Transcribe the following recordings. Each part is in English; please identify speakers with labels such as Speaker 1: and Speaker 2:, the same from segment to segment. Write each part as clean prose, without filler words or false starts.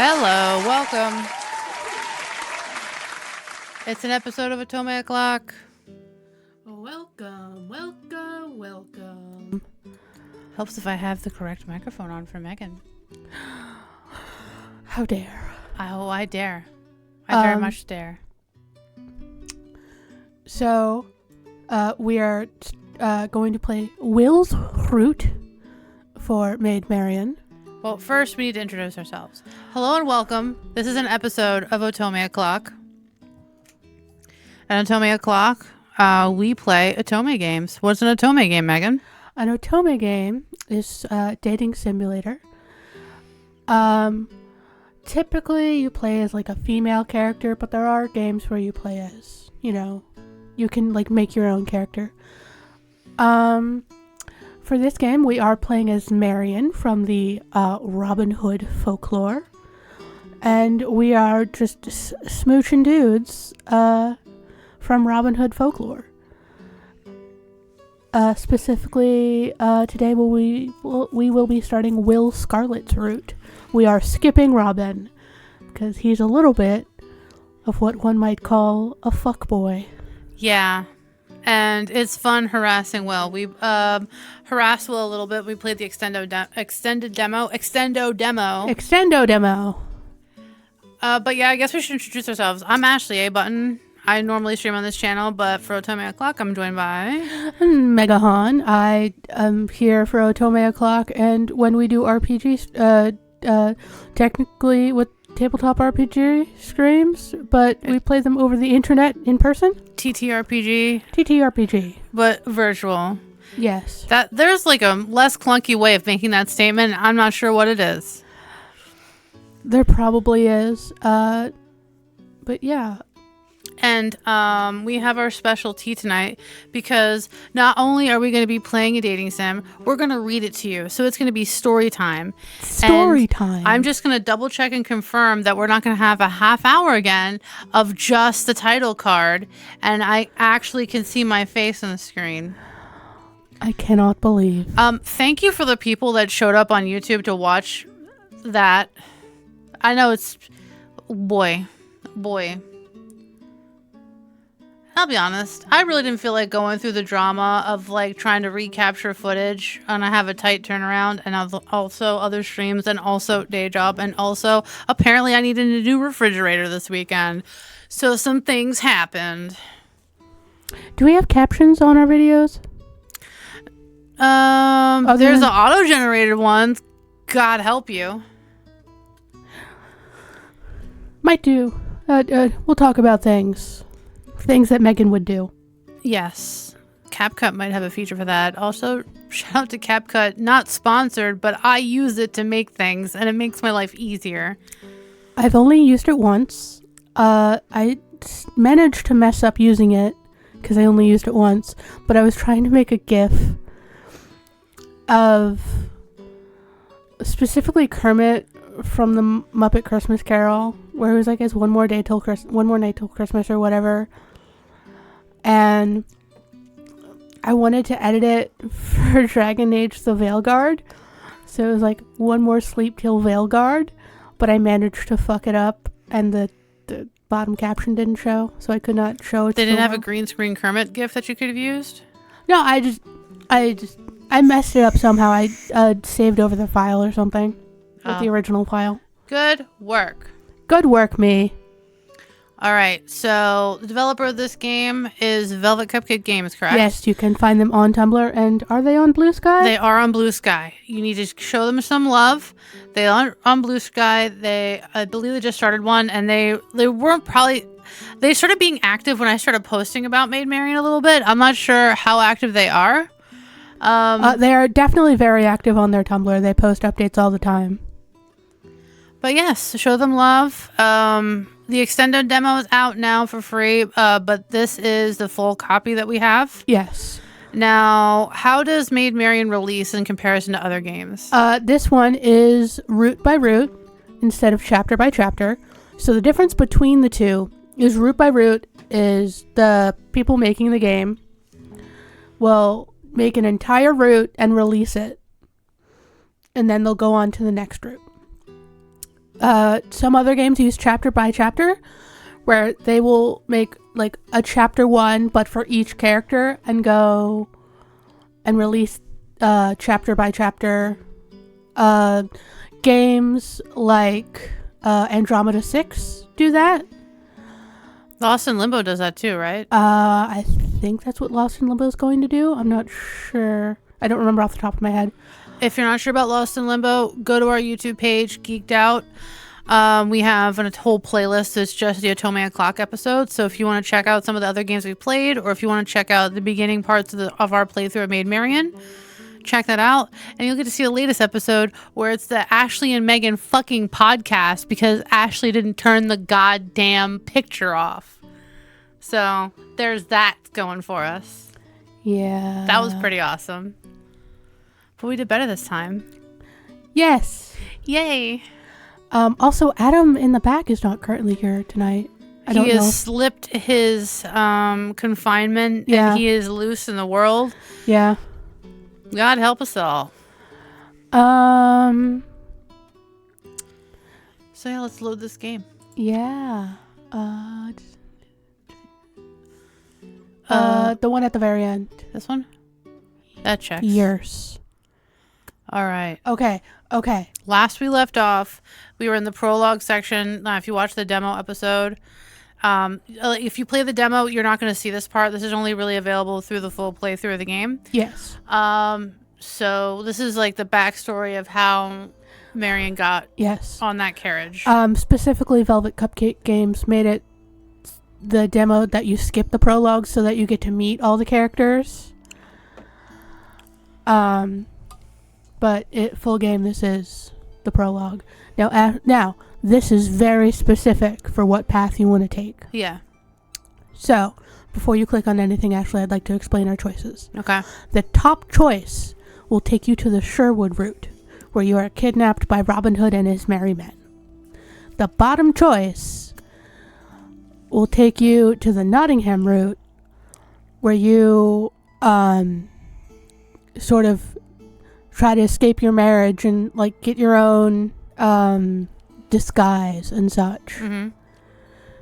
Speaker 1: Hello, welcome. It's an episode of Otome O'clock.
Speaker 2: Welcome, welcome, welcome.
Speaker 1: Helps if I have the correct microphone on for Megan.
Speaker 2: How dare.
Speaker 1: Oh, I dare. I very much dare.
Speaker 2: So, we are going to play Will's Fruit for Made Marion.
Speaker 1: Well, first we need to introduce ourselves. Hello and welcome. This is an episode of Otome O'clock. At Otome O'clock, we play Otome games. What's an Otome game, Megan?
Speaker 2: An Otome game is a dating simulator. Typically you play as like a female character, but there are games where you play as, you can like make your own character. For this game, we are playing as Marion from the Robin Hood folklore. And we are just smooching dudes from Robin Hood folklore. Specifically, today we will be starting Will Scarlet's route. We are skipping Robin, because he's a little bit of what one might call a fuckboy.
Speaker 1: Yeah. And it's fun harassing Will. We harassed Will a little bit. We played the extendo demo. But yeah, I guess we should introduce ourselves. I'm Ashlee, A Button. I normally stream on this channel, but for Otome O'clock, I'm joined by
Speaker 2: Mega-han. I am here for Otome O'clock, and when we do RPGs, technically with tabletop RPG streams, but we play them over the internet in person. TTRPG,
Speaker 1: but virtual.
Speaker 2: Yes.
Speaker 1: That there's like a less clunky way of making that statement. I'm not sure what it is.
Speaker 2: There probably is. But yeah.
Speaker 1: And we have our special tea tonight because not only are we going to be playing a dating sim, we're going to read it to you. So it's going to be story time. I'm just going to double check and confirm that we're not going to have a half hour again of just the title card. And I actually can see my face on the screen.
Speaker 2: I cannot believe.
Speaker 1: Thank you for the people that showed up on YouTube to watch that. I know it's... Boy. I'll be honest, I really didn't feel like going through the drama of like trying to recapture footage, and I have a tight turnaround, and also other streams, and also day job, and also apparently I needed a new refrigerator this weekend, so some things happened.
Speaker 2: Do we have captions on our videos?
Speaker 1: There's the auto-generated ones. God help you.
Speaker 2: Might do. We'll talk about things that Megan would do.
Speaker 1: Yes. CapCut might have a feature for that. Also, shout out to CapCut. Not sponsored, but I use it to make things, and it makes my life easier.
Speaker 2: I've only used it once. I managed to mess up using it, because I only used it once, but I was trying to make a GIF of specifically Kermit from the Muppet Christmas Carol, where it was like, it's one more night till Christmas or whatever. And I wanted to edit it for Dragon Age the Veilguard. So it was like, one more sleep till Veilguard. But I managed to fuck it up, and the bottom caption didn't show, so I could not show it.
Speaker 1: They didn't have a green screen Kermit GIF that you could have used?
Speaker 2: No, I messed it up somehow. I saved over the file or something. With the original file.
Speaker 1: Good work.
Speaker 2: Good work, me.
Speaker 1: All right, so the developer of this game is Velvet Cupcake Games, correct?
Speaker 2: Yes, you can find them on Tumblr. And are they on Blue Sky?
Speaker 1: They are on Blue Sky. You need to show them some love. They are on Blue Sky. I believe they just started one, and they weren't probably... They started being active when I started posting about Made Marion a little bit. I'm not sure how active they are.
Speaker 2: They are definitely very active on their Tumblr. They post updates all the time.
Speaker 1: But yes, show them love. The extended demo is out now for free, but this is the full copy that we have.
Speaker 2: Yes.
Speaker 1: Now, how does Made Marion release in comparison to other games?
Speaker 2: This one is route by route instead of chapter by chapter. So the difference between the two is route by route is the people making the game will make an entire route and release it. And then they'll go on to the next route. Some other games use chapter by chapter, where they will make like a chapter 1, but for each character, and go and release chapter by chapter. Games like Andromeda 6 do that.
Speaker 1: Lost in Limbo does that too, right?
Speaker 2: I think that's what Lost in Limbo is going to do. I'm not sure. I don't remember off the top of my head.
Speaker 1: If you're not sure about Lost in Limbo, go to our YouTube page, Geeked Out. We have a whole playlist that's just the Otome O'Clock episode. So if you want to check out some of the other games we played, or if you want to check out the beginning parts of our playthrough of Made Marion, check that out. And you'll get to see the latest episode where it's the Ashlee and Megan fucking podcast because Ashlee didn't turn the goddamn picture off. So there's that going for us.
Speaker 2: Yeah.
Speaker 1: That was pretty awesome. But we did better this time.
Speaker 2: Yes.
Speaker 1: Yay.
Speaker 2: Also, Adam in the back is not currently here tonight.
Speaker 1: He has slipped his confinement and he is loose in the world.
Speaker 2: Yeah.
Speaker 1: God help us all.
Speaker 2: So
Speaker 1: yeah, let's load this game.
Speaker 2: Yeah. The one at the very end.
Speaker 1: This one? That checks.
Speaker 2: Yes.
Speaker 1: All right.
Speaker 2: Okay.
Speaker 1: Last we left off, we were in the prologue section. If you watch the demo episode, if you play the demo, you're not going to see this part. This is only really available through the full playthrough of the game.
Speaker 2: Yes.
Speaker 1: So this is like the backstory of how Marion got on that carriage.
Speaker 2: Specifically, Velvet Cupcake Games made it the demo that you skip the prologue so that you get to meet all the characters. But full game, this is the prologue. Now, this is very specific for what path you want to take.
Speaker 1: Yeah.
Speaker 2: So, before you click on anything, Ashlee, I'd like to explain our choices.
Speaker 1: Okay.
Speaker 2: The top choice will take you to the Sherwood route, where you are kidnapped by Robin Hood and his merry men. The bottom choice will take you to the Nottingham route, where you sort of try to escape your marriage and like get your own disguise and such.
Speaker 1: Mm-hmm.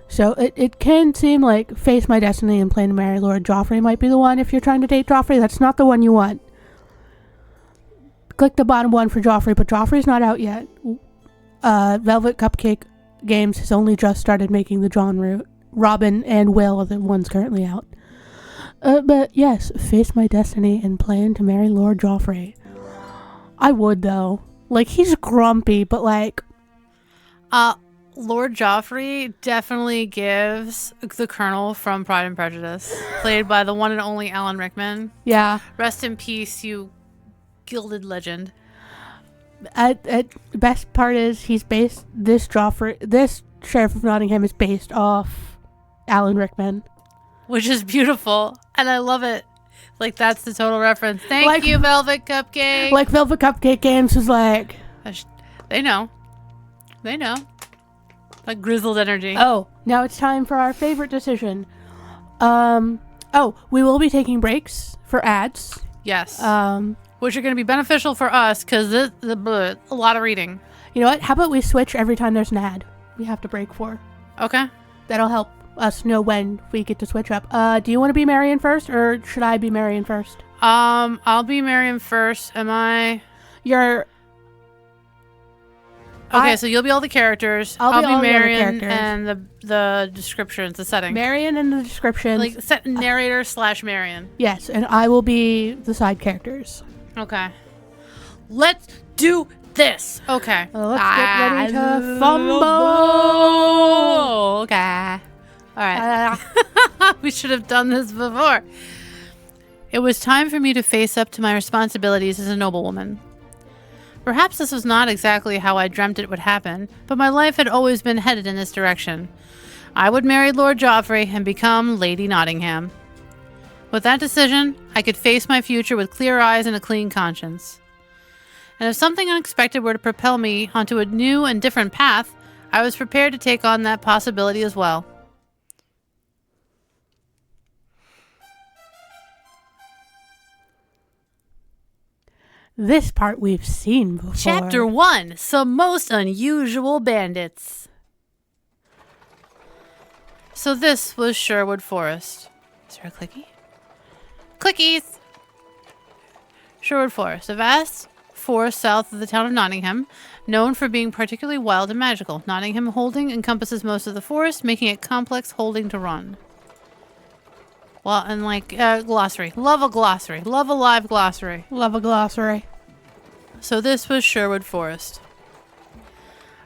Speaker 2: So it can seem like Face My Destiny and Plan to Marry Lord Joffrey might be the one if you're trying to date Joffrey. That's not the one you want. Click the bottom one for Joffrey, but Joffrey's not out yet. Velvet Cupcake Games has only just started making the John route. Robin and Will are the ones currently out. But yes, Face My Destiny and Plan to Marry Lord Joffrey. I would, though. Like, he's grumpy, but like...
Speaker 1: Lord Joffrey definitely gives the Colonel from Pride and Prejudice, played by the one and only Alan Rickman.
Speaker 2: Yeah.
Speaker 1: Rest in peace, you gilded legend.
Speaker 2: Best part is this Sheriff of Nottingham is based off Alan Rickman.
Speaker 1: Which is beautiful, and I love it. Like, that's the total reference. Thank you, Velvet Cupcake.
Speaker 2: Like, Velvet Cupcake Games was like...
Speaker 1: They know. Like grizzled energy.
Speaker 2: Oh, now it's time for our favorite decision. We will be taking breaks for ads.
Speaker 1: Yes. Which are going to be beneficial for us, because a lot of reading.
Speaker 2: You know what? How about we switch every time there's an ad we have to break for?
Speaker 1: Okay.
Speaker 2: That'll help us know when we get to switch up. Do you want to be Marion first, or should I be Marion first?
Speaker 1: I'll be Marion first. Am I? Okay, so you'll be all the characters. I'll be Marion and the descriptions, the setting.
Speaker 2: Marion and the descriptions.
Speaker 1: Like narrator / Marion.
Speaker 2: Yes, and I will be the side characters.
Speaker 1: Okay. Let's do this. Okay.
Speaker 2: Let's get ready to fumble.
Speaker 1: Okay. All right. We should have done this before. It was time for me to face up to my responsibilities as a noblewoman. Perhaps this was not exactly how I dreamt it would happen, but my life had always been headed in this direction. I would marry Lord Joffrey and become Lady Nottingham. With that decision, I could face my future with clear eyes and a clean conscience. And if something unexpected were to propel me onto a new and different path, I was prepared to take on that possibility as well.
Speaker 2: This part we've seen before.
Speaker 1: Chapter 1, Some Most Unusual Bandits. So this was Sherwood Forest. Is there a clicky? Clickies! Sherwood Forest, a vast forest south of the town of Nottingham, known for being particularly wild and magical. Nottingham Holding encompasses most of the forest, making it complex holding to run. Well, and glossary. Love a glossary. Love a live glossary.
Speaker 2: Love a glossary.
Speaker 1: So this was Sherwood Forest.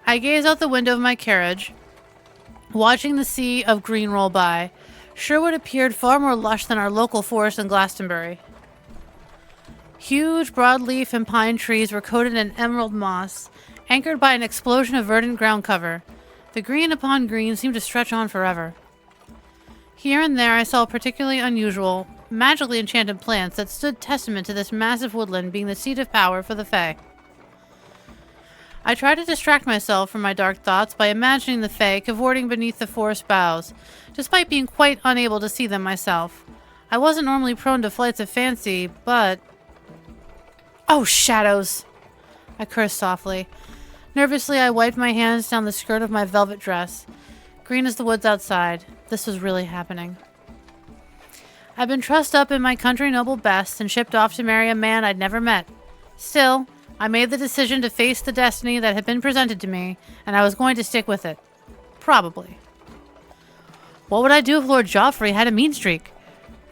Speaker 1: I gazed out the window of my carriage, watching the sea of green roll by. Sherwood appeared far more lush than our local forest in Glastonbury. Huge broadleaf and pine trees were coated in emerald moss, anchored by an explosion of verdant ground cover. The green upon green seemed to stretch on forever. Here and there I saw particularly unusual, magically enchanted plants that stood testament to this massive woodland being the seat of power for the Fae. I tried to distract myself from my dark thoughts by imagining the Fae cavorting beneath the forest boughs, despite being quite unable to see them myself. I wasn't normally prone to flights of fancy, but... Oh, shadows! I cursed softly. Nervously, I wiped my hands down the skirt of my velvet dress. Green as the woods outside. This was really happening. I'd been trussed up in my country noble best and shipped off to marry a man I'd never met. Still, I made the decision to face the destiny that had been presented to me, and I was going to stick with it. Probably. What would I do if Lord Joffrey had a mean streak?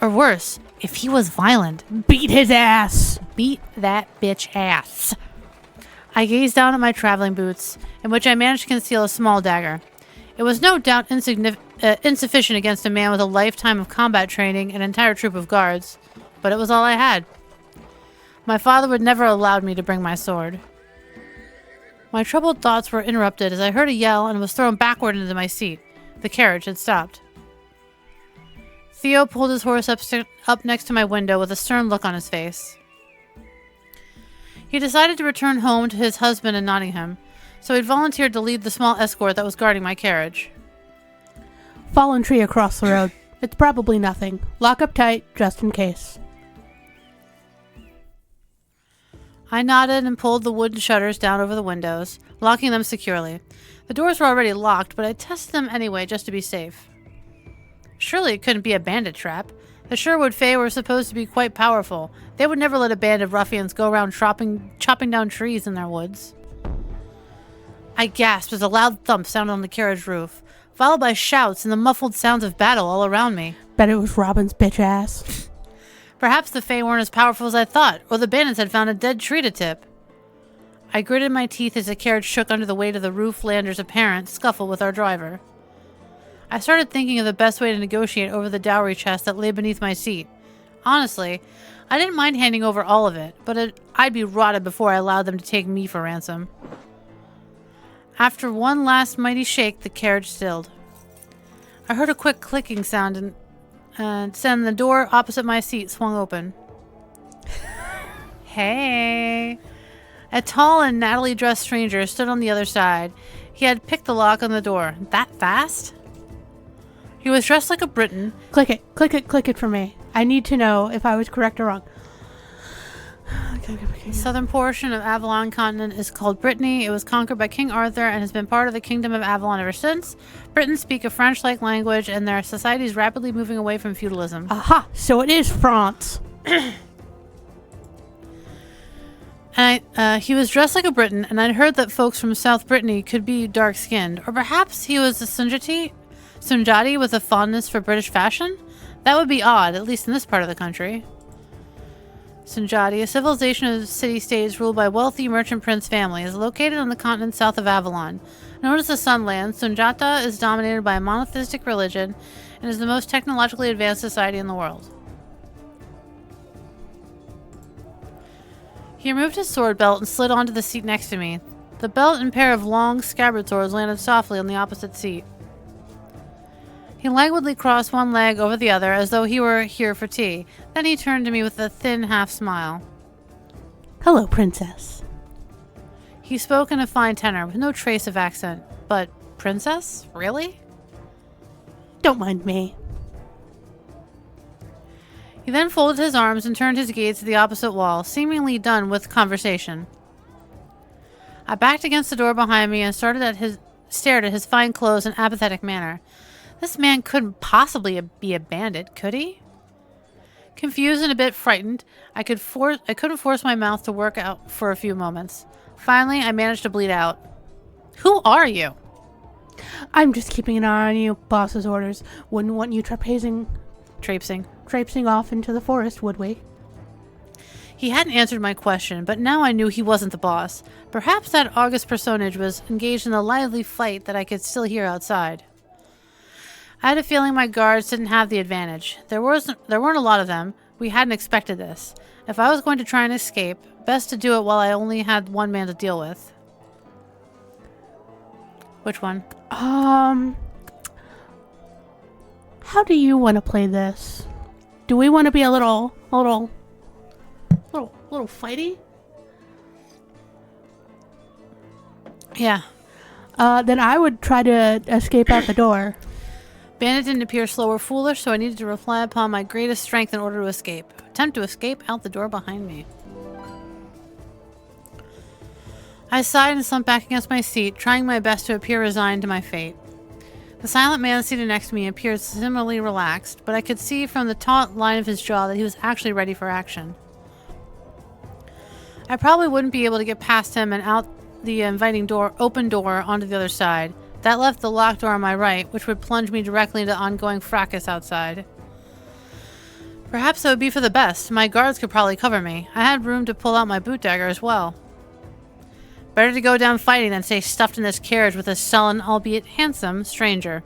Speaker 1: Or worse, if he was violent?
Speaker 2: Beat his ass!
Speaker 1: Beat that bitch ass. I gazed down at my traveling boots, in which I managed to conceal a small dagger. It was no doubt insufficient against a man with a lifetime of combat training and an entire troop of guards, but it was all I had. My father would never have allowed me to bring my sword. My troubled thoughts were interrupted as I heard a yell and was thrown backward into my seat. The carriage had stopped. Theo pulled his horse up next to my window with a stern look on his face. He decided to return home to his husband in Nottingham, so he'd volunteered to lead the small escort that was guarding my carriage.
Speaker 2: Fallen tree across the road. It's probably nothing. Lock up tight, just in case.
Speaker 1: I nodded and pulled the wooden shutters down over the windows, locking them securely. The doors were already locked, but I tested them anyway just to be safe. Surely it couldn't be a bandit trap. The Sherwood Fae were supposed to be quite powerful. They would never let a band of ruffians go around chopping down trees in their woods. I gasped as a loud thump sounded on the carriage roof, followed by shouts and the muffled sounds of battle all around me.
Speaker 2: Bet it was Robin's bitch ass.
Speaker 1: Perhaps the Fae weren't as powerful as I thought, or the bandits had found a dead tree to tip. I gritted my teeth as the carriage shook under the weight of the rooflander's apparent scuffle with our driver. I started thinking of the best way to negotiate over the dowry chest that lay beneath my seat. Honestly, I didn't mind handing over all of it, but I'd be rotted before I allowed them to take me for ransom. After one last mighty shake, the carriage stilled. I heard a quick clicking sound and then the door opposite my seat swung open. Hey! A tall and nattily dressed stranger stood on the other side. He had picked the lock on the door. That fast? He was dressed like a Briton.
Speaker 2: Click it for me. I need to know if I was correct or wrong.
Speaker 1: The southern portion of Avalon continent is called Brittany. It was conquered by King Arthur and has been part of the Kingdom of Avalon ever since. Britons speak a French-like language and their society is rapidly moving away from feudalism.
Speaker 2: Aha! So it is France.
Speaker 1: He was dressed like a Briton, and I'd heard that folks from South Brittany could be dark-skinned. Or perhaps he was a Sunjati with a fondness for British fashion? That would be odd, at least in this part of the country. Sunjati, a civilization of city-states ruled by wealthy merchant prince family, is located on the continent south of Avalon. Known as the Sunland, Sunjata is dominated by a monotheistic religion and is the most technologically advanced society in the world. He removed his sword belt and slid onto the seat next to me. The belt and pair of long, scabbard swords landed softly on the opposite seat. He languidly crossed one leg over the other as though he were here for tea. Then he turned to me with a thin half-smile.
Speaker 2: Hello, princess.
Speaker 1: He spoke in a fine tenor, with no trace of accent. But, princess? Really?
Speaker 2: Don't mind me.
Speaker 1: He then folded his arms and turned his gaze to the opposite wall, seemingly done with conversation. I backed against the door behind me and stared at his fine clothes in apathetic manner. This man couldn't possibly be a bandit, could he? Confused and a bit frightened, I couldn't force my mouth to work out for a few moments. Finally, I managed to bleat out. Who are you?
Speaker 2: I'm just keeping an eye on you. Boss's orders. Wouldn't want you traipsing off into the forest, would we?
Speaker 1: He hadn't answered my question, but now I knew he wasn't the boss. Perhaps that august personage was engaged in a lively fight that I could still hear outside. I had a feeling my guards didn't have the advantage. There weren't a lot of them. We hadn't expected this. If I was going to try and escape, best to do it while I only had one man to deal with. Which one?
Speaker 2: How do you want to play this? Do we want to be a little fighty?
Speaker 1: Yeah.
Speaker 2: Then I would try to escape out the door.
Speaker 1: Bandit didn't appear slow or foolish, so I needed to rely upon my greatest strength in order to escape. Attempt to escape out the door behind me. I sighed and slumped back against my seat, trying my best to appear resigned to my fate. The silent man seated next to me appeared similarly relaxed, but I could see from the taut line of his jaw that he was actually ready for action. I probably wouldn't be able to get past him and out the open door onto the other side. That left the locked door on my right, which would plunge me directly into ongoing fracas outside. Perhaps it would be for the best. My guards could probably cover me. I had room to pull out my boot dagger as well. Better to go down fighting than stay stuffed in this carriage with a sullen, albeit handsome, stranger.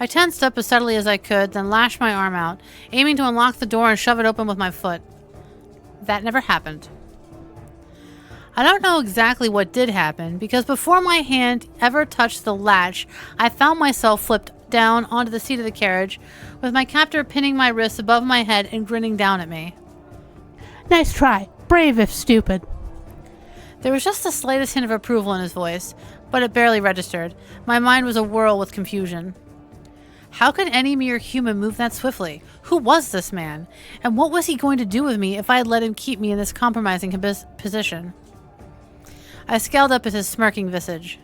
Speaker 1: I tensed up as steadily as I could, then lashed my arm out, aiming to unlock the door and shove it open with my foot. That never happened. I don't know exactly what did happen, because before my hand ever touched the latch, I found myself flipped down onto the seat of the carriage, with my captor pinning my wrists above my head and grinning down at me.
Speaker 2: Nice try. Brave if stupid.
Speaker 1: There was just the slightest hint of approval in his voice, but it barely registered. My mind was awhirl with confusion. How could any mere human move that swiftly? Who was this man? And what was he going to do with me if I had let him keep me in this compromising position? I scowled up at his smirking visage.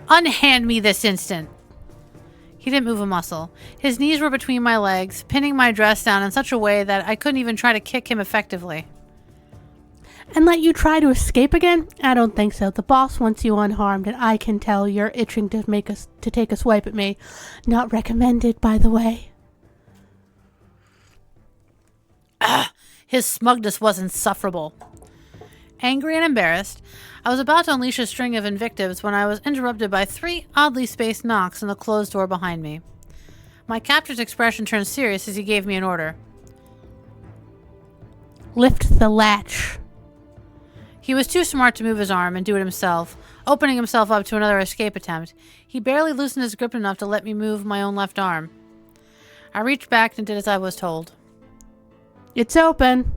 Speaker 1: Unhand me this instant! He didn't move a muscle. His knees were between my legs, pinning my dress down in such a way that I couldn't even try to kick him effectively.
Speaker 2: And let you try to escape again? I don't think so. The boss wants you unharmed, and I can tell you're itching to take a swipe at me. Not recommended, by the way.
Speaker 1: His smugness was insufferable. Angry and embarrassed, I was about to unleash a string of invectives when I was interrupted by 3 oddly spaced knocks on the closed door behind me. My captor's expression turned serious as he gave me an order.
Speaker 2: Lift the latch.
Speaker 1: He was too smart to move his arm and do it himself, opening himself up to another escape attempt. He barely loosened his grip enough to let me move my own left arm. I reached back and did as I was told.
Speaker 2: It's open.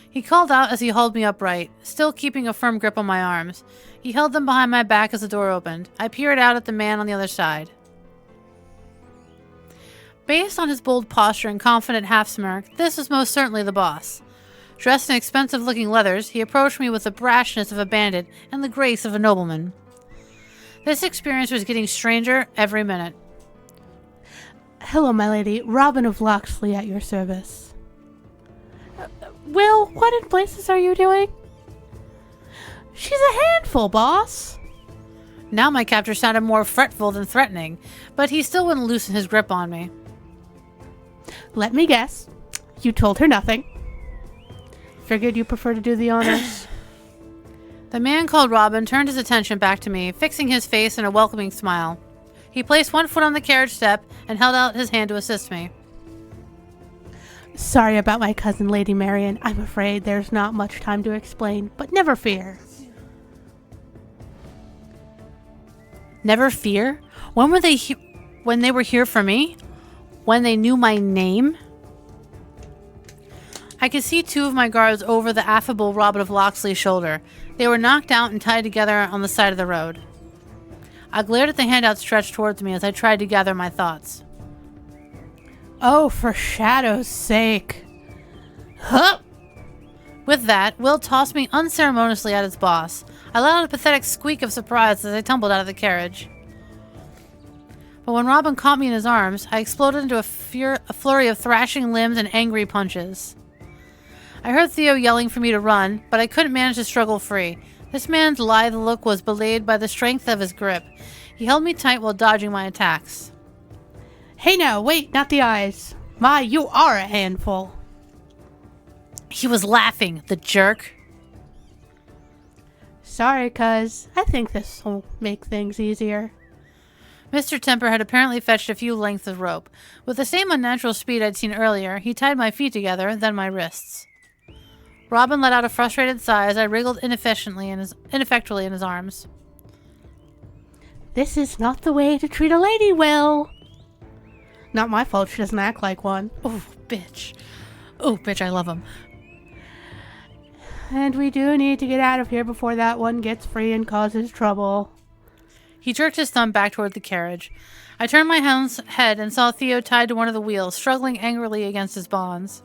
Speaker 1: He called out as he hauled me upright, still keeping a firm grip on my arms. He held them behind my back as the door opened. I peered out at the man on the other side. Based on his bold posture and confident half-smirk, this was most certainly the boss. Dressed in expensive-looking leathers, he approached me with the brashness of a bandit and the grace of a nobleman. This experience was getting stranger every minute.
Speaker 2: Hello, my lady. Robin of Locksley at your service. Will, what in places are you doing? She's a handful, boss.
Speaker 1: Now my captor sounded more fretful than threatening, but he still wouldn't loosen his grip on me.
Speaker 2: Let me guess. You told her nothing. Figured you prefer to do the honors.
Speaker 1: The man called Robin turned his attention back to me, fixing his face in a welcoming smile. He placed one foot on the carriage step and held out his hand to assist me.
Speaker 2: Sorry about my cousin, Lady Marion. I'm afraid there's not much time to explain, but never fear.
Speaker 1: Never fear? When were they when they were here for me? When they knew my name? I could see 2 of my guards over the affable Robin of Locksley's shoulder. They were knocked out and tied together on the side of the road. I glared at the hand outstretched towards me as I tried to gather my thoughts.
Speaker 2: Oh, for shadow's sake. Huh!
Speaker 1: With that, Will tossed me unceremoniously at his boss. I let out a pathetic squeak of surprise as I tumbled out of the carriage. But when Robin caught me in his arms, I exploded into a flurry of thrashing limbs and angry punches. I heard Theo yelling for me to run, but I couldn't manage to struggle free. This man's lithe look was belied by the strength of his grip. He held me tight while dodging my attacks.
Speaker 2: Hey now, wait, not the eyes. My, you are a handful.
Speaker 1: He was laughing, the jerk.
Speaker 2: Sorry, cuz. I think this will make things easier.
Speaker 1: Mr. Temper had apparently fetched a few lengths of rope. With the same unnatural speed I'd seen earlier, he tied my feet together, then my wrists. Robin let out a frustrated sigh as I wriggled ineffectually in his arms.
Speaker 2: This is not the way to treat a lady, Will. Not my fault she doesn't act like one.
Speaker 1: Oh, bitch. Oh, bitch, I love him.
Speaker 2: And we do need to get out of here before that one gets free and causes trouble.
Speaker 1: He jerked his thumb back toward the carriage. I turned my head and saw Theo tied to one of the wheels, struggling angrily against his bonds.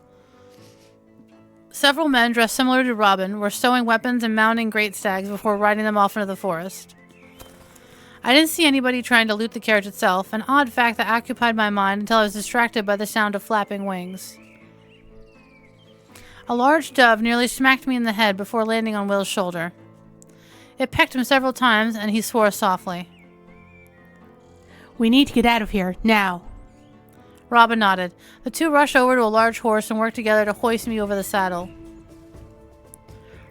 Speaker 1: Several men dressed similar to Robin were stowing weapons and mounting great stags before riding them off into the forest. I didn't see anybody trying to loot the carriage itself, an odd fact that occupied my mind until I was distracted by the sound of flapping wings. A large dove nearly smacked me in the head before landing on Will's shoulder. It pecked him several times, and he swore softly.
Speaker 2: We need to get out of here, now.
Speaker 1: Robin nodded. The two rushed over to a large horse and worked together to hoist me over the saddle.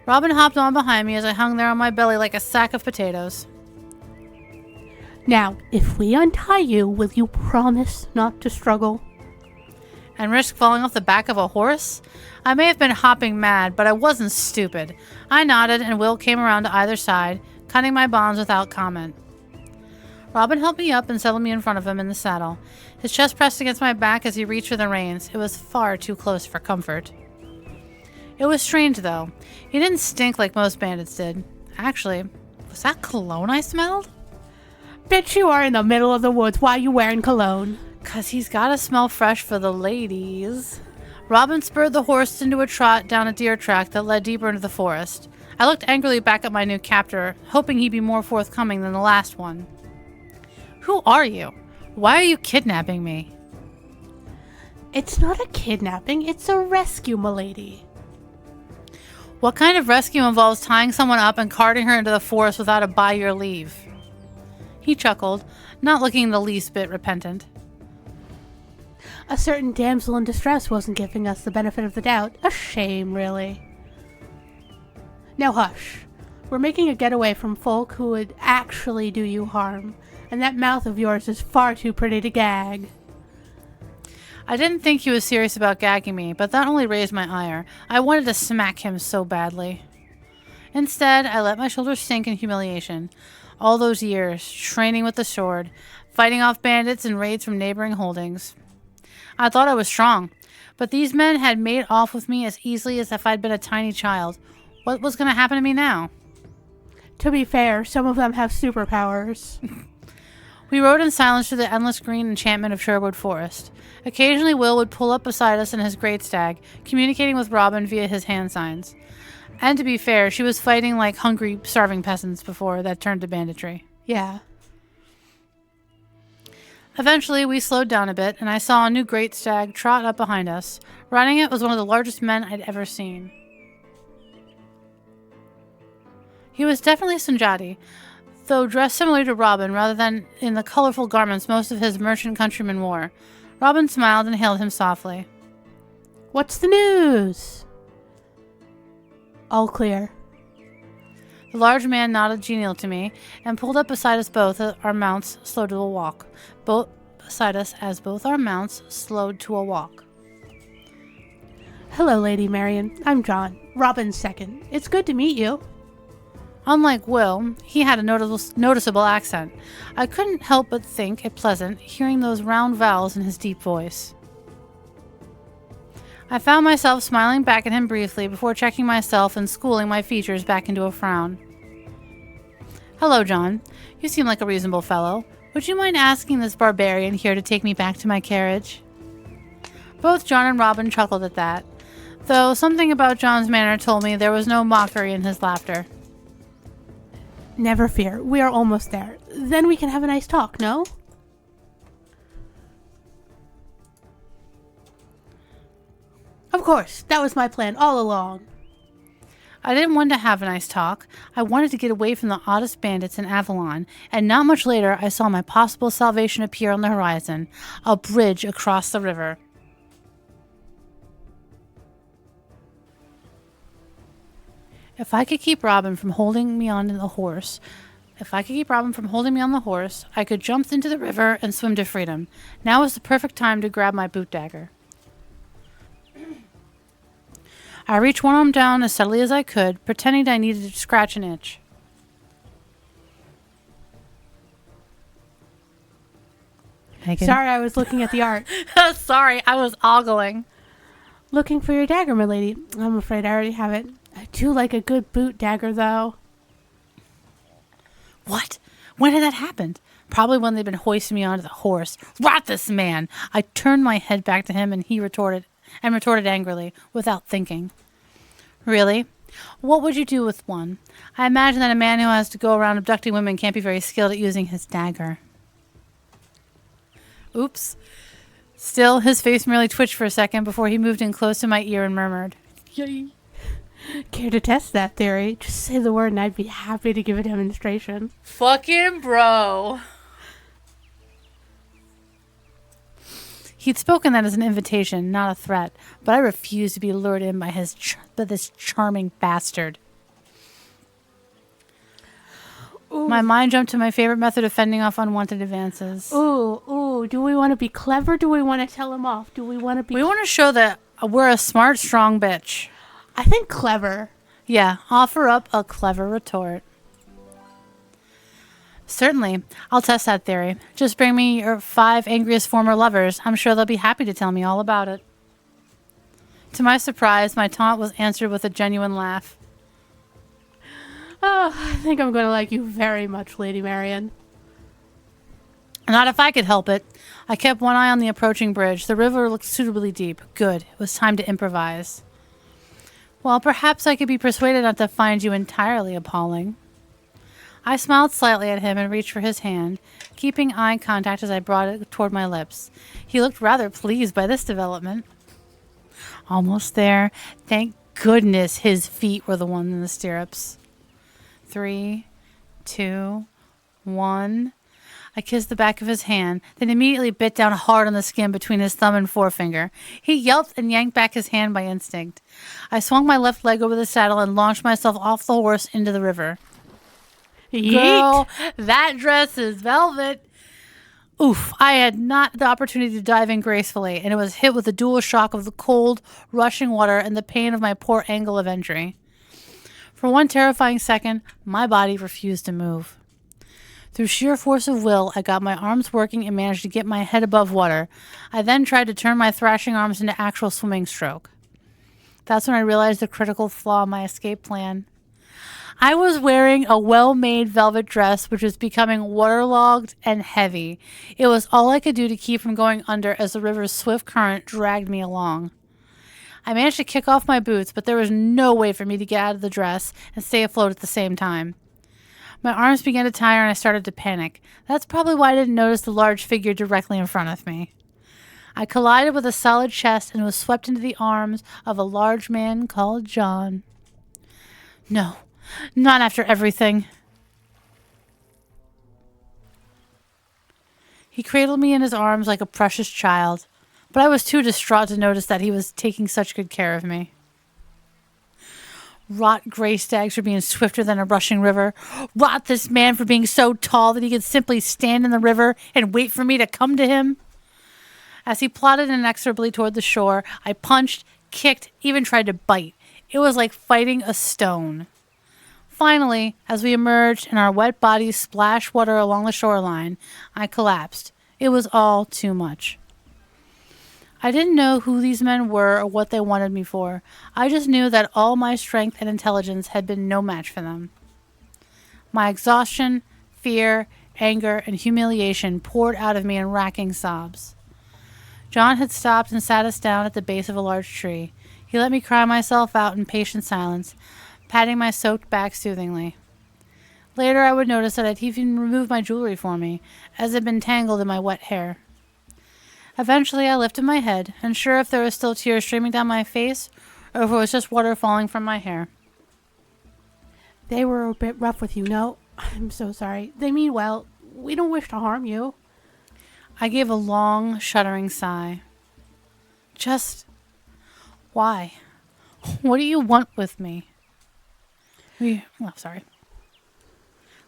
Speaker 1: Robin hopped on behind me as I hung there on my belly like a sack of potatoes.
Speaker 2: Now, if we untie you, will you promise not to struggle?
Speaker 1: And risk falling off the back of a horse? I may have been hopping mad, but I wasn't stupid. I nodded, and Will came around to either side, cutting my bonds without comment. Robin helped me up and settled me in front of him in the saddle. His chest pressed against my back as he reached for the reins. It was far too close for comfort. It was strange, though. He didn't stink like most bandits did. Actually, was that cologne I smelled?
Speaker 2: Bitch, you are in the middle of the woods. Why are you wearing cologne?
Speaker 1: 'Cause he's gotta smell fresh for the ladies. Robin spurred the horse into a trot down a deer track that led deeper into the forest. I looked angrily back at my new captor, hoping he'd be more forthcoming than the last one. Who are you? Why are you kidnapping me?
Speaker 2: It's not a kidnapping, it's a rescue, milady.
Speaker 1: What kind of rescue involves tying someone up and carting her into the forest without a by your leave? He chuckled, not looking the least bit repentant.
Speaker 2: A certain damsel in distress wasn't giving us the benefit of the doubt. A shame, really. Now hush. We're making a getaway from folk who would actually do you harm, and that mouth of yours is far too pretty to gag.
Speaker 1: I didn't think he was serious about gagging me, but that only raised my ire. I wanted to smack him so badly. Instead, I let my shoulders sink in humiliation. All those years, training with the sword, fighting off bandits and raids from neighboring holdings. I thought I was strong, but these men had made off with me as easily as if I'd been a tiny child. What was going to happen to me now?
Speaker 2: To be fair, some of them have superpowers.
Speaker 1: We rode in silence through the endless green enchantment of Sherwood Forest. Occasionally, Will would pull up beside us in his great stag, communicating with Robin via his hand signs. And to be fair, she was fighting like hungry, starving peasants before that turned to banditry.
Speaker 2: Yeah.
Speaker 1: Eventually, we slowed down a bit, and I saw a new great stag trot up behind us. Riding it was one of the largest men I'd ever seen. He was definitely Sunjati, though dressed similarly to Robin rather than in the colorful garments most of his merchant countrymen wore. Robin smiled and hailed him softly.
Speaker 2: What's the news? All clear.
Speaker 1: The large man nodded genial to me and pulled up beside us both as our mounts slowed to a walk.
Speaker 2: Hello, Lady Marion. I'm John, Robin's second. It's good to meet you.
Speaker 1: Unlike Will, he had a noticeable accent. I couldn't help but think it pleasant, hearing those round vowels in his deep voice. I found myself smiling back at him briefly before checking myself and schooling my features back into a frown. Hello, John. You seem like a reasonable fellow. Would you mind asking this barbarian here to take me back to my carriage? Both John and Robin chuckled at that, though something about John's manner told me there was no mockery in his laughter.
Speaker 2: Never fear, we are almost there. Then we can have a nice talk, no? Of course, that was my plan all along.
Speaker 1: I didn't want to have a nice talk. I wanted to get away from the oddest bandits in Avalon, and not much later I saw my possible salvation appear on the horizon, a bridge across the river. If I could keep Robin from holding me on the horse, I could jump into the river and swim to freedom. Now is the perfect time to grab my boot dagger. I reached one arm down as steadily as I could, pretending I needed to scratch an itch.
Speaker 2: Megan. Sorry, I was looking at the art.
Speaker 1: Sorry, I was ogling.
Speaker 2: Looking for your dagger, milady. I'm afraid I already have it. I do like a good boot dagger, though.
Speaker 1: What? When had that happened? Probably when they'd been hoisting me onto the horse. Rot this man! I turned my head back to him, and he retorted angrily, without thinking. Really? What would you do with one? I imagine that a man who has to go around abducting women can't be very skilled at using his dagger. Oops. Still, his face merely twitched for a second before he moved in close to my ear and murmured,
Speaker 2: "Yay." Care to test that theory? Just say the word and I'd be happy to give a demonstration.
Speaker 1: Fucking bro. He'd spoken that as an invitation, not a threat, but I refused to be lured in by this charming bastard. Ooh. My mind jumped to my favorite method of fending off unwanted advances.
Speaker 2: Ooh, do we want to be clever? Do we want to tell him off? Do we want to be...
Speaker 1: We want to show that we're a smart, strong bitch.
Speaker 2: I think clever.
Speaker 1: Yeah, offer up a clever retort. Certainly, I'll test that theory. Just bring me your 5 angriest former lovers. I'm sure they'll be happy to tell me all about it. To my surprise, my taunt was answered with a genuine laugh.
Speaker 2: Oh, I think I'm going to like you very much, Lady Marion.
Speaker 1: Not if I could help it. I kept one eye on the approaching bridge. The river looked suitably deep. Good. It was time to improvise. Well, perhaps I could be persuaded not to find you entirely appalling. I smiled slightly at him and reached for his hand, keeping eye contact as I brought it toward my lips. He looked rather pleased by this development. Almost there. Thank goodness his feet were the ones in the stirrups. 3, 2, 1. I kissed the back of his hand, then immediately bit down hard on the skin between his thumb and forefinger. He yelped and yanked back his hand by instinct. I swung my left leg over the saddle and launched myself off the horse into the river. Yeet. Girl, that dress is velvet. Oof, I had not the opportunity to dive in gracefully, and it was hit with the dual shock of the cold, rushing water and the pain of my poor angle of entry. For one terrifying second, my body refused to move. Through sheer force of will, I got my arms working and managed to get my head above water. I then tried to turn my thrashing arms into actual swimming stroke. That's when I realized the critical flaw in my escape plan. I was wearing a well-made velvet dress which was becoming waterlogged and heavy. It was all I could do to keep from going under as the river's swift current dragged me along. I managed to kick off my boots, but there was no way for me to get out of the dress and stay afloat at the same time. My arms began to tire and I started to panic. That's probably why I didn't notice the large figure directly in front of me. I collided with a solid chest and was swept into the arms of a large man called John. No, not after everything. He cradled me in his arms like a precious child, but I was too distraught to notice that he was taking such good care of me. Rot gray stags for being swifter than a rushing river. Rot this man for being so tall that he could simply stand in the river and wait for me to come to him. As he plodded inexorably toward the shore, I punched, kicked, even tried to bite. It was like fighting a stone. Finally, as we emerged and our wet bodies splashed water along the shoreline, I collapsed. It was all too much. I didn't know who these men were or what they wanted me for. I just knew that all my strength and intelligence had been no match for them. My exhaustion, fear, anger, and humiliation poured out of me in racking sobs. John had stopped and sat us down at the base of a large tree. He let me cry myself out in patient silence, patting my soaked back soothingly. Later, I would notice that I'd even removed my jewelry for me, as it had been tangled in my wet hair. Eventually, I lifted my head, unsure if there were still tears streaming down my face, or if it was just water falling from my hair.
Speaker 2: They were a bit rough with you, no? I'm so sorry. They mean well. We don't wish to harm you.
Speaker 1: I gave a long, shuddering sigh. Just... why? What do you want with me? Sorry.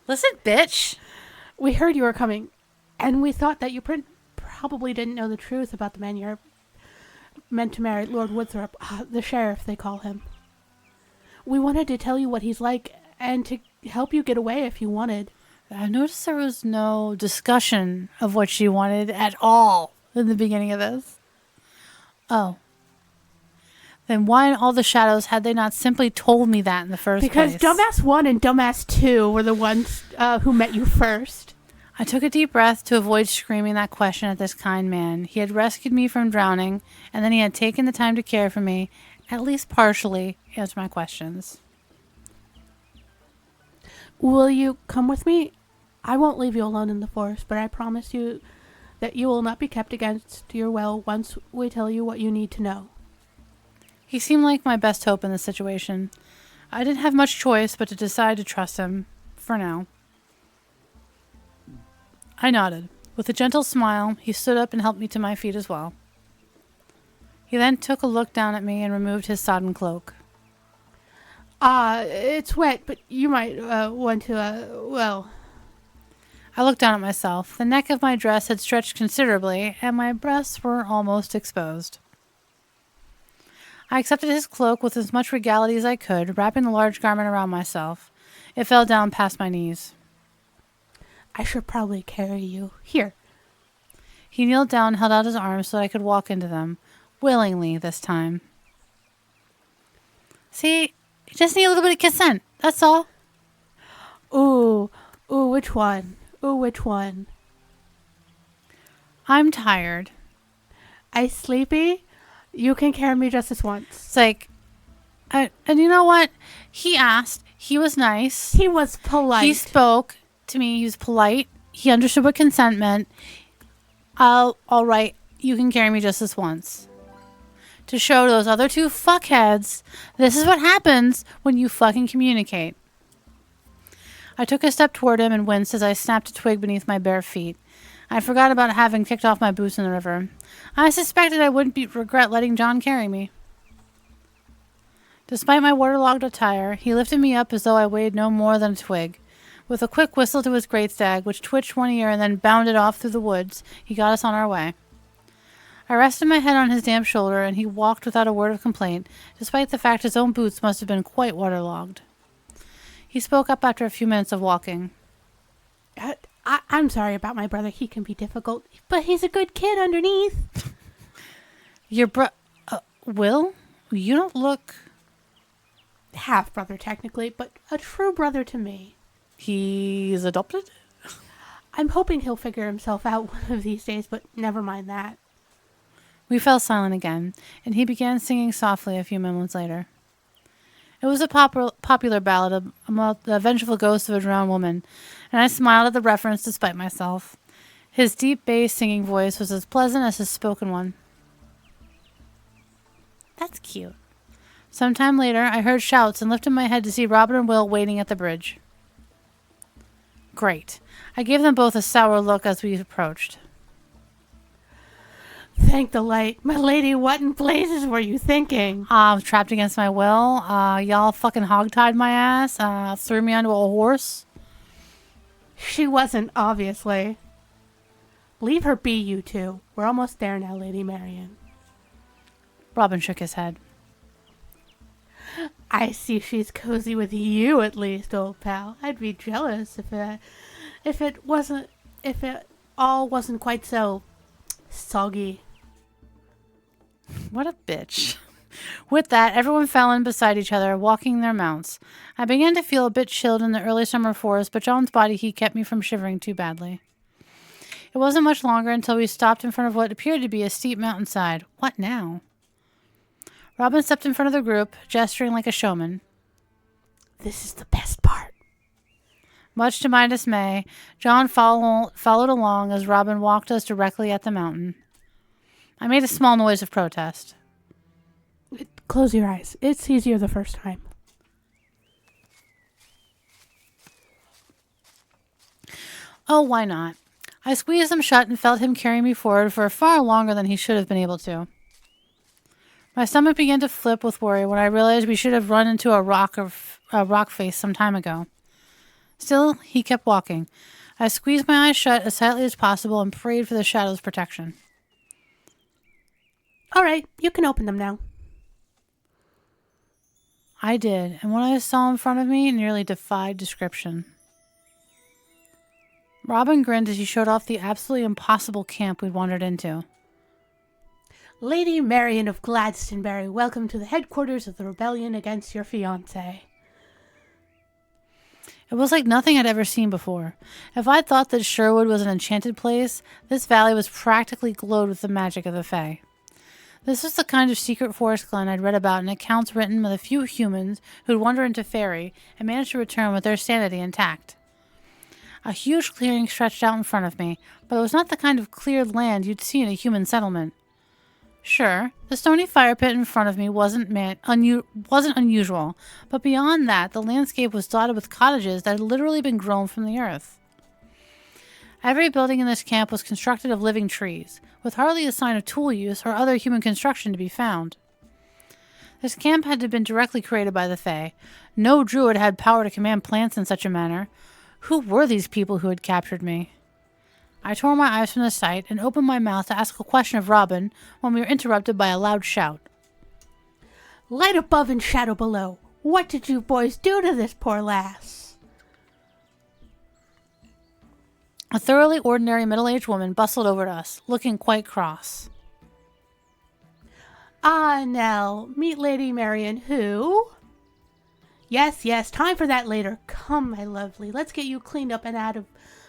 Speaker 1: Listen, bitch.
Speaker 2: We heard you were coming, and we thought that you probably didn't know the truth about the man you're meant to marry, Lord Woodthorpe, the sheriff, they call him. We wanted to tell you what he's like, and to help you get away if you wanted.
Speaker 1: I noticed there was no discussion of what she wanted at all in the beginning of this. Oh. Then why in all the shadows had they not simply told me that in the first place?
Speaker 2: Because Dumbass 1 and Dumbass 2 were the ones who met you first.
Speaker 1: I took a deep breath to avoid screaming that question at this kind man. He had rescued me from drowning, and then he had taken the time to care for me, at least partially, answer my questions.
Speaker 2: Will you come with me? I won't leave you alone in the forest, but I promise you that you will not be kept against your will once we tell you what you need to know.
Speaker 1: He seemed like my best hope in this situation. I didn't have much choice but to decide to trust him, for now. I nodded. With a gentle smile, he stood up and helped me to my feet as well. He then took a look down at me and removed his sodden cloak.
Speaker 2: It's wet, but you might want to,
Speaker 1: I looked down at myself. The neck of my dress had stretched considerably, and my breasts were almost exposed. I accepted his cloak with as much regality as I could, wrapping the large garment around myself. It fell down past my knees.
Speaker 2: I should probably carry you. Here.
Speaker 1: He kneeled down and held out his arms so that I could walk into them. Willingly this time. See, you just need a little bit of consent. That's all.
Speaker 2: Ooh, which one? Which one?
Speaker 1: I'm tired.
Speaker 2: I sleepy? You can carry me just this once.
Speaker 1: It's like, and you know what? He asked. He was nice.
Speaker 2: He was polite.
Speaker 1: He spoke to me. He was polite. He understood what consent meant. All right. You can carry me just this once. To show those other two fuckheads, this is what happens when you fucking communicate. I took a step toward him and winced as I snapped a twig beneath my bare feet. I forgot about having kicked off my boots in the river. I suspected I wouldn't regret letting John carry me. Despite my waterlogged attire, he lifted me up as though I weighed no more than a twig. With a quick whistle to his great stag, which twitched one ear and then bounded off through the woods, he got us on our way. I rested my head on his damp shoulder, and he walked without a word of complaint, despite the fact his own boots must have been quite waterlogged. He spoke up after a few minutes of walking.
Speaker 2: I'm sorry about my brother. He can be difficult, but he's a good kid underneath.
Speaker 1: Your Will? You don't look...
Speaker 2: Half brother, technically, but a true brother to me.
Speaker 1: He's adopted?
Speaker 2: I'm hoping he'll figure himself out one of these days, but never mind that.
Speaker 1: We fell silent again, and he began singing softly a few moments later. It was a popular ballad about the vengeful ghost of a drowned woman, and I smiled at the reference despite myself. His deep bass singing voice was as pleasant as his spoken one. That's cute. Sometime later, I heard shouts and lifted my head to see Robin and Will waiting at the bridge. Great. I gave them both a sour look as we approached.
Speaker 2: Thank the light. My lady, what in blazes were you thinking?
Speaker 1: I was trapped against my will. Y'all fucking hogtied my ass. Threw me onto a horse.
Speaker 2: She wasn't, obviously. Leave her be, you two. We're almost there now, Lady Marion.
Speaker 1: Robin shook his head.
Speaker 2: I see she's cozy with you, at least, old pal. I'd be jealous if it all wasn't quite so soggy.
Speaker 1: What a bitch. With that, everyone fell in beside each other, walking their mounts. I began to feel a bit chilled in the early summer forest, but John's body heat kept me from shivering too badly. It wasn't much longer until we stopped in front of what appeared to be a steep mountainside. What now? Robin stepped in front of the group, gesturing like a showman.
Speaker 2: This is the best part.
Speaker 1: Much to my dismay, John followed along as Robin walked us directly at the mountain. I made a small noise of protest.
Speaker 2: Close your eyes. It's easier the first time.
Speaker 1: Oh, why not? I squeezed them shut and felt him carry me forward for far longer than he should have been able to. My stomach began to flip with worry when I realized we should have run into a rock face some time ago. Still, he kept walking. I squeezed my eyes shut as tightly as possible and prayed for the shadow's protection.
Speaker 2: All right, you can open them now.
Speaker 1: I did, and what I saw in front of me nearly defied description. Robin grinned as he showed off the absolutely impossible camp we'd wandered into.
Speaker 2: Lady Marion of Gladstoneberry, welcome to the headquarters of the rebellion against your fiancé.
Speaker 1: It was like nothing I'd ever seen before. If I'd thought that Sherwood was an enchanted place, this valley was practically glowed with the magic of the Fae. This was the kind of secret forest glen I'd read about in accounts written by the few humans who'd wander into Fairy and managed to return with their sanity intact. A huge clearing stretched out in front of me, but it was not the kind of cleared land you'd see in a human settlement. Sure, the stony fire pit in front of me wasn't unusual, but beyond that, the landscape was dotted with cottages that had literally been grown from the earth. Every building in this camp was constructed of living trees, with hardly a sign of tool use or other human construction to be found. This camp had to have been directly created by the Fae. No druid had power to command plants in such a manner. Who were these people who had captured me? I tore my eyes from the sight and opened my mouth to ask a question of Robin when we were interrupted by a loud shout.
Speaker 2: Light above and shadow below. What did you boys do to this poor lass?
Speaker 1: A thoroughly ordinary middle-aged woman bustled over to us, looking quite cross.
Speaker 2: Ah, Nell, meet Lady Marion, who? Yes, time for that later. Come, my lovely, let's get you cleaned up and out of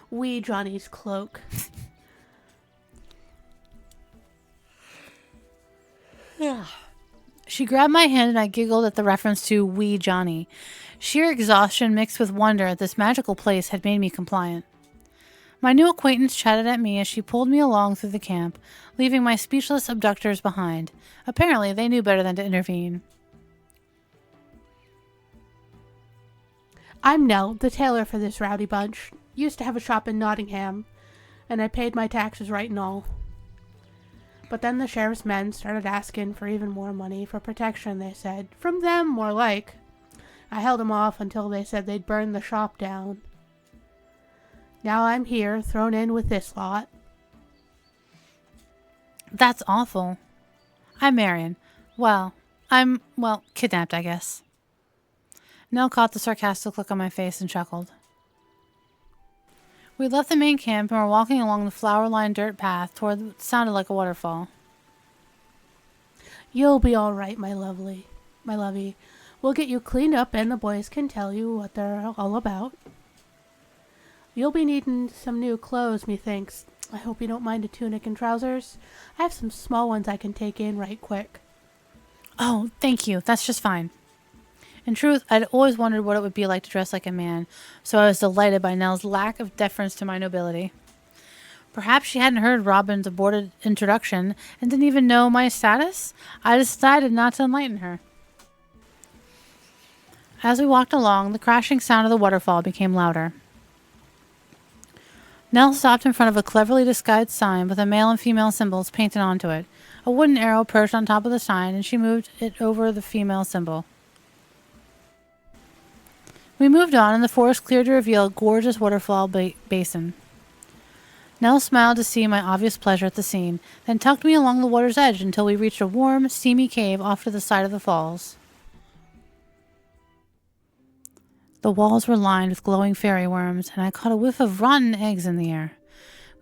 Speaker 2: wee Johnny's cloak.
Speaker 1: She grabbed my hand and I giggled at the reference to wee Johnny. Sheer exhaustion mixed with wonder at this magical place had made me compliant. My new acquaintance chatted at me as she pulled me along through the camp, leaving my speechless abductors behind. Apparently, they knew better than to intervene.
Speaker 2: I'm Nell, the tailor for this rowdy bunch. Used to have a shop in Nottingham, and I paid my taxes right and all. But then the sheriff's men started asking for even more money for protection, they said. From them, more like. I held them off until they said they'd burn the shop down. Now I'm here, thrown in with this lot.
Speaker 1: That's awful. I'm Marion. I'm kidnapped, I guess. Nell caught the sarcastic look on my face and chuckled. We left the main camp and were walking along the flower-lined dirt path toward what sounded like a waterfall.
Speaker 2: You'll be all right, my lovey. We'll get you cleaned up and the boys can tell you what they're all about. You'll be needing some new clothes, methinks. I hope you don't mind a tunic and trousers. I have some small ones I can take in right quick.
Speaker 1: Oh, thank you. That's just fine. In truth, I'd always wondered what it would be like to dress like a man, so I was delighted by Nell's lack of deference to my nobility. Perhaps she hadn't heard Robin's aborted introduction and didn't even know my status. I decided not to enlighten her. As we walked along, the crashing sound of the waterfall became louder. Nell stopped in front of a cleverly disguised sign with a male and female symbols painted onto it. A wooden arrow perched on top of the sign, and she moved it over the female symbol. We moved on, and the forest cleared to reveal a gorgeous waterfall basin. Nell smiled to see my obvious pleasure at the scene, then tucked me along the water's edge until we reached a warm, steamy cave off to the side of the falls. The walls were lined with glowing fairy worms, and I caught a whiff of rotten eggs in the air.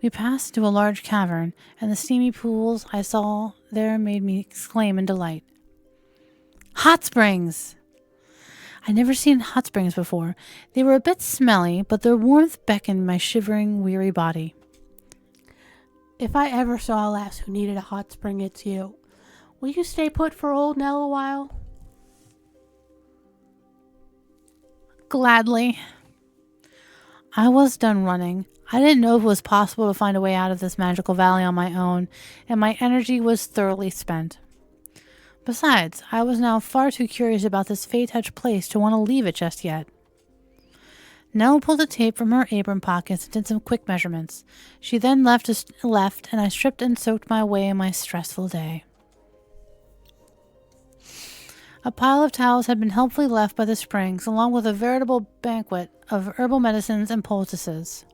Speaker 1: We passed into a large cavern, and the steamy pools I saw there made me exclaim in delight. Hot springs! I'd never seen hot springs before. They were a bit smelly, but their warmth beckoned my shivering, weary body.
Speaker 2: If I ever saw a lass who needed a hot spring, it's you. Will you stay put for old Nell a while?
Speaker 1: Gladly. I was done running. I didn't know if it was possible to find a way out of this magical valley on my own, and my energy was thoroughly spent. Besides, I was now far too curious about this fey-touched place to want to leave it just yet. Nell pulled a tape from her apron pockets and did some quick measurements. She then left, and I stripped and soaked my way in my stressful day. A pile of towels had been helpfully left by the springs, along with a veritable banquet of herbal medicines and poultices.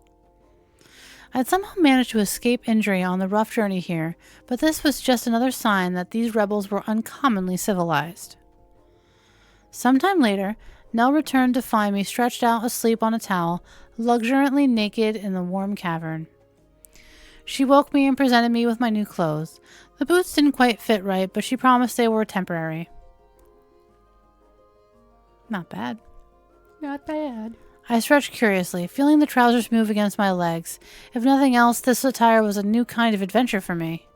Speaker 1: I had somehow managed to escape injury on the rough journey here, but this was just another sign that these rebels were uncommonly civilized. Sometime later, Nell returned to find me stretched out asleep on a towel, luxuriantly naked in the warm cavern. She woke me and presented me with my new clothes. The boots didn't quite fit right, but she promised they were temporary. Not bad.
Speaker 2: Not bad.
Speaker 1: I stretched curiously, feeling the trousers move against my legs. If nothing else, this attire was a new kind of adventure for me.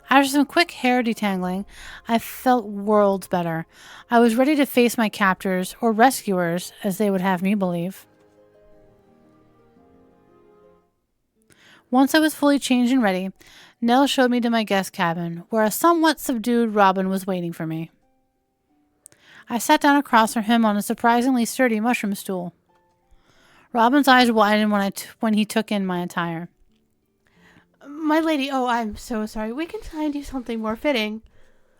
Speaker 1: After some quick hair detangling, I felt worlds better. I was ready to face my captors, or rescuers, as they would have me believe. Once I was fully changed and ready, Nell showed me to my guest cabin, where a somewhat subdued Robin was waiting for me. I sat down across from him on a surprisingly sturdy mushroom stool. Robin's eyes widened when he took in my attire.
Speaker 2: My lady, I'm so sorry. We can find you something more fitting.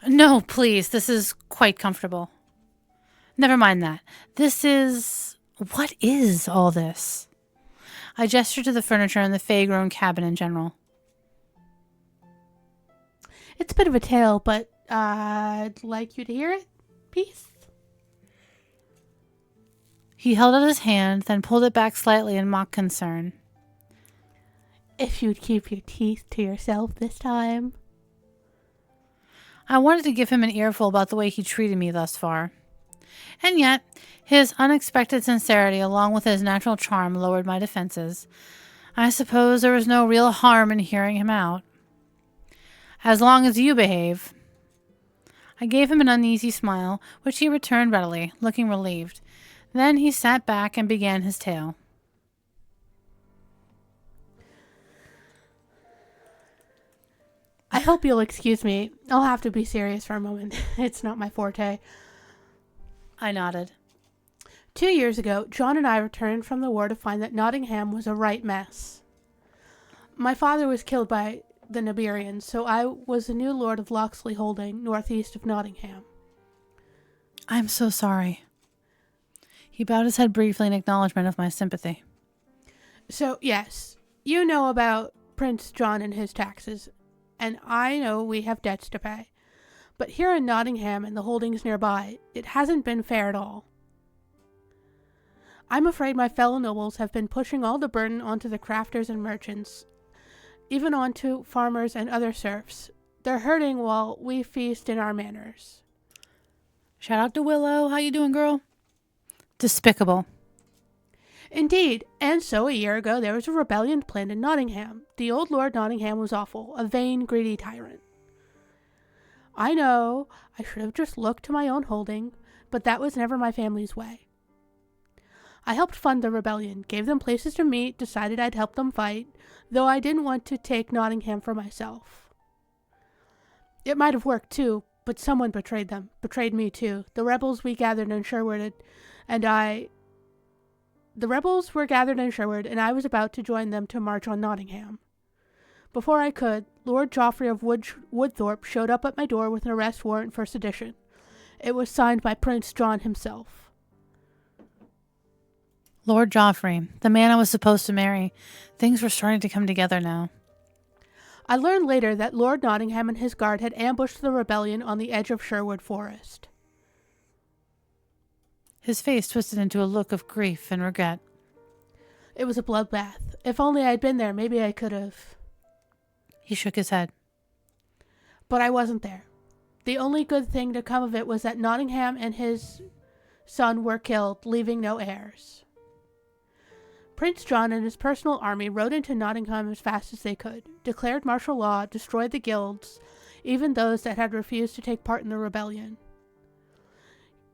Speaker 1: No, please. This is quite comfortable. Never mind that. What is all this? I gestured to the furniture in the fey-grown cabin in general.
Speaker 2: It's a bit of a tale, but I'd like you to hear it. Peace.
Speaker 1: He held out his hand, then pulled it back slightly in mock concern.
Speaker 2: If you'd keep your teeth to yourself this time.
Speaker 1: I wanted to give him an earful about the way he treated me thus far. And yet, his unexpected sincerity along with his natural charm lowered my defenses. I suppose there was no real harm in hearing him out. As long as you behave. I gave him an uneasy smile, which he returned readily, looking relieved. Then he sat back and began his tale.
Speaker 2: I hope you'll excuse me. I'll have to be serious for a moment. It's not my forte.
Speaker 1: I nodded.
Speaker 2: 2 years ago, John and I returned from the war to find that Nottingham was a right mess. My father was killed by the Nabirians, so I was the new Lord of Locksley Holding, northeast of Nottingham.
Speaker 1: I'm so sorry. He bowed his head briefly in acknowledgement of my sympathy.
Speaker 2: So, yes, you know about Prince John and his taxes, and I know we have debts to pay. But here in Nottingham and the holdings nearby, it hasn't been fair at all. I'm afraid my fellow nobles have been pushing all the burden onto the crafters and merchants, even onto farmers and other serfs. They're hurting while we feast in our manors.
Speaker 1: Shout out to Willow. How you doing, girl? Despicable.
Speaker 2: Indeed, and so a year ago there was a rebellion planned in Nottingham. The old Lord Nottingham was awful, a vain, greedy tyrant. I know, I should have just looked to my own holding, but that was never my family's way. I helped fund the rebellion, gave them places to meet, decided I'd help them fight, though I didn't want to take Nottingham for myself. It might have worked too, but someone betrayed them, betrayed me too. The rebels were gathered in Sherwood, and I was about to join them to march on Nottingham. Before I could, Lord Joffrey of Woodthorpe showed up at my door with an arrest warrant for sedition. It was signed by Prince John himself.
Speaker 1: Lord Joffrey, the man I was supposed to marry. Things were starting to come together now.
Speaker 2: I learned later that Lord Nottingham and his guard had ambushed the rebellion on the edge of Sherwood Forest.
Speaker 1: His face twisted into a look of grief and regret.
Speaker 2: It was a bloodbath. If only I'd been there, maybe I could have.
Speaker 1: He shook his head.
Speaker 2: But I wasn't there. The only good thing to come of it was that Nottingham and his son were killed, leaving no heirs. Prince John and his personal army rode into Nottingham as fast as they could, declared martial law, destroyed the guilds, even those that had refused to take part in the rebellion.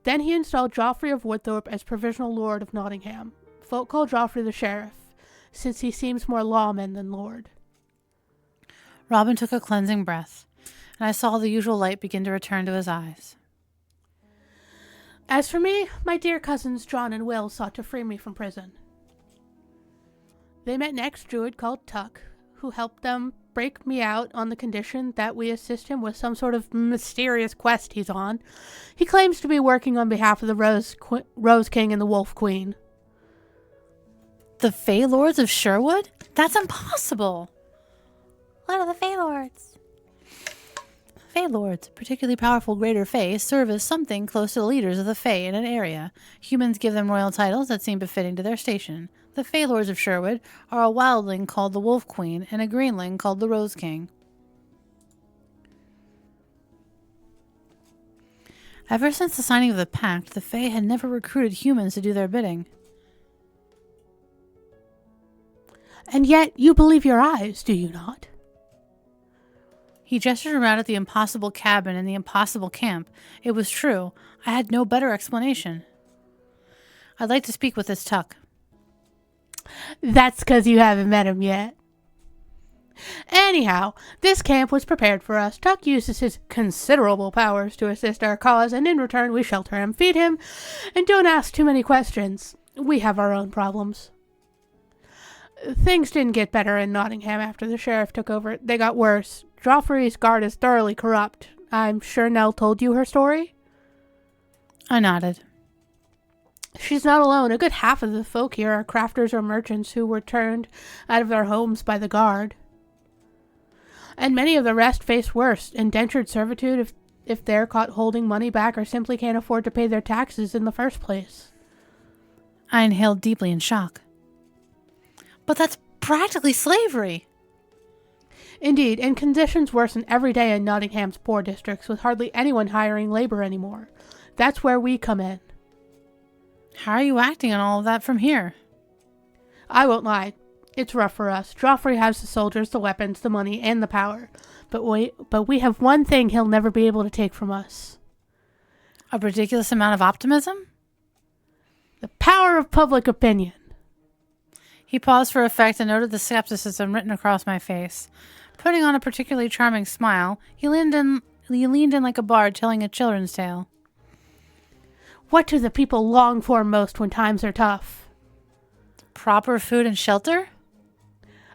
Speaker 2: Then he installed Joffrey of Woodthorpe as provisional lord of Nottingham. Folk call Joffrey the sheriff, since he seems more lawman than lord.
Speaker 1: Robin took a cleansing breath, and I saw the usual light begin to return to his eyes.
Speaker 2: As for me, my dear cousins John and Will sought to free me from prison. They met an ex-druid called Tuck, who helped them break me out on the condition that we assist him with some sort of mysterious quest he's on. He claims to be working on behalf of the Rose King and the Wolf Queen.
Speaker 1: The Fey Lords of Sherwood? That's impossible!
Speaker 3: What are the Fey Lords?
Speaker 1: Fey Lords, particularly powerful greater Fey, serve as something close to the leaders of the Fey in an area. Humans give them royal titles that seem befitting to their station. The Fey Lords of Sherwood are a wildling called the Wolf Queen and a greenling called the Rose King. Ever since the signing of the pact, the Fey had never recruited humans to do their bidding.
Speaker 2: And yet you believe your eyes, do you not?
Speaker 1: He gestured around at the impossible cabin and the impossible camp. It was true. I had no better explanation. I'd like to speak with this Tuck.
Speaker 2: That's because you haven't met him yet. Anyhow, this camp was prepared for us. Tuck uses his considerable powers to assist our cause, and in return we shelter him, feed him, and don't ask too many questions. We have our own problems. Things didn't get better in Nottingham after the sheriff took over. They got worse. Joffrey's guard is thoroughly corrupt. I'm sure Nell told you her story?
Speaker 1: I nodded.
Speaker 2: She's not alone. A good half of the folk here are crafters or merchants who were turned out of their homes by the guard. And many of the rest face worse, indentured servitude if they're caught holding money back or simply can't afford to pay their taxes in the first place.
Speaker 1: I inhaled deeply in shock. But that's practically slavery.
Speaker 2: Indeed, and conditions worsen every day in Nottingham's poor districts, with hardly anyone hiring labor anymore. That's where we come in.
Speaker 1: How are you acting on all of that from here?
Speaker 2: I won't lie. It's rough for us. Joffrey has the soldiers, the weapons, the money, and the power. But we have one thing he'll never be able to take from us.
Speaker 1: A ridiculous amount of optimism?
Speaker 2: The power of public opinion.
Speaker 1: He paused for effect and noted the skepticism written across my face. Putting on a particularly charming smile, he leaned in like a bard telling a children's tale.
Speaker 2: What do the people long for most when times are tough?
Speaker 1: Proper food and shelter?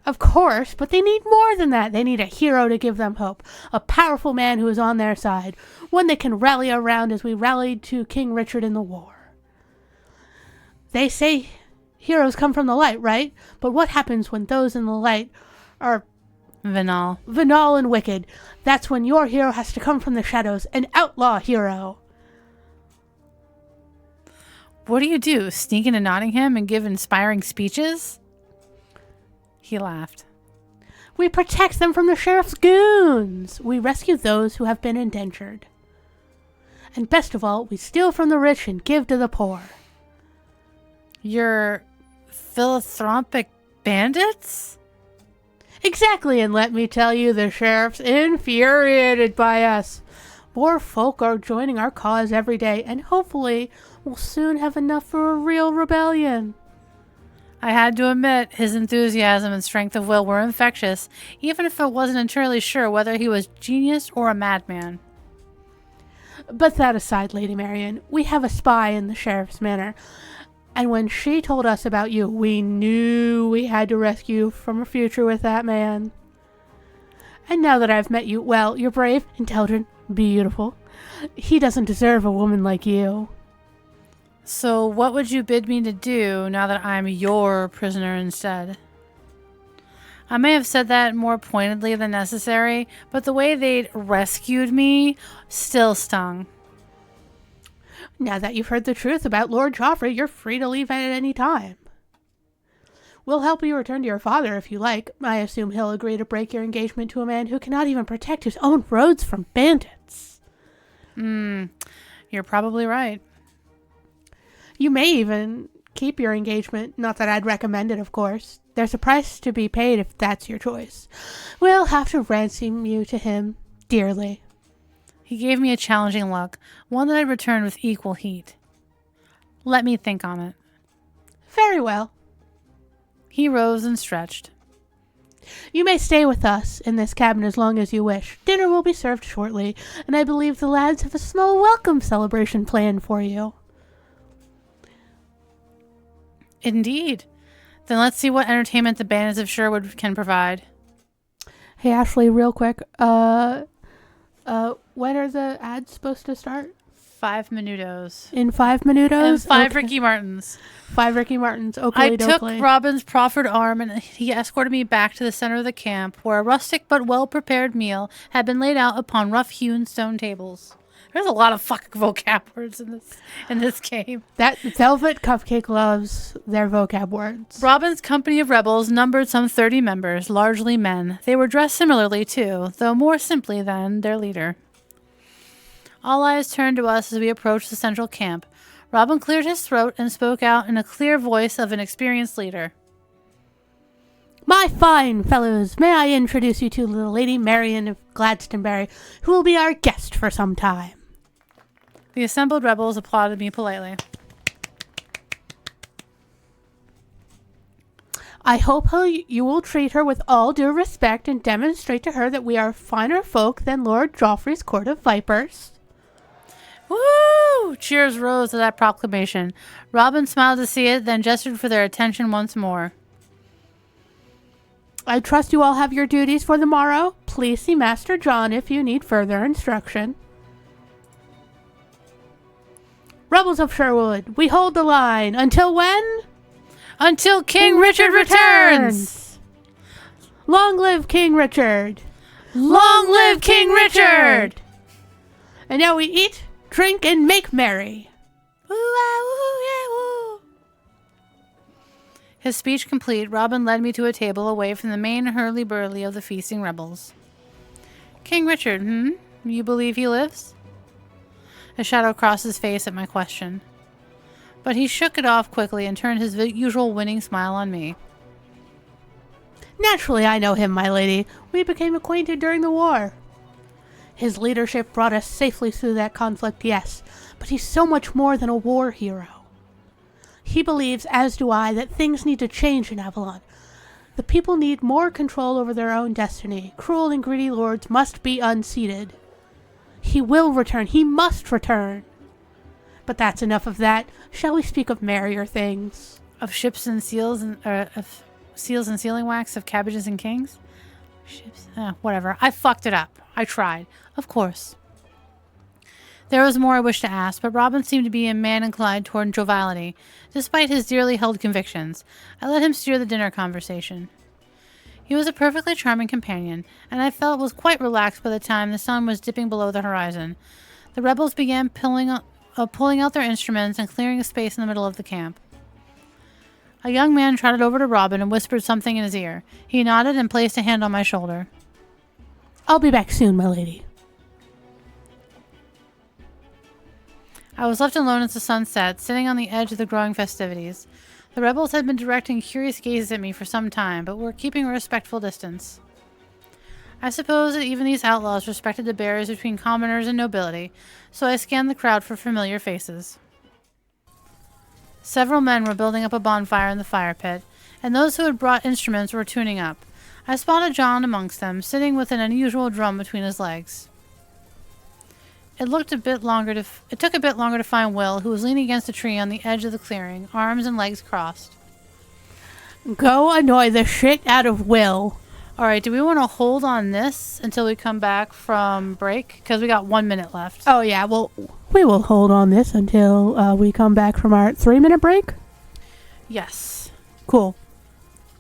Speaker 2: Of course, but they need more than that. They need a hero to give them hope. A powerful man who is on their side. One they can rally around as we rallied to King Richard in the war. They say heroes come from the light, right? But what happens when those in the light are
Speaker 1: Venal
Speaker 2: and wicked? That's when your hero has to come from the shadows. An outlaw hero.
Speaker 1: What do? Sneak into Nottingham and give inspiring speeches? He laughed.
Speaker 2: We protect them from the sheriff's goons. We rescue those who have been indentured. And best of all, we steal from the rich and give to the poor.
Speaker 1: You're philanthropic bandits?
Speaker 2: Exactly, and let me tell you, the sheriff's infuriated by us. More folk are joining our cause every day, and hopefully we'll soon have enough for a real rebellion.
Speaker 1: I had to admit, his enthusiasm and strength of will were infectious, even if I wasn't entirely sure whether he was genius or a madman.
Speaker 2: But that aside, Lady Marion, we have a spy in the sheriff's manor, and when she told us about you, we knew we had to rescue you from a future with that man. And now that I've met you, well, you're brave, intelligent, beautiful. He doesn't deserve a woman like you.
Speaker 1: So what would you bid me to do now that I'm your prisoner instead? I may have said that more pointedly than necessary, but the way they'd rescued me still stung.
Speaker 2: Now that you've heard the truth about Lord Joffrey, you're free to leave at any time. We'll help you return to your father if you like. I assume he'll agree to break your engagement to a man who cannot even protect his own roads from bandits.
Speaker 1: You're probably right.
Speaker 2: You may even keep your engagement. Not that I'd recommend it, of course. There's a price to be paid if that's your choice. We'll have to ransom you to him dearly.
Speaker 1: He gave me a challenging look, one that I returned with equal heat. Let me think on it.
Speaker 2: Very well.
Speaker 1: He rose and stretched.
Speaker 2: You may stay with us in this cabin as long as you wish. Dinner will be served shortly, and I believe the lads have a small welcome celebration planned for you.
Speaker 1: Indeed. Then let's see what entertainment the bandits of Sherwood can provide.
Speaker 2: Hey, Ashlee, real quick. When are the ads supposed to start?
Speaker 1: 5 minutos.
Speaker 2: In 5 minutos?
Speaker 1: And 5 Ricky Martins.
Speaker 2: 5 Ricky Martins.
Speaker 1: I took Robin's proffered arm and he escorted me back to the center of the camp where a rustic but well-prepared meal had been laid out upon rough-hewn stone tables. There's a lot of fucking vocab words in this game.
Speaker 2: That Velvet Cupcake loves their vocab words.
Speaker 1: Robin's company of rebels numbered some 30 members, largely men. They were dressed similarly, too, though more simply than their leader. All eyes turned to us as we approached the central camp. Robin cleared his throat and spoke out in a clear voice of an experienced leader.
Speaker 2: My fine fellows, may I introduce you to the Lady Marion of Gladstoneberry, who will be our guest for some time.
Speaker 1: The assembled rebels applauded me politely.
Speaker 2: I hope you will treat her with all due respect and demonstrate to her that we are finer folk than Lord Joffrey's court of vipers.
Speaker 1: Woo! Cheers rose to that proclamation. Robin smiled to see it, then gestured for their attention once more.
Speaker 2: I trust you all have your duties for the morrow. Please see Master John if you need further instruction. Rebels of Sherwood, we hold the line. Until when?
Speaker 1: Until King Richard returns!
Speaker 2: Long live King Richard!
Speaker 1: Long live King Richard!
Speaker 2: And now we eat, drink, and make merry.
Speaker 1: His speech complete, Robin led me to a table away from the main hurly-burly of the feasting rebels. King Richard, You believe he lives? A shadow crossed his face at my question. But he shook it off quickly and turned his usual winning smile on me.
Speaker 2: Naturally, I know him, my lady. We became acquainted during the war. His leadership brought us safely through that conflict, yes, but he's so much more than a war hero. He believes, as do I, that things need to change in Avalon. The people need more control over their own destiny. Cruel and greedy lords must be unseated. He will return. He must return. But that's enough of that. Shall we speak of merrier things?
Speaker 1: Of ships and seals and of seals and sealing wax, of cabbages and kings? Ships, whatever. I fucked it up. I tried. Of course. There was more I wished to ask, but Robin seemed to be a man inclined toward joviality, despite his dearly held convictions. I let him steer the dinner conversation. He was a perfectly charming companion, and I felt was quite relaxed by the time the sun was dipping below the horizon. The rebels began pulling out their instruments and clearing a space in the middle of the camp. A young man trotted over to Robin and whispered something in his ear. He nodded and placed a hand on my shoulder.
Speaker 2: I'll be back soon, my lady.
Speaker 1: I was left alone as the sun set, sitting on the edge of the growing festivities. The rebels had been directing curious gazes at me for some time, but were keeping a respectful distance. I suppose that even these outlaws respected the barriers between commoners and nobility, so I scanned the crowd for familiar faces. Several men were building up a bonfire in the fire pit, and those who had brought instruments were tuning up. I spotted John amongst them, sitting with an unusual drum between his legs. It took a bit longer to find Will, who was leaning against a tree on the edge of the clearing, arms and legs crossed.
Speaker 2: Go annoy the shit out of Will.
Speaker 1: All right, do we want to hold on this until we come back from break? Because we got 1 minute left.
Speaker 2: Oh, yeah. Well, we will hold on this until we come back from our 3-minute break?
Speaker 1: Yes.
Speaker 2: Cool.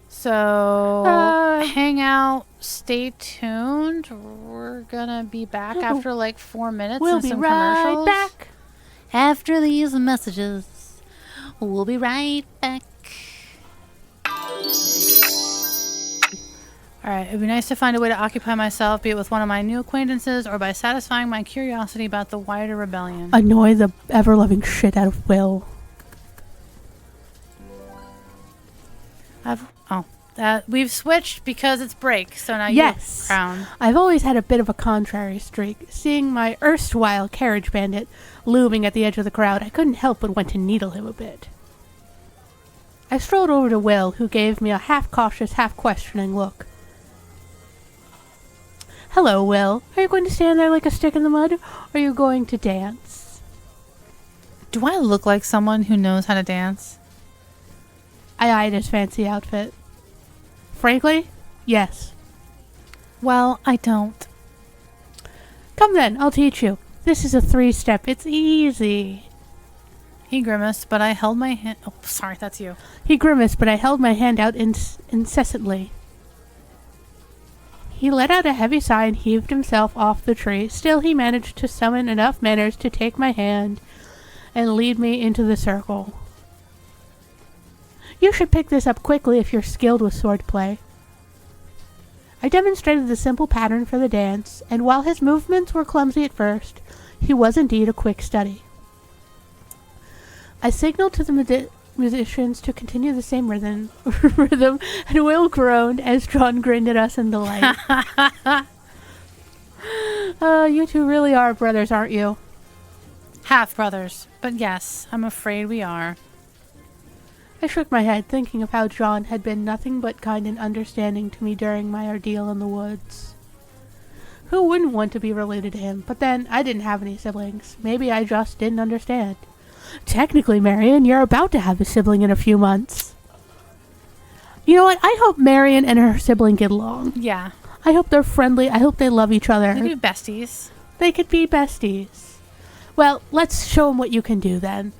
Speaker 1: So, hang out. Stay tuned. We're going to be back after like 4 minutes and some commercials.
Speaker 2: We'll be right back.
Speaker 1: After these messages. We'll be right back. Alright, it'd be nice to find a way to occupy myself, be it with one of my new acquaintances or by satisfying my curiosity about the wider rebellion.
Speaker 2: Annoy the ever-loving shit out of Will.
Speaker 1: We've switched because it's break, so now
Speaker 2: yes.
Speaker 1: You're crown.
Speaker 2: I've always had a bit of a contrary streak. Seeing my erstwhile carriage bandit looming at the edge of the crowd, I couldn't help but want to needle him a bit. I strolled over to Will, who gave me a half-cautious, half-questioning look. Hello, Will. Are you going to stand there like a stick in the mud, or are you going to dance?
Speaker 1: Do I look like someone who knows how to dance?
Speaker 2: I eyed his fancy outfit. Frankly, yes.
Speaker 1: Well, I don't.
Speaker 2: Come then, I'll teach you. This is a 3-step. It's easy.
Speaker 1: He grimaced, but I held my hand... Oh, sorry, that's you.
Speaker 2: He grimaced, but I held my hand out incessantly. He let out a heavy sigh and heaved himself off the tree. Still, he managed to summon enough manners to take my hand and lead me into the circle. You should pick this up quickly if you're skilled with swordplay. I demonstrated the simple pattern for the dance, and while his movements were clumsy at first, he was indeed a quick study. I signaled to the musicians to continue the same rhythm, and Will groaned as John grinned at us in delight. You two really are brothers, aren't you?
Speaker 1: Half brothers, but yes, I'm afraid we are.
Speaker 2: I shook my head, thinking of how John had been nothing but kind and understanding to me during my ordeal in the woods. Who wouldn't want to be related to him? But then, I didn't have any siblings. Maybe I just didn't understand. Technically, Marion, you're about to have a sibling in a few months. You know what? I hope Marion and her sibling get along.
Speaker 1: Yeah.
Speaker 2: I hope they're friendly. I hope they love each other.
Speaker 1: They could be besties.
Speaker 2: They could be besties. Well, let's show them what you can do then.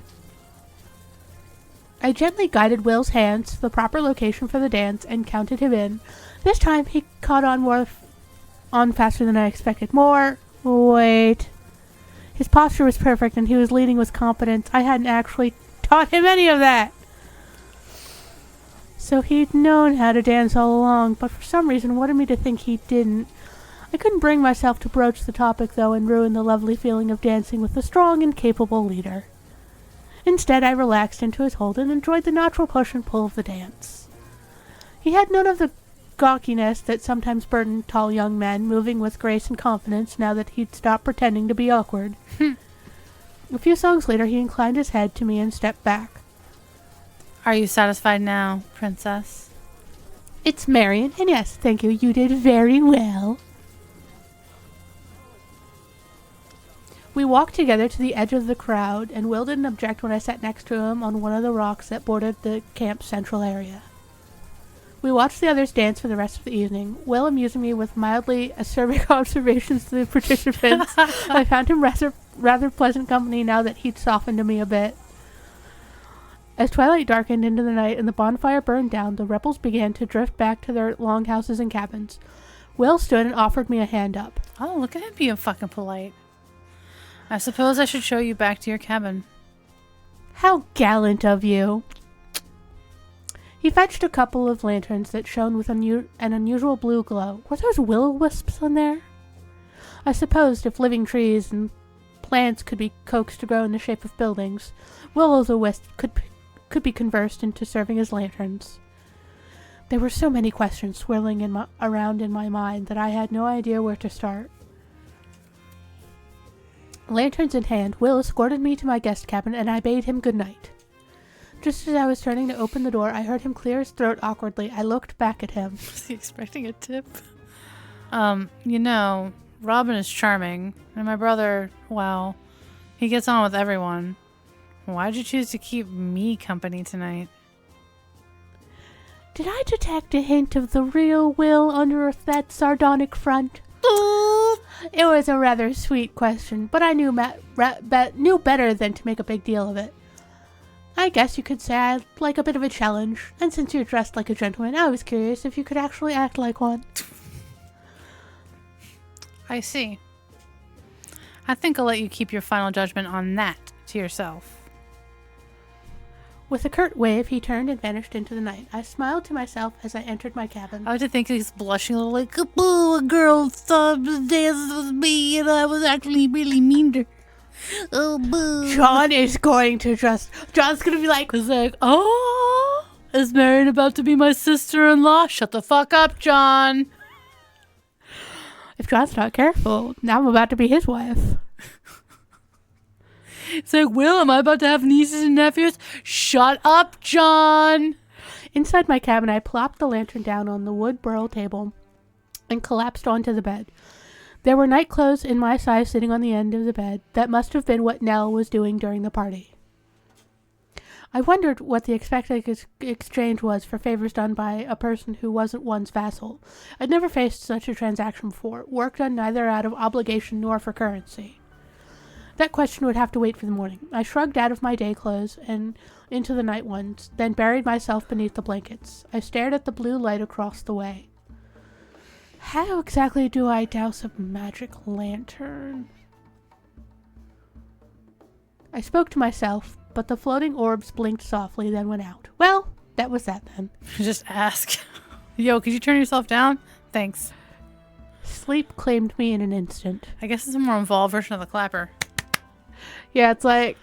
Speaker 2: I gently guided Will's hands to the proper location for the dance and counted him in. This time he caught on faster than I expected. More. Wait. His posture was perfect and he was leading with confidence. I hadn't actually taught him any of that. So he'd known how to dance all along, but for some reason wanted me to think he didn't. I couldn't bring myself to broach the topic, though, and ruin the lovely feeling of dancing with a strong and capable leader. Instead, I relaxed into his hold and enjoyed the natural push and pull of the dance. He had none of the gawkiness that sometimes burdened tall young men, moving with grace and confidence now that he'd stopped pretending to be awkward. A few songs later, he inclined his head to me and stepped back.
Speaker 1: Are you satisfied now, Princess?
Speaker 2: It's Marion, and yes, thank you, you did very well. We walked together to the edge of the crowd, and Will didn't object when I sat next to him on one of the rocks that bordered the camp's central area. We watched the others dance for the rest of the evening, Will amusing me with mildly acerbic observations to the participants. I found him rather pleasant company now that he'd softened to me a bit. As twilight darkened into the night and the bonfire burned down, the rebels began to drift back to their longhouses and cabins. Will stood and offered me a hand up.
Speaker 1: Oh, look at him being fucking polite. I suppose I should show you back to your cabin.
Speaker 2: How gallant of you. He fetched a couple of lanterns that shone with an unusual blue glow. Were those will-o-wisps in there? I supposed if living trees and plants could be coaxed to grow in the shape of buildings, will-o-wisps could be conversed into serving as lanterns. There were so many questions swirling around in my mind that I had no idea where to start. Lanterns in hand, Will escorted me to my guest cabin, and I bade him good night. Just as I was turning to open the door, I heard him clear his throat awkwardly. I looked back at him.
Speaker 1: Was he expecting a tip? You know, Robin is charming, and my brother, well, he gets on with everyone. Why'd you choose to keep me company tonight?
Speaker 2: Did I detect a hint of the real Will under that sardonic front? It was a rather sweet question, but I knew better than to make a big deal of it. I guess you could say I'd like a bit of a challenge, and since you're dressed like a gentleman, I was curious if you could actually act like one.
Speaker 1: I see. I think I'll let you keep your final judgment on that to yourself.
Speaker 2: With a curt wave, he turned and vanished into the night. I smiled to myself as I entered my cabin.
Speaker 1: I like to think he's blushing a little like, boo, a girl stopped dancing with me and I was actually really mean to her. Oh, boo.
Speaker 2: John's gonna be like, oh.
Speaker 1: Is Marion about to be my sister-in-law? Shut the fuck up, John.
Speaker 2: If John's not careful, now I'm about to be his wife.
Speaker 1: It's like, Will, am I about to have nieces and nephews? Shut up, John.
Speaker 2: Inside my cabin, I plopped the lantern down on the wood burl table and collapsed onto the bed. There were night clothes in my size sitting on the end of the bed. That must have been what Nell was doing during the party. I wondered what the expected exchange was for favors done by a person who wasn't one's vassal. I'd never faced such a transaction before, work done neither out of obligation nor for currency. That question would have to wait for the morning. I shrugged out of my day clothes and into the night ones, then buried myself beneath the blankets. I stared at the blue light across the way. How exactly do I douse a magic lantern? I spoke to myself, but the floating orbs blinked softly, then went out. Well, that was that then.
Speaker 1: Just ask. Yo, could you turn yourself down? Thanks.
Speaker 2: Sleep claimed me in an instant.
Speaker 1: I guess it's a more involved version of the clapper.
Speaker 2: Yeah, it's like,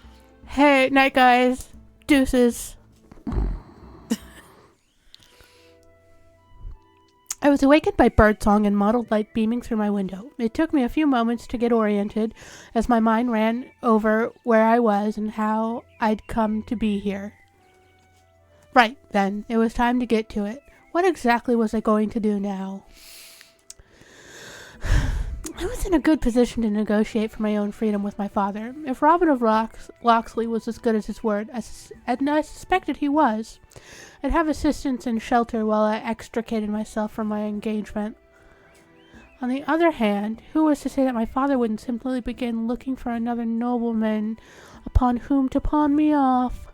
Speaker 2: hey, night guys, deuces. I was awakened by birdsong and mottled light beaming through my window. It took me a few moments to get oriented as my mind ran over where I was and how I'd come to be here. Right, then, it was time to get to it. What exactly was I going to do now? I was in a good position to negotiate for my own freedom with my father. If Robin of Locksley was as good as his word, and I suspected he was, I'd have assistance and shelter while I extricated myself from my engagement. On the other hand, who was to say that my father wouldn't simply begin looking for another nobleman upon whom to pawn me off?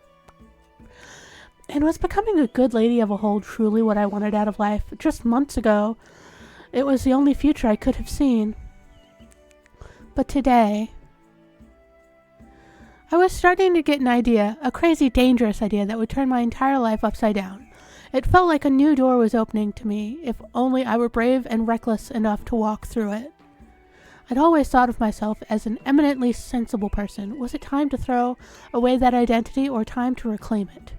Speaker 2: And was becoming a good lady of a hold truly what I wanted out of life? Just months ago, it was the only future I could have seen. But today, I was starting to get an idea, a crazy, dangerous idea that would turn my entire life upside down. It felt like a new door was opening to me, if only I were brave and reckless enough to walk through it. I'd always thought of myself as an eminently sensible person. Was it time to throw away that identity or time to reclaim it?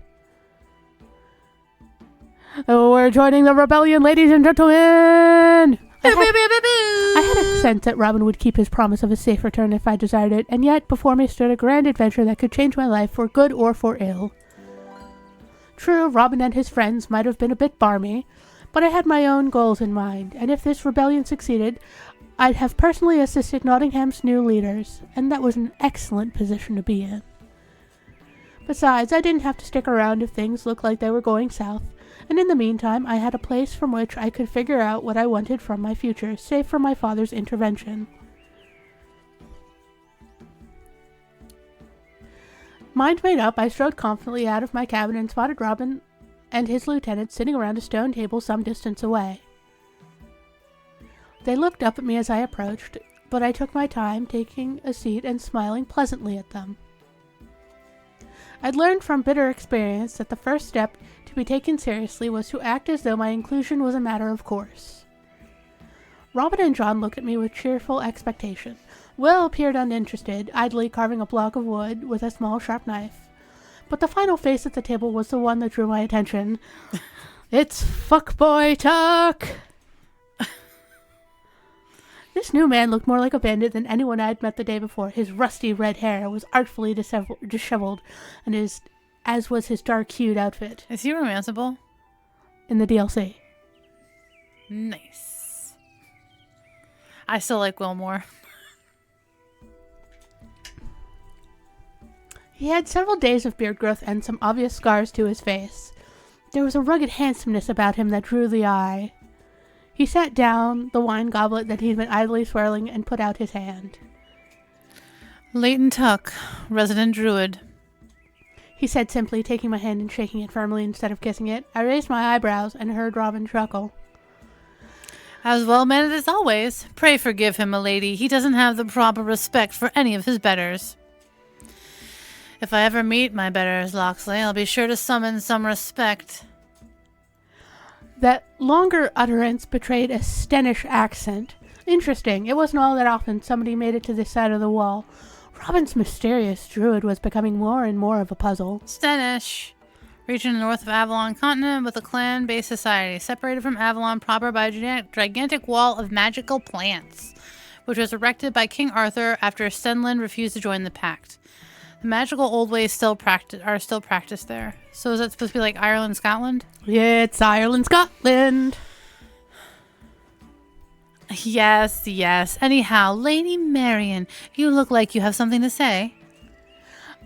Speaker 2: Oh, we're joining the rebellion, ladies and gentlemen! I had a sense that Robin would keep his promise of a safe return if I desired it, and yet before me stood a grand adventure that could change my life for good or for ill. True, Robin and his friends might have been a bit barmy, but I had my own goals in mind, and if this rebellion succeeded, I'd have personally assisted Nottingham's new leaders, and that was an excellent position to be in. Besides, I didn't have to stick around if things looked like they were going south, and in the meantime I had a place from which I could figure out what I wanted from my future, save for my father's intervention. Mind made up, I strode confidently out of my cabin and spotted Robin and his lieutenant sitting around a stone table some distance away. They looked up at me as I approached, but I took my time, taking a seat and smiling pleasantly at them. I'd learned from bitter experience that the first step to be taken seriously was to act as though my inclusion was a matter of course. Robin and John looked at me with cheerful expectation. Will appeared uninterested, idly carving a block of wood with a small sharp knife. But the final face at the table was the one that drew my attention. It's fuckboy talk! This new man looked more like a bandit than anyone I'd met the day before. His rusty red hair was artfully disheveled, and as was his dark-hued outfit.
Speaker 1: Is he romanceable?
Speaker 2: In the DLC.
Speaker 1: Nice. I still like Will more.
Speaker 2: He had several days of beard growth and some obvious scars to his face. There was a rugged handsomeness about him that drew the eye. He set down the wine goblet that he'd been idly swirling and put out his hand.
Speaker 1: Leighton Tuck, resident druid.
Speaker 2: He said simply, taking my hand and shaking it firmly instead of kissing it. I raised my eyebrows and heard Robin chuckle.
Speaker 1: As well mannered as always. Pray forgive him, milady. He doesn't have the proper respect for any of his betters. If I ever meet my betters, Locksley, I'll be sure to summon some respect.
Speaker 2: That longer utterance betrayed a Stenish accent. Interesting. It wasn't all that often somebody made it to this side of the wall. Robin's mysterious druid was becoming more and more of a puzzle.
Speaker 1: Stenish. region north of Avalon continent with a clan-based society, separated from Avalon proper by a gigantic wall of magical plants, which was erected by King Arthur after Stenlin refused to join the pact. The magical old ways are still practiced there. So is that supposed to be like Ireland, Scotland?
Speaker 2: Yeah, it's Ireland, Scotland.
Speaker 1: Yes, yes. Anyhow, Lady Marion, you look like you have something to say.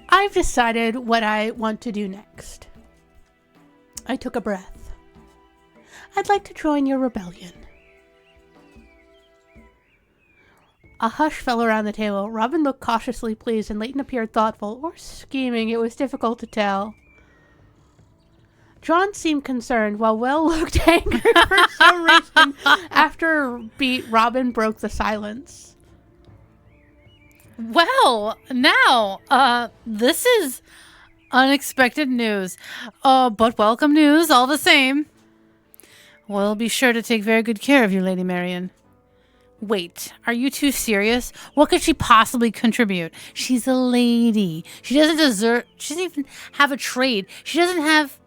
Speaker 2: I've decided what I want to do next. I took a breath. I'd like to join your rebellion. A hush fell around the table. Robin looked cautiously pleased, and Leighton appeared thoughtful or scheming. It was difficult to tell. John seemed concerned, while Will looked angry for some reason. After a beat, Robin broke the silence.
Speaker 1: Well, now, this is unexpected news. But welcome news all the same. We'll be sure to take very good care of you, Lady Marion. Wait, are you too serious? What could she possibly contribute? She's a lady. She doesn't even have a trade. She doesn't have...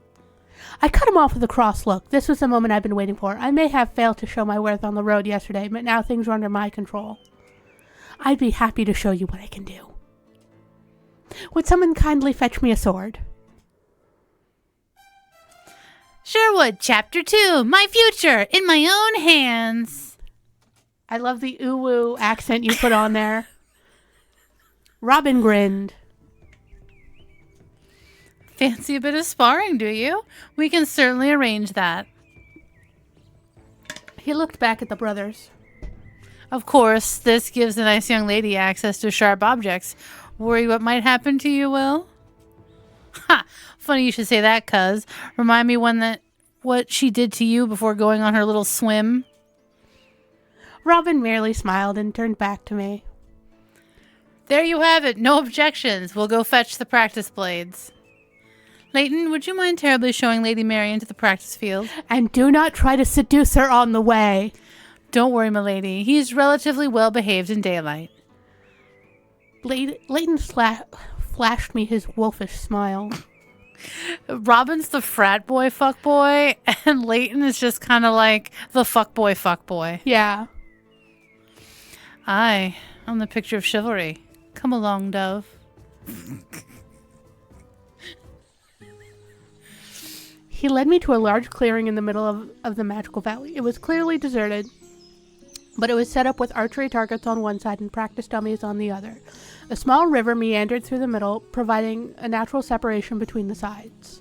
Speaker 2: I cut him off with a cross look. This was the moment I've been waiting for. I may have failed to show my worth on the road yesterday, but now things are under my control. I'd be happy to show you what I can do. Would someone kindly fetch me a sword?
Speaker 1: Sure would. Chapter 2. My future in my own hands.
Speaker 2: I love the ooh-woo accent you put on there. Robin grinned.
Speaker 1: Fancy a bit of sparring, do you? We can certainly arrange that.
Speaker 2: He looked back at the brothers.
Speaker 1: Of course, this gives the nice young lady access to sharp objects. Worry what might happen to you, Will? Ha! Funny you should say that, cuz. Remind me what she did to you before going on her little swim.
Speaker 2: Robin merely smiled and turned back to me.
Speaker 1: There you have it. No objections. We'll go fetch the practice blades. Leighton, would you mind terribly showing Lady Marion to the practice field?
Speaker 2: And do not try to seduce her on the way.
Speaker 1: Don't worry, milady. He's relatively well behaved in daylight.
Speaker 2: Leighton flashed me his wolfish smile.
Speaker 1: Robin's the frat boy fuckboy, and Leighton is just kind of like the fuckboy.
Speaker 2: Yeah.
Speaker 1: Aye, I'm the picture of chivalry. Come along, dove.
Speaker 2: He led me to a large clearing in the middle of the magical valley. It was clearly deserted, but it was set up with archery targets on one side and practice dummies on the other. A small river meandered through the middle, providing a natural separation between the sides.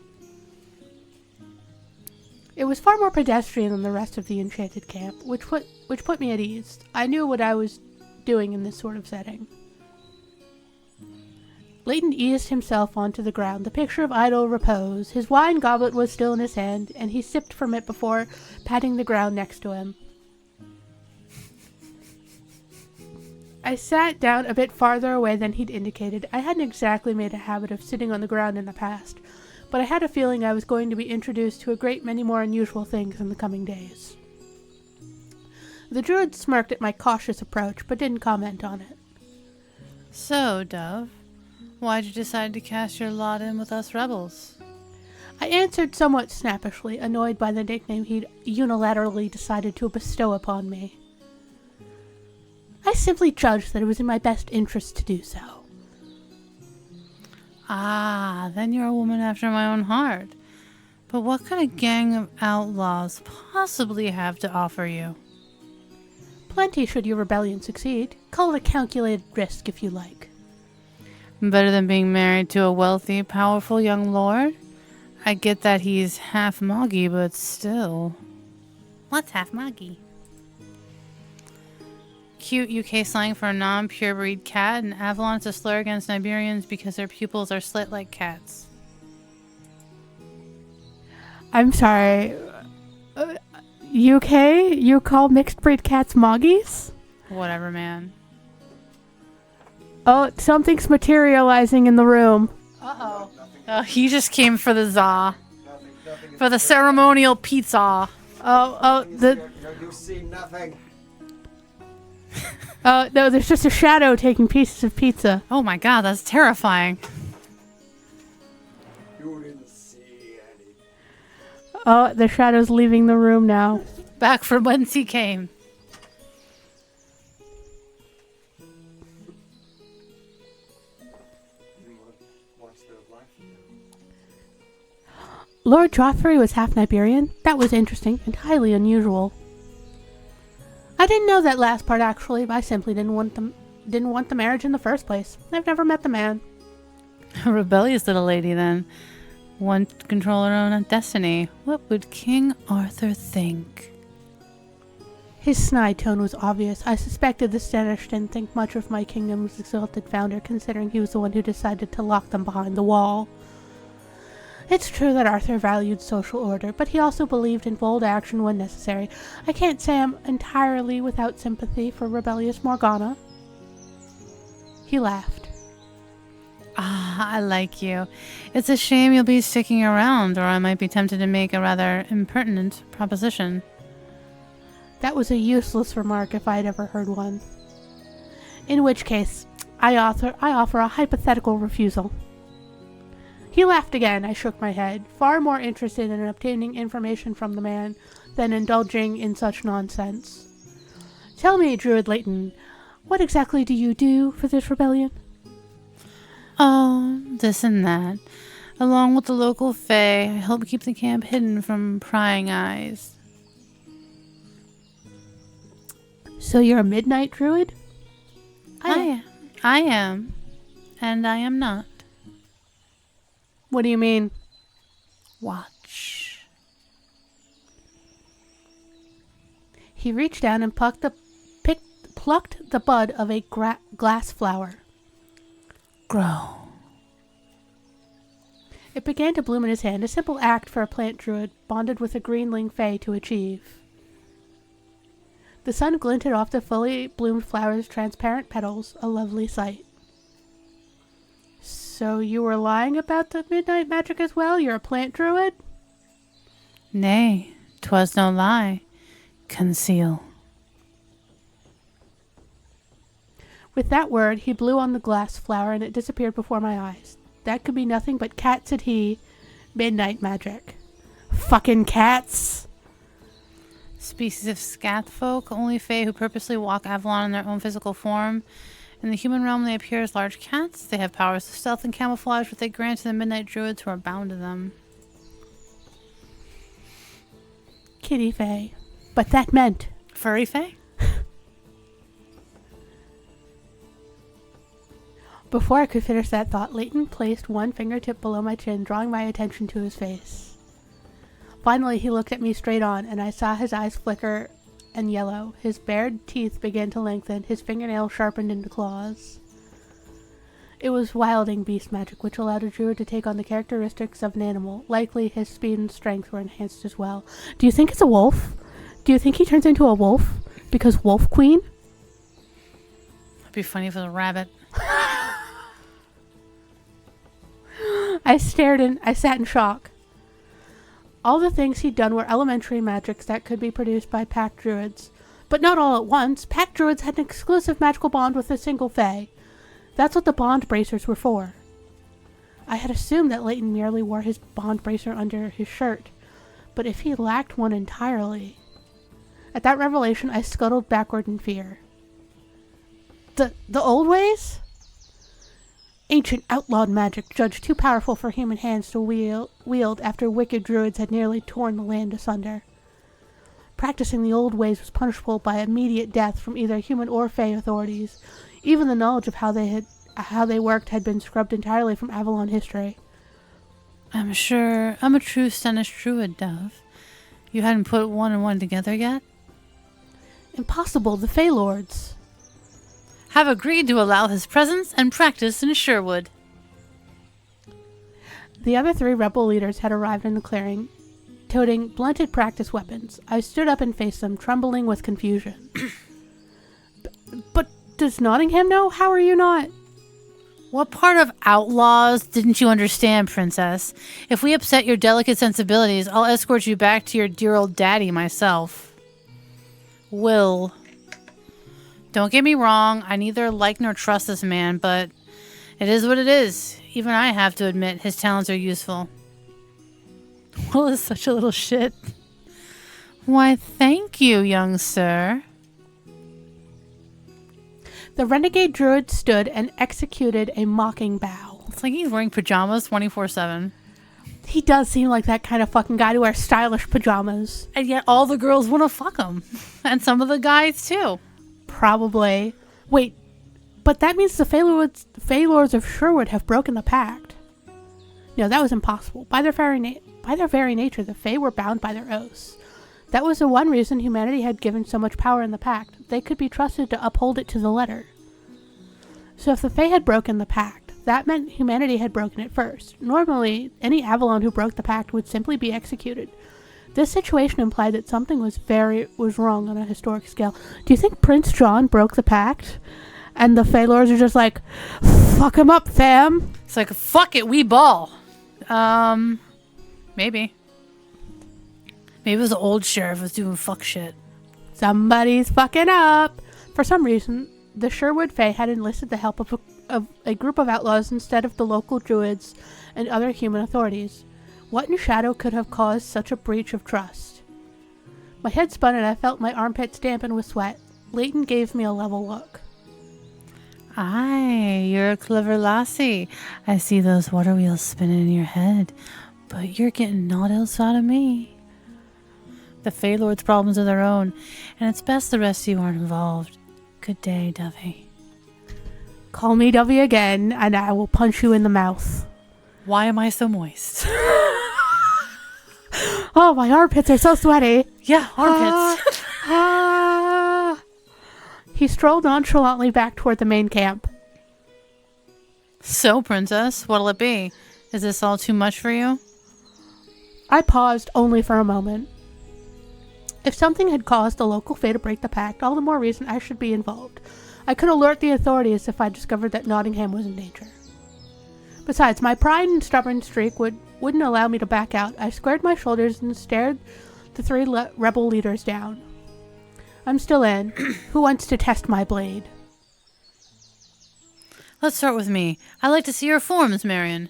Speaker 2: It was far more pedestrian than the rest of the enchanted camp, which put me at ease. I knew what I was doing in this sort of setting. Leighton eased himself onto the ground, the picture of idle repose. His wine goblet was still in his hand, and he sipped from it before patting the ground next to him. I sat down a bit farther away than he'd indicated. I hadn't exactly made a habit of sitting on the ground in the past, but I had a feeling I was going to be introduced to a great many more unusual things in the coming days. The druid smirked at my cautious approach, but didn't comment on it.
Speaker 1: So, Dove, why'd you decide to cast your lot in with us rebels?
Speaker 2: I answered somewhat snappishly, annoyed by the nickname he'd unilaterally decided to bestow upon me. I simply judged that it was in my best interest to do so.
Speaker 1: Ah, then you're a woman after my own heart. But what could a gang of outlaws possibly have to offer you?
Speaker 2: Plenty should your rebellion succeed. Call it a calculated risk if you like.
Speaker 1: Better than being married to a wealthy, powerful young lord? I get that he's half moggy, but still. What's half moggy? Cute UK slang for a non-purebred cat, and Avalon is a slur against Iberians because their pupils are slit like cats.
Speaker 2: I'm sorry. UK? You call mixed breed cats moggies?
Speaker 1: Whatever, man.
Speaker 2: Oh, something's materializing in the room.
Speaker 1: Uh-oh. Oh, he just came for the za. For the ceremonial pizza.
Speaker 4: You see nothing.
Speaker 2: No, there's just a shadow taking pieces of pizza.
Speaker 1: Oh my god, that's terrifying.
Speaker 4: You didn't see
Speaker 2: Oh, the shadow's leaving the room now.
Speaker 1: Back from whence he came.
Speaker 2: Lord Joffrey was half Niberian? That was interesting and highly unusual. I didn't know that last part, actually. I simply didn't want the marriage in the first place. I've never met the man.
Speaker 1: A rebellious little lady, then. One to control her own destiny. What would King Arthur think?
Speaker 2: His snide tone was obvious. I suspected the Stanish didn't think much of my kingdom's exalted founder, considering he was the one who decided to lock them behind the wall. It's true that Arthur valued social order, but he also believed in bold action when necessary. I can't say I'm entirely without sympathy for rebellious Morgana. He laughed.
Speaker 1: Ah, I like you. It's a shame you'll be sticking around, or I might be tempted to make a rather impertinent proposition.
Speaker 2: That was a useless remark if I'd ever heard one. In which case, I offer a hypothetical refusal. He laughed again. I shook my head, far more interested in obtaining information from the man than indulging in such nonsense. Tell me, Druid Leighton, what exactly do you do for this rebellion?
Speaker 1: Oh, this and that. Along with the local fae, I help keep the camp hidden from prying eyes.
Speaker 2: So you're a midnight druid?
Speaker 1: I am. And I am not.
Speaker 2: What do you mean?
Speaker 1: Watch.
Speaker 2: He reached down and plucked the bud of a glass flower.
Speaker 1: Grow.
Speaker 2: It began to bloom in his hand, a simple act for a plant druid bonded with a greenling fae to achieve. The sun glinted off the fully bloomed flower's transparent petals, a lovely sight. So you were lying about the midnight magic as well? You're a plant druid?
Speaker 1: Nay, 'twas no lie. Conceal.
Speaker 2: With that word, he blew on the glass flower and it disappeared before my eyes. That could be nothing but cat, said he. Midnight magic. Fucking cats!
Speaker 1: Species of scath folk, only fae who purposely walk Avalon in their own physical form. In the human realm, they appear as large cats. They have powers of stealth and camouflage, which they grant to the midnight druids who are bound to them.
Speaker 2: Kitty fae. But that meant...
Speaker 1: Furry fae?
Speaker 2: Before I could finish that thought, Leighton placed one fingertip below my chin, drawing my attention to his face. Finally, he looked at me straight on, and I saw his eyes flicker and yellow. His bared teeth began to lengthen, his fingernails sharpened into claws. It was wilding beast magic, which allowed a druid to take on the characteristics of an animal. Likely, his speed and strength were enhanced as well. Do you think it's a wolf? Do you think he turns into a wolf? Because Wolf Queen?
Speaker 1: It'd be funny if it was a rabbit.
Speaker 2: I sat in shock. All the things he'd done were elementary magics that could be produced by pack druids. But not all at once. Pack druids had an exclusive magical bond with a single fae. That's what the bond bracers were for. I had assumed that Leighton merely wore his bond bracer under his shirt. But if he lacked one entirely... At that revelation, I scuttled backward in fear. The old ways? Ancient outlawed magic, judged too powerful for human hands to wield after wicked druids had nearly torn the land asunder. Practicing the old ways was punishable by immediate death from either human or fae authorities. Even the knowledge of how they worked had been scrubbed entirely from Avalon history.
Speaker 1: I'm sure I'm a true Stanish druid, Dove. You hadn't put one and one together yet?
Speaker 2: Impossible, the Fae Lords
Speaker 1: have agreed to allow his presence and practice in Sherwood.
Speaker 2: The other three rebel leaders had arrived in the clearing, toting blunted practice weapons. I stood up and faced them, trembling with confusion. But does Nottingham know? How are you not?
Speaker 1: What part of outlaws didn't you understand, Princess? If we upset your delicate sensibilities, I'll escort you back to your dear old daddy myself. Will. Don't get me wrong, I neither like nor trust this man, but it is what it is. Even I have to admit his talents are useful. Will is such a little shit. Why, thank you, young sir.
Speaker 2: The renegade druid stood and executed a mocking bow.
Speaker 1: It's like he's wearing pajamas 24/7.
Speaker 2: He does seem like that kind of fucking guy to wear stylish pajamas.
Speaker 1: And yet all the girls want to fuck him. And some of the guys, too.
Speaker 2: Probably. Wait, but that means the Fey Lords of Sherwood have broken the pact. No, that was impossible. By their very nature, the Fey were bound by their oaths. That was the one reason humanity had given so much power in the pact. They could be trusted to uphold it to the letter. So if the Fey had broken the pact, that meant humanity had broken it first. Normally, any Avalon who broke the pact would simply be executed. This situation implied that something was wrong on a historic scale. Do you think Prince John broke the pact? And the Fey Lords are just like, fuck him up, fam.
Speaker 1: It's like, fuck it, we ball. Maybe. Maybe it was the old sheriff was doing fuck shit.
Speaker 2: Somebody's fucking up. For some reason, the Sherwood Fae had enlisted the help of a group of outlaws instead of the local druids and other human authorities. What in shadow could have caused such a breach of trust? My head spun and I felt my armpits dampen with sweat. Leighton gave me a level look.
Speaker 1: Aye, you're a clever lassie. I see those water wheels spinning in your head, but you're getting naught else out of me. The Fey Lord's problems are their own, and it's best the rest of you aren't involved. Good day, Dovey.
Speaker 2: Call me Dovey again, and I will punch you in the mouth.
Speaker 1: Why am I so moist?
Speaker 2: Oh, my armpits are so sweaty.
Speaker 1: Yeah, armpits.
Speaker 2: He strolled nonchalantly back toward the main camp.
Speaker 1: So, princess, what'll it be? Is this all too much for you?
Speaker 2: I paused only for a moment. If something had caused the local Fae to break the pact, all the more reason I should be involved. I could alert the authorities if I discovered that Nottingham was in danger. Besides, my pride and stubborn streak wouldn't allow me to back out. I squared my shoulders and stared the three rebel leaders down. I'm still in. Who wants to test my blade?
Speaker 1: Let's start with me. I'd like to see your forms, Marion.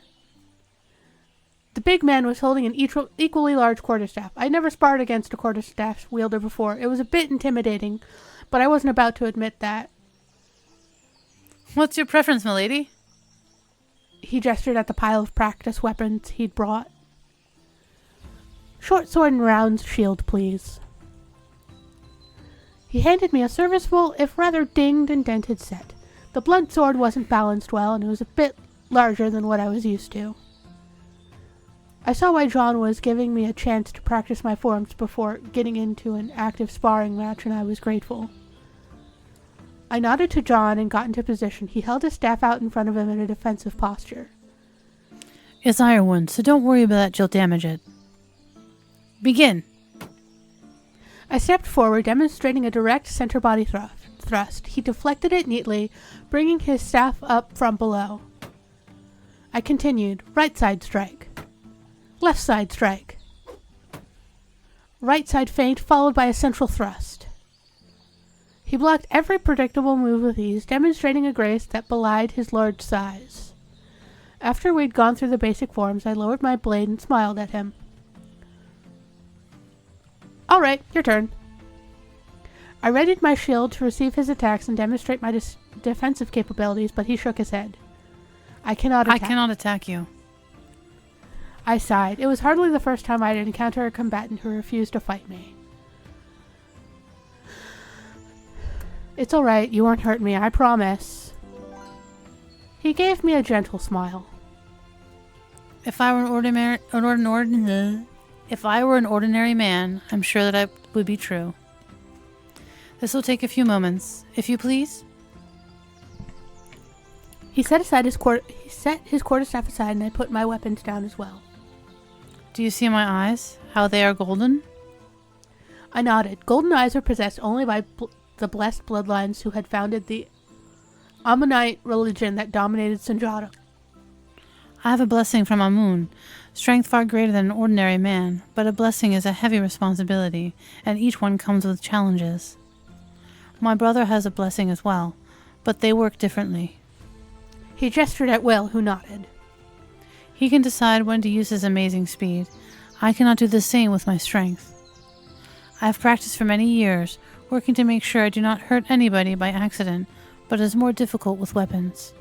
Speaker 2: The big man was holding an equally large quarterstaff. I never sparred against a quarterstaff wielder before. It was a bit intimidating, but I wasn't about to admit that.
Speaker 1: What's your preference, milady?
Speaker 2: He gestured at the pile of practice weapons he'd brought. Short sword and round shield, please. He handed me a serviceable, if rather dinged and dented set. The blunt sword wasn't balanced well, and it was a bit larger than what I was used to. I saw why John was giving me a chance to practice my forms before getting into an active sparring match, and I was grateful. I nodded to John and got into position. He held his staff out in front of him in a defensive posture.
Speaker 1: It's Ironwood, so don't worry about that, you'll damage it. Begin.
Speaker 2: I stepped forward, demonstrating a direct center body thrust. He deflected it neatly, bringing his staff up from below. I continued. Right side strike. Left side strike. Right side feint, followed by a central thrust. He blocked every predictable move with ease, demonstrating a grace that belied his large size. After we'd gone through the basic forms, I lowered my blade and smiled at him. All right, your turn. I readied my shield to receive his attacks and demonstrate my defensive capabilities, but he shook his head. I cannot
Speaker 1: attack you.
Speaker 2: I sighed. It was hardly the first time I'd encountered a combatant who refused to fight me. It's all right. You won't hurt me, I promise. He gave me a gentle smile.
Speaker 1: If I were an ordinary man, I'm sure that would be true. This will take a few moments, if you please.
Speaker 2: He set his quarterstaff aside, and I put my weapons down as well.
Speaker 1: Do you see my eyes? How they are golden?
Speaker 2: I nodded. Golden eyes were possessed only by the blessed bloodlines who had founded the Ammonite religion that dominated Sanjata.
Speaker 1: I have a blessing from Amun, strength far greater than an ordinary man, but a blessing is a heavy responsibility, and each one comes with challenges. My brother has a blessing as well, but they work differently.
Speaker 2: He gestured at Will, who nodded.
Speaker 1: He can decide when to use his amazing speed. I cannot do the same with my strength. I have practiced for many years, working to make sure I do not hurt anybody by accident, but it is more difficult with weapons.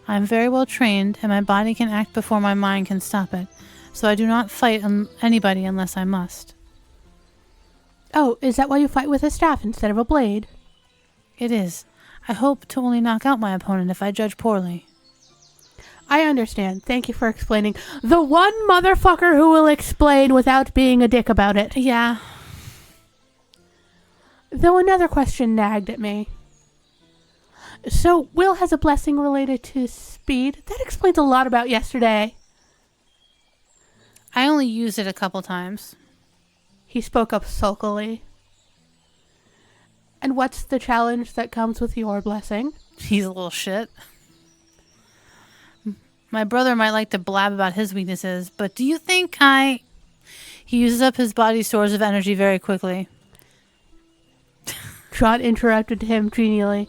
Speaker 1: I am very well trained, and my body can act before my mind can stop it, so I do not fight anybody unless I must.
Speaker 2: Oh, is that why you fight with a staff instead of a blade?
Speaker 1: It is. I hope to only knock out my opponent if I judge poorly.
Speaker 2: I understand. Thank you for explaining. The one motherfucker who will explain without being a dick about it.
Speaker 1: Yeah.
Speaker 2: Though another question nagged at me. So, Will has a blessing related to speed. That explains a lot about yesterday.
Speaker 1: I only used it a couple times.
Speaker 2: He spoke up sulkily. And what's the challenge that comes with your blessing?
Speaker 1: He's a little shit. My brother might like to blab about his weaknesses, but do you think He uses up his body's stores of energy very quickly.
Speaker 2: John interrupted him genially.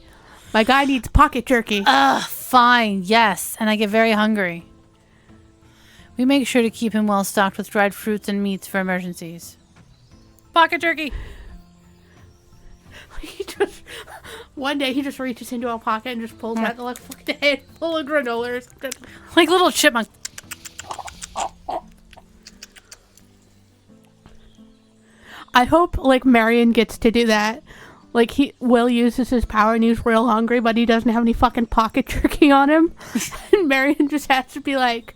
Speaker 2: My guy needs pocket jerky.
Speaker 1: Fine, yes, and I get very hungry. We make sure to keep him well stocked with dried fruits and meats for emergencies. Pocket jerky!
Speaker 2: One day he just reaches into a pocket and just pulls out like a fucking head full of granola or something.
Speaker 1: Like little chipmunk.
Speaker 2: I hope like Marion gets to do that. Like Will uses his power and he's real hungry, but he doesn't have any fucking pocket jerky on him. And Marion just has to be like,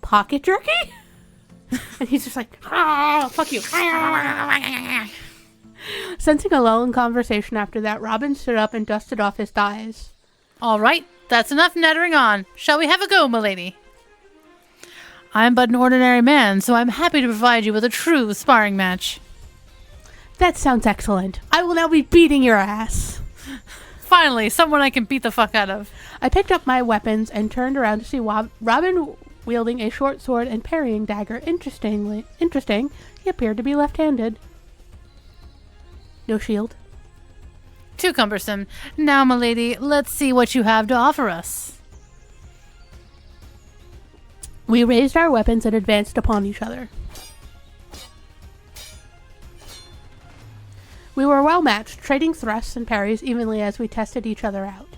Speaker 2: pocket jerky? And he's just like, fuck you. Sensing a lull in conversation after that, Robin stood up and dusted off his thighs.
Speaker 1: All right, that's enough nattering on. Shall we have a go, milady? I am but an ordinary man, so I'm happy to provide you with a true sparring match.
Speaker 2: That sounds excellent. I will now be beating your ass.
Speaker 1: Finally, someone I can beat the fuck out of.
Speaker 2: I picked up my weapons and turned around to see Robin wielding a short sword and parrying dagger. Interesting, he appeared to be left-handed. No shield.
Speaker 1: Too cumbersome. Now, milady, let's see what you have to offer us.
Speaker 2: We raised our weapons and advanced upon each other. We were well matched, trading thrusts and parries evenly as we tested each other out.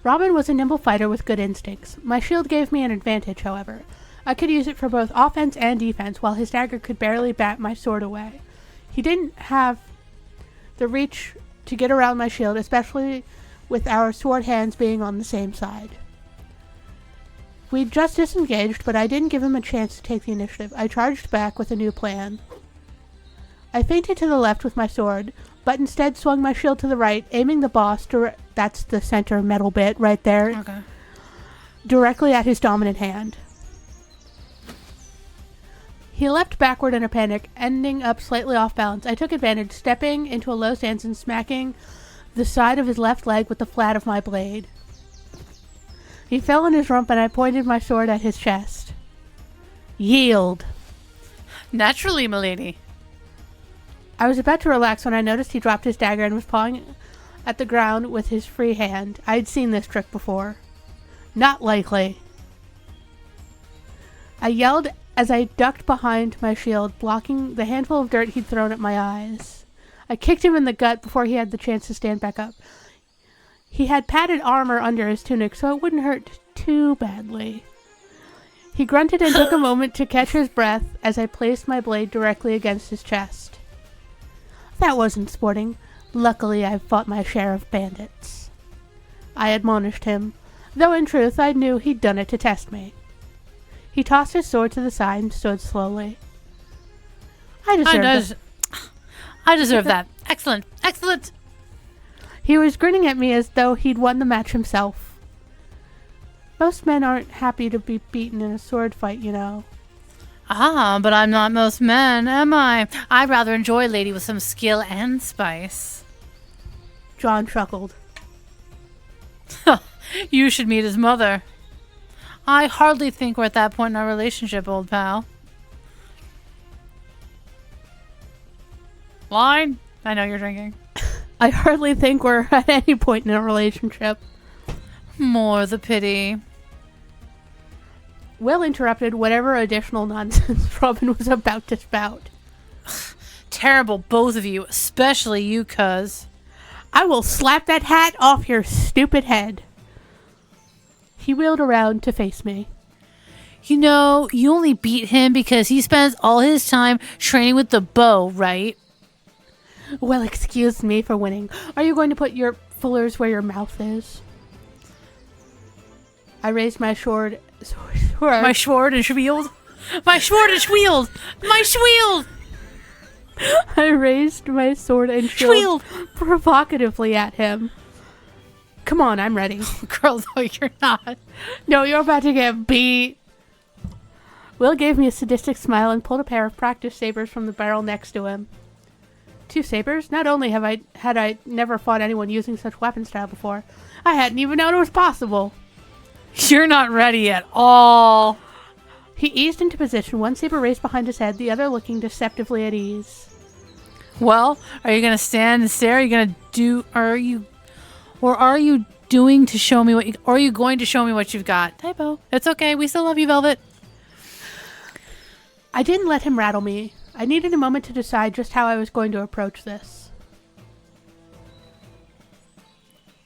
Speaker 2: Robin was a nimble fighter with good instincts. My shield gave me an advantage, however. I could use it for both offense and defense, while his dagger could barely bat my sword away. He didn't have the reach to get around my shield, especially with our sword hands being on the same side. We'd just disengaged, but I didn't give him a chance to take the initiative. I charged back with a new plan. I feinted to the left with my sword, but instead swung my shield to the right, aiming the boss, that's the center metal bit right there,
Speaker 1: Okay.
Speaker 2: directly at his dominant hand. He leapt backward in a panic, ending up slightly off balance. I took advantage, stepping into a low stance and smacking the side of his left leg with the flat of my blade. He fell on his rump and I pointed my sword at his chest. Yield.
Speaker 1: Naturally, milady.
Speaker 2: I was about to relax when I noticed he dropped his dagger and was pawing at the ground with his free hand. I'd seen this trick before. Not likely. I yelled as I ducked behind my shield, blocking the handful of dirt he'd thrown at my eyes. I kicked him in the gut before he had the chance to stand back up. He had padded armor under his tunic, so it wouldn't hurt too badly. He grunted and took a moment to catch his breath as I placed my blade directly against his chest. That wasn't sporting. Luckily, I've fought my share of bandits. I admonished him, though in truth I knew he'd done it to test me. He tossed his sword to the side and stood slowly. I
Speaker 1: deserve that. Excellent. Excellent.
Speaker 2: He was grinning at me as though he'd won the match himself. Most men aren't happy to be beaten in a sword fight, you know.
Speaker 1: But I'm not most men, am I? I rather enjoy a lady with some skill and spice.
Speaker 2: John chuckled.
Speaker 1: You should meet his mother. I hardly think we're at that point in our relationship, old pal. Line? I know you're drinking.
Speaker 2: I hardly think we're at any point in a relationship.
Speaker 1: More the pity.
Speaker 2: Will interrupted whatever additional nonsense Robin was about to spout.
Speaker 1: Terrible, both of you, especially you, cuz.
Speaker 2: I will slap that hat off your stupid head. He wheeled around to face me.
Speaker 1: You know, you only beat him because he spends all his time training with the bow, right?
Speaker 2: Well, excuse me for winning. Are you going to put your fullers where your mouth is? I raised my sword.
Speaker 1: My sword and shield. My sword and shield. My shield.
Speaker 2: I raised my sword and shield provocatively at him. Come on, I'm ready.
Speaker 1: Girl, no, you're not.
Speaker 2: No, you're about to get beat. Will gave me a sadistic smile and pulled a pair of practice sabers from the barrel next to him. 2 sabers? Not only had I never fought anyone using such weapon style before, I hadn't even known it was possible.
Speaker 1: You're not ready at all.
Speaker 2: He eased into position, one saber raised behind his head, the other looking deceptively at ease.
Speaker 1: Well, are you gonna stand and stare? Are you gonna do? Are you going to show me what you've got? Typo. It's okay. We still love you, Velvet.
Speaker 2: I didn't let him rattle me. I needed a moment to decide just how I was going to approach this.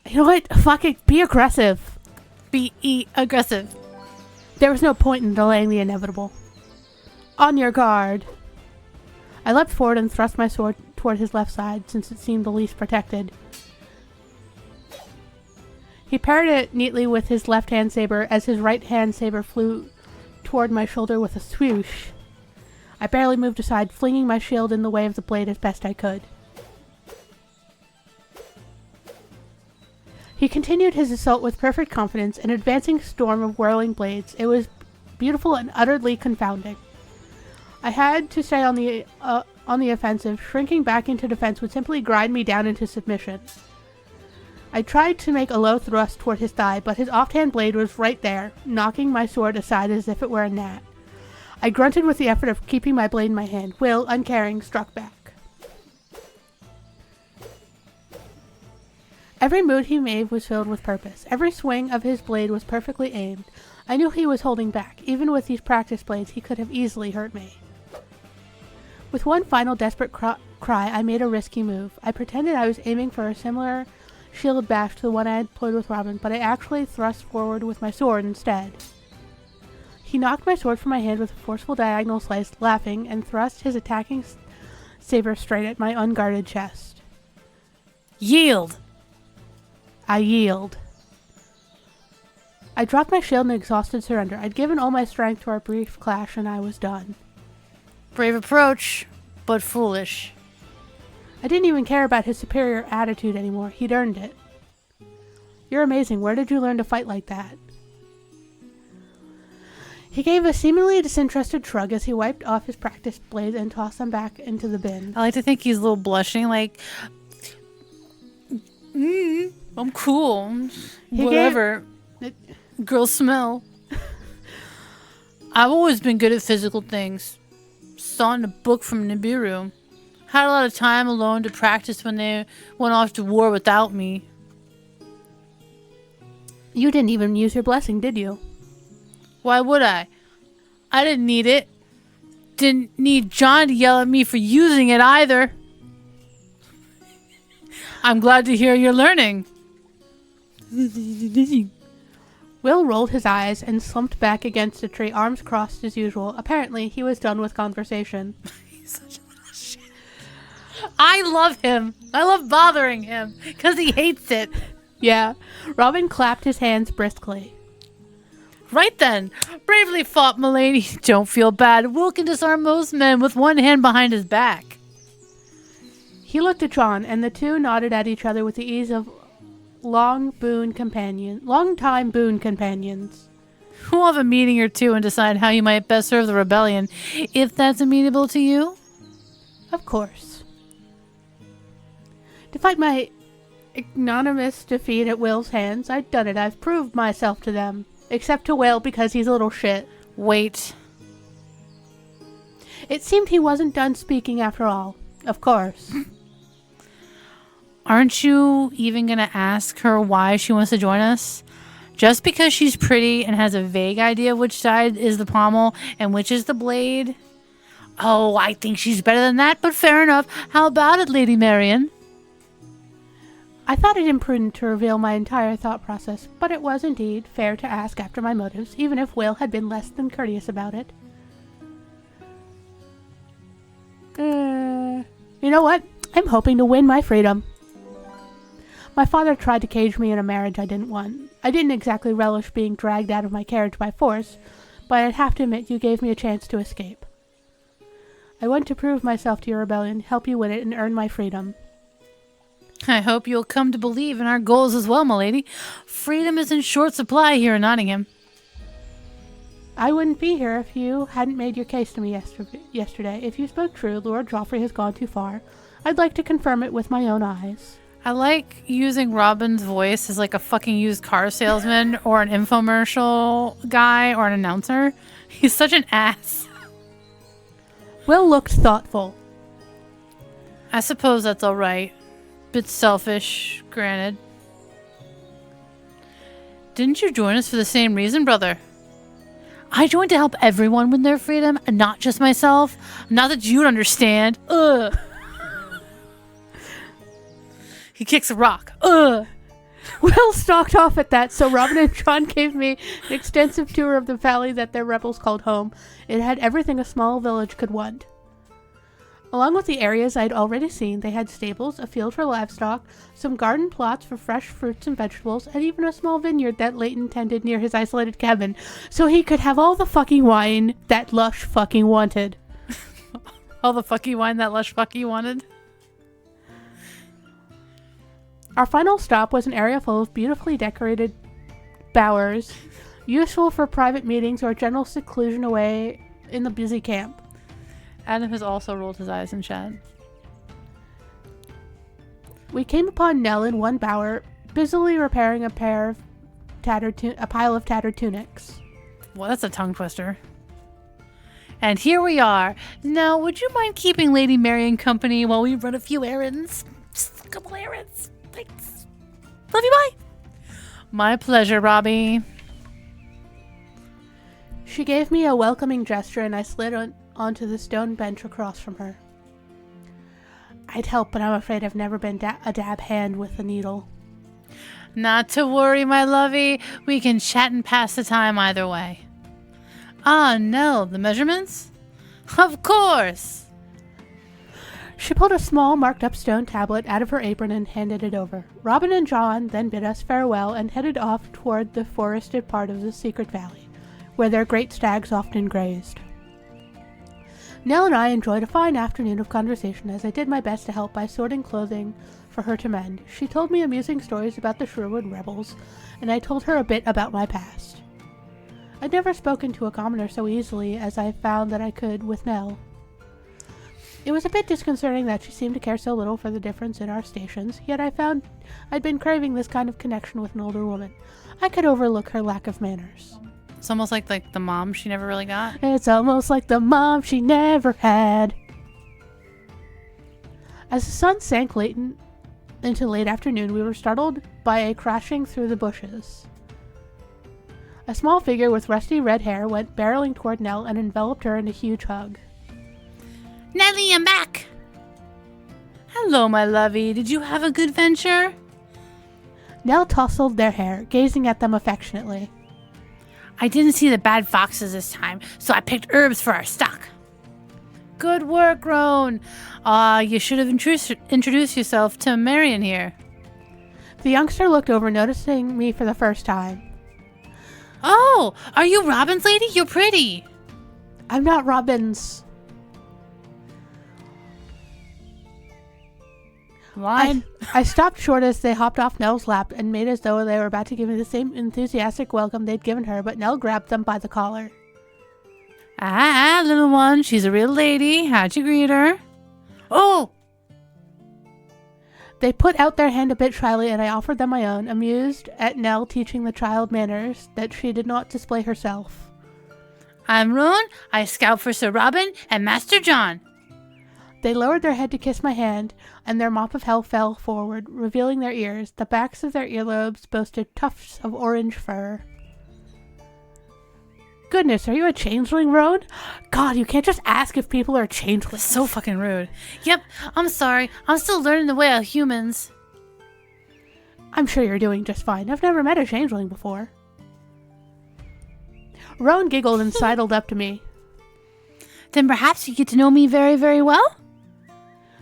Speaker 2: You know what? Fuck it. Be aggressive.
Speaker 1: Be aggressive.
Speaker 2: There was no point in delaying the inevitable. On your guard. I leapt forward and thrust my sword toward his left side, since it seemed the least protected. He parried it neatly with his left-hand saber as his right-hand saber flew toward my shoulder with a swoosh. I barely moved aside, flinging my shield in the way of the blade as best I could. He continued his assault with perfect confidence, an advancing storm of whirling blades. It was beautiful and utterly confounding. I had to stay on the offensive. Shrinking back into defense would simply grind me down into submission. I tried to make a low thrust toward his thigh, but his offhand blade was right there, knocking my sword aside as if it were a gnat. I grunted with the effort of keeping my blade in my hand. Will, uncaring, struck back. Every move he made was filled with purpose. Every swing of his blade was perfectly aimed. I knew he was holding back. Even with these practice blades, he could have easily hurt me. With one final desperate cry, I made a risky move. I pretended I was aiming for a similar shield bash to the one I had played with Robin, but I actually thrust forward with my sword instead. He knocked my sword from my hand with a forceful diagonal slice, laughing, and thrust his attacking saber straight at my unguarded chest.
Speaker 1: Yield!
Speaker 2: I yield. I dropped my shield in exhausted surrender. I'd given all my strength to our brief clash, and I was done.
Speaker 1: Brave approach, but foolish.
Speaker 2: I didn't even care about his superior attitude anymore. He'd earned it. You're amazing. Where did you learn to fight like that? He gave a seemingly disinterested shrug as he wiped off his practice blades and tossed them back into the bin.
Speaker 1: I like to think he's a little blushing, like, I'm cool. Whatever. Girls smell. I've always been good at physical things. Saw in a book from Nibiru. Had a lot of time alone to practice when they went off to war without me.
Speaker 2: You didn't even use your blessing, did you?
Speaker 1: Why would I? I didn't need it. Didn't need John to yell at me for using it either. I'm glad to hear you're learning.
Speaker 2: Will rolled his eyes and slumped back against a tree, arms crossed as usual. Apparently, he was done with conversation.
Speaker 1: He's such a little shit. I love him. I love bothering him because he hates it.
Speaker 2: Yeah. Robin clapped his hands briskly.
Speaker 1: Right then. Bravely fought, m'lady. Don't feel bad. Will can disarm most men with one hand behind his back.
Speaker 2: He looked at John, and the two nodded at each other with the ease of long-time boon companions.
Speaker 1: We'll have a meeting or two and decide how you might best serve the rebellion, if that's amenable to you.
Speaker 2: Of course. Despite my ignominious defeat at Will's hands, I've done it. I've proved myself to them. Except to Will, because he's a little shit.
Speaker 1: Wait.
Speaker 2: It seemed he wasn't done speaking after all. Of course.
Speaker 1: Aren't you even going to ask her why she wants to join us? Just because she's pretty and has a vague idea of which side is the pommel and which is the blade. Oh, I think she's better than that, but fair enough. How about it, Lady Marion?
Speaker 2: I thought it imprudent to reveal my entire thought process, but it was indeed fair to ask after my motives, even if Will had been less than courteous about it. You know what? I'm hoping to win my freedom. My father tried to cage me in a marriage I didn't want. I didn't exactly relish being dragged out of my carriage by force, but I'd have to admit you gave me a chance to escape. I want to prove myself to your rebellion, help you win it, and earn my freedom.
Speaker 1: I hope you'll come to believe in our goals as well, milady. Freedom is in short supply here in Nottingham.
Speaker 2: I wouldn't be here if you hadn't made your case to me yesterday. If you spoke true, Lord Joffrey has gone too far. I'd like to confirm it with my own eyes.
Speaker 1: I like using Robin's voice as like a fucking used car salesman or an infomercial guy or an announcer. He's such an ass.
Speaker 2: Will looked thoughtful.
Speaker 1: I suppose that's all right. Bit selfish, granted. Didn't you join us for the same reason, brother? I joined to help everyone win their freedom, and not just myself. Not that you'd understand. Ugh. He kicks a rock. Ugh.
Speaker 2: Will stalked off at that, so Robin and John gave me an extensive tour of the valley that their rebels called home. It had everything a small village could want. Along with the areas I'd already seen, they had stables, a field for livestock, some garden plots for fresh fruits and vegetables, and even a small vineyard that Leighton tended near his isolated cabin, so he could have all the fucking wine that Lush fucking wanted.
Speaker 1: All the fucking wine that Lush fucking wanted?
Speaker 2: Our final stop was an area full of beautifully decorated bowers, useful for private meetings or general seclusion away in the busy camp.
Speaker 1: Adam has also rolled his eyes in chat.
Speaker 2: We came upon Nell in one bower, busily repairing a pile of tattered tunics.
Speaker 1: Well, that's a tongue twister. And here we are. Now, would you mind keeping Lady Marion company while we run a few errands? Just a couple errands. Thanks. Love you, bye. My pleasure, Robbie.
Speaker 2: She gave me a welcoming gesture and I slid onto the stone bench across from her. I'd help, but I'm afraid I've never been a dab hand with the needle.
Speaker 1: Not to worry, my lovey. We can chat and pass the time either way. Ah, no, the measurements? Of course!
Speaker 2: She pulled a small marked-up stone tablet out of her apron and handed it over. Robin and John then bid us farewell and headed off toward the forested part of the secret valley, where their great stags often grazed. Nell and I enjoyed a fine afternoon of conversation as I did my best to help by sorting clothing for her to mend. She told me amusing stories about the Sherwood rebels, and I told her a bit about my past. I'd never spoken to a commoner so easily as I found that I could with Nell. It was a bit disconcerting that she seemed to care so little for the difference in our stations, yet I found I'd been craving this kind of connection with an older woman. I could overlook her lack of manners.
Speaker 1: It's almost like the mom she never really got.
Speaker 2: It's almost like the mom she never had. As the sun sank into late afternoon, we were startled by a crashing through the bushes. A small figure with rusty red hair went barreling toward Nell and enveloped her in a huge hug.
Speaker 1: Nellie, I'm back! Hello, my lovey. Did you have a good venture?
Speaker 2: Nell tousled their hair, gazing at them affectionately.
Speaker 1: I didn't see the bad foxes this time, so I picked herbs for our stock. Good work, Roan. You should have introduced yourself to Marion here.
Speaker 2: The youngster looked over, noticing me for the first time.
Speaker 1: Oh, are you Robin's lady? You're pretty.
Speaker 2: I'm not Robin's. I stopped short as they hopped off Nell's lap and made as though they were about to give me the same enthusiastic welcome they'd given her, but Nell grabbed them by the collar.
Speaker 1: Ah, little one, she's a real lady. How'd you greet her? Oh!
Speaker 2: They put out their hand a bit shyly, and I offered them my own, amused at Nell teaching the child manners that she did not display herself.
Speaker 1: I'm Roan. I scout for Sir Robin and Master John.
Speaker 2: They lowered their head to kiss my hand, and their mop of hell fell forward, revealing their ears. The backs of their earlobes boasted tufts of orange fur. Goodness, are you a changeling, Roan? God, you can't just ask if people are changelings.
Speaker 1: So fucking rude. Yep, I'm sorry. I'm still learning the way of humans.
Speaker 2: I'm sure you're doing just fine. I've never met a changeling before. Roan giggled and sidled up to me.
Speaker 1: Then perhaps you get to know me very, very well?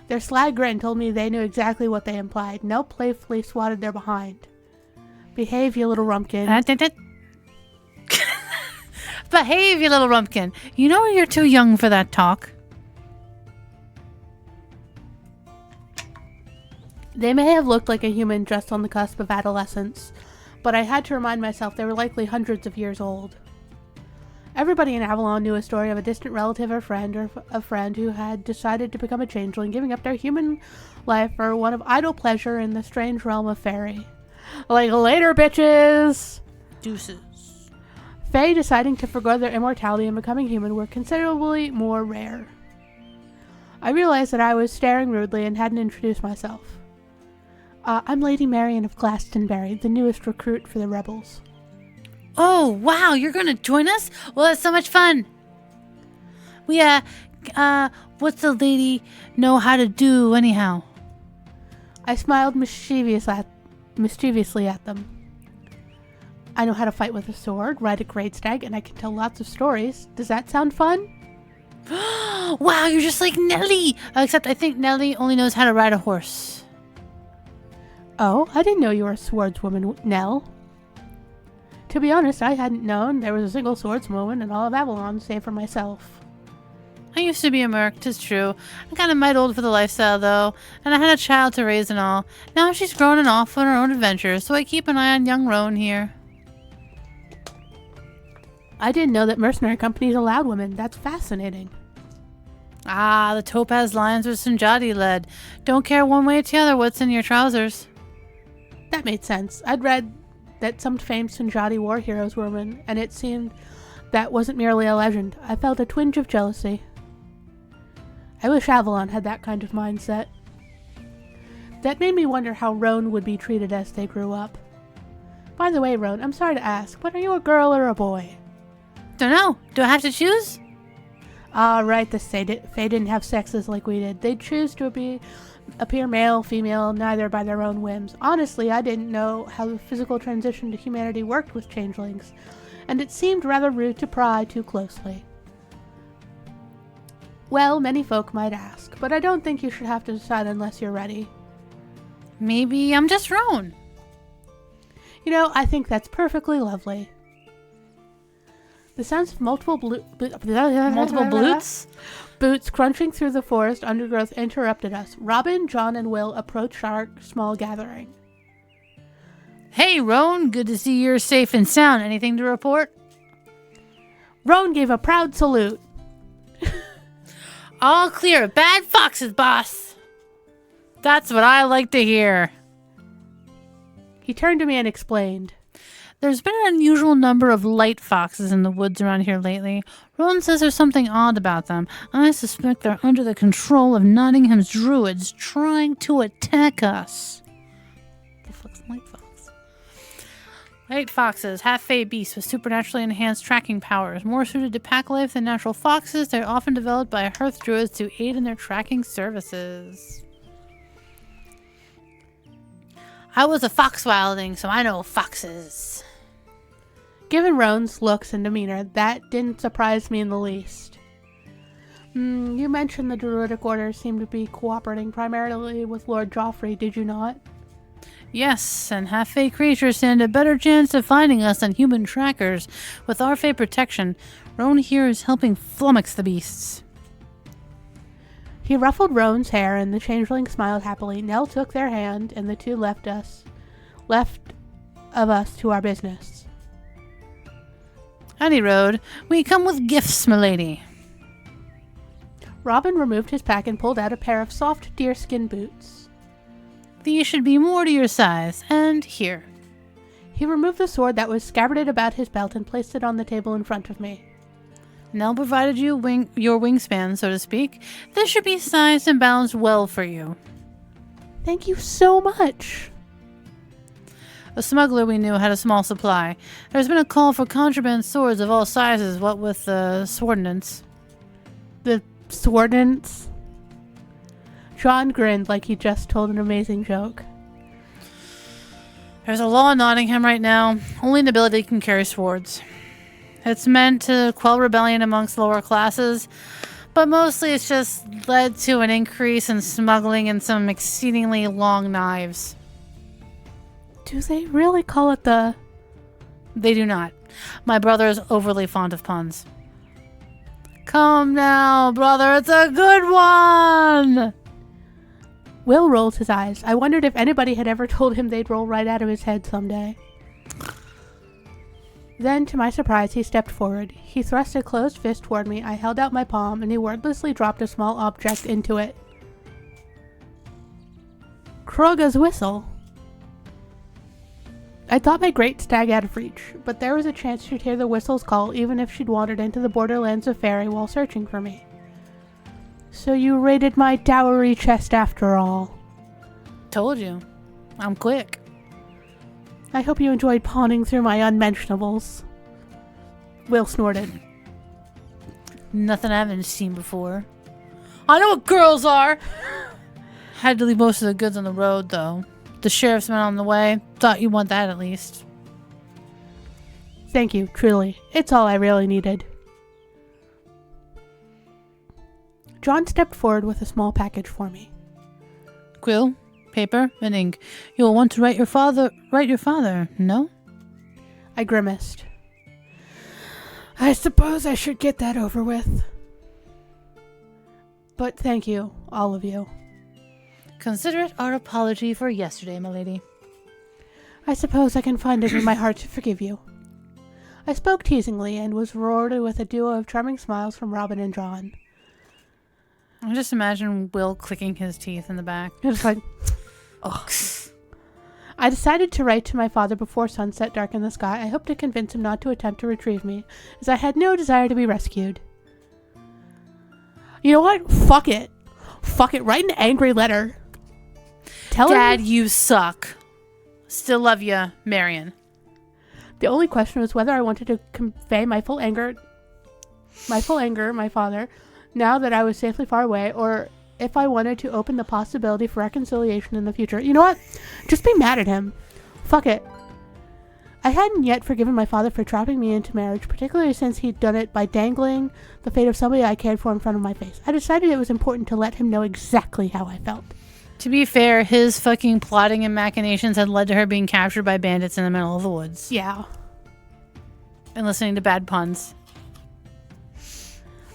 Speaker 2: Their sly grin told me they knew exactly what they implied. Nell playfully swatted their behind. Behave, you little rumpkin.
Speaker 1: Behave, you little rumpkin. You know you're too young for that talk.
Speaker 2: They may have looked like a human just on the cusp of adolescence, but I had to remind myself they were likely hundreds of years old. Everybody in Avalon knew a story of a distant relative or a friend who had decided to become a changeling, giving up their human life for one of idle pleasure in the strange realm of fairy. Like, later, bitches!
Speaker 1: Deuces.
Speaker 2: Fae deciding to forgo their immortality and becoming human were considerably more rare. I realized that I was staring rudely and hadn't introduced myself. I'm Lady Marion of Glastonbury, the newest recruit for the rebels.
Speaker 1: Oh, wow, you're gonna join us? Well, that's so much fun. What's the lady know how to do anyhow?
Speaker 2: I smiled mischievously at them. I know how to fight with a sword, ride a great stag, and I can tell lots of stories. Does that sound fun?
Speaker 1: Wow, you're just like Nellie! Except I think Nellie only knows how to ride a horse.
Speaker 2: Oh, I didn't know you were a swordswoman, Nell. To be honest, I hadn't known there was a single swordswoman in all of Avalon, save for myself.
Speaker 1: I used to be a merc, 'tis true. I'm kind of might old for the lifestyle, though, and I had a child to raise and all. Now she's grown and off on her own adventures, so I keep an eye on young Roan here.
Speaker 2: I didn't know that mercenary companies allowed women. That's fascinating.
Speaker 1: Ah, the Topaz Lions were Sinjadi led. Don't care one way or the other what's in your trousers.
Speaker 2: That made sense. I'd read that some famed Sinjadi war heroes were women, and it seemed that wasn't merely a legend. I felt a twinge of jealousy. I wish Avalon had that kind of mindset. That made me wonder how Roan would be treated as they grew up. By the way, Roan, I'm sorry to ask, but are you a girl or a boy?
Speaker 1: Don't know. Do I have to choose?
Speaker 2: Ah, right, the Fae didn't have sexes like we did. They'd choose to appear male, female, neither by their own whims. Honestly, I didn't know how the physical transition to humanity worked with changelings, and it seemed rather rude to pry too closely. Well, many folk might ask, but I don't think you should have to decide unless you're ready.
Speaker 1: Maybe I'm just Roan.
Speaker 2: You know, I think that's perfectly lovely. The sounds of multiple boots crunching through the forest undergrowth interrupted us. Robin, John, and Will approached our small gathering.
Speaker 1: Hey, Roan, good to see you're safe and sound. Anything to report?
Speaker 2: Roan gave a proud salute.
Speaker 1: All clear. Bad foxes, boss. That's what I like to hear.
Speaker 2: He turned to me and explained.
Speaker 1: There's been an unusual number of light foxes in the woods around here lately. Rowan says there's something odd about them. I suspect they're under the control of Nottingham's druids trying to attack us. The fuck's a light fox? Light foxes, half-fey beasts with supernaturally enhanced tracking powers. More suited to pack life than natural foxes, they're often developed by hearth druids to aid in their tracking services. I was a fox wilding, so I know foxes.
Speaker 2: Given Roan's looks and demeanor, that didn't surprise me in the least. You mentioned the Druidic Order seemed to be cooperating primarily with Lord Joffrey, did you not?
Speaker 1: Yes, and half-fey creatures stand a better chance of finding us than human trackers. With our fey protection, Roan here is helping flummox the beasts.
Speaker 2: He ruffled Roan's hair, and the changeling smiled happily. Nell took their hand, and the two left of us to our business.
Speaker 1: Howdy, Road. We come with gifts, milady.
Speaker 2: Robin removed his pack and pulled out a pair of soft deerskin boots.
Speaker 1: These should be more to your size, and here.
Speaker 2: He removed the sword that was scabbarded about his belt and placed it on the table in front of me.
Speaker 1: Nell provided you your wingspan, so to speak. This should be sized and balanced well for you.
Speaker 2: Thank you so much.
Speaker 1: A smuggler we knew had a small supply. There's been a call for contraband swords of all sizes, what with the swordnance.
Speaker 2: The swordnance? John grinned like he just told an amazing joke.
Speaker 1: There's a law in Nottingham right now. Only nobility can carry swords. It's meant to quell rebellion amongst lower classes, but mostly it's just led to an increase in smuggling and some exceedingly long knives.
Speaker 2: Do they really call it the...
Speaker 1: They do not. My brother is overly fond of puns. Come now, brother, it's a good one!
Speaker 2: Will rolled his eyes. I wondered if anybody had ever told him they'd roll right out of his head someday. Then, to my surprise, he stepped forward. He thrust a closed fist toward me. I held out my palm, and he wordlessly dropped a small object into it. Kroga's whistle. I thought my great stag out of reach, but there was a chance she'd hear the whistle's call even if she'd wandered into the borderlands of Fairy while searching for me. So you raided my dowry chest after all.
Speaker 1: Told you. I'm quick.
Speaker 2: I hope you enjoyed pawning through my unmentionables. Will snorted.
Speaker 1: Nothing I haven't seen before. I know what girls are! Had to leave most of the goods on the road, though. The sheriff's men on the way. Thought you'd want that at least.
Speaker 2: Thank you, truly. It's all I really needed. John stepped forward with a small package for me.
Speaker 1: Quill, paper, and ink. You'll want to write your father, no?
Speaker 2: I grimaced. I suppose I should get that over with. But thank you, all of you.
Speaker 1: Consider it our apology for yesterday, my lady.
Speaker 2: I suppose I can find it in my heart to forgive you. I spoke teasingly and was rewarded with a duo of charming smiles from Robin and John.
Speaker 1: I just imagine Will clicking his teeth in the back.
Speaker 2: Just like, ugh. I decided to write to my father before sunset darkened the sky. I hoped to convince him not to attempt to retrieve me, as I had no desire to be rescued. You know what? Fuck it. Fuck it. Write an angry letter. Tell
Speaker 1: Dad,
Speaker 2: him.
Speaker 1: you suck. Still love you, Marion.
Speaker 2: The only question was whether I wanted to convey my full anger, my father, now that I was safely far away, or if I wanted to open the possibility for reconciliation in the future. You know what? Just be mad at him. Fuck it. I hadn't yet forgiven my father for trapping me into marriage, particularly since he'd done it by dangling the fate of somebody I cared for in front of my face. I decided it was important to let him know exactly how I felt.
Speaker 1: To be fair, his fucking plotting and machinations had led to her being captured by bandits in the middle of the woods.
Speaker 2: Yeah.
Speaker 1: And listening to bad puns.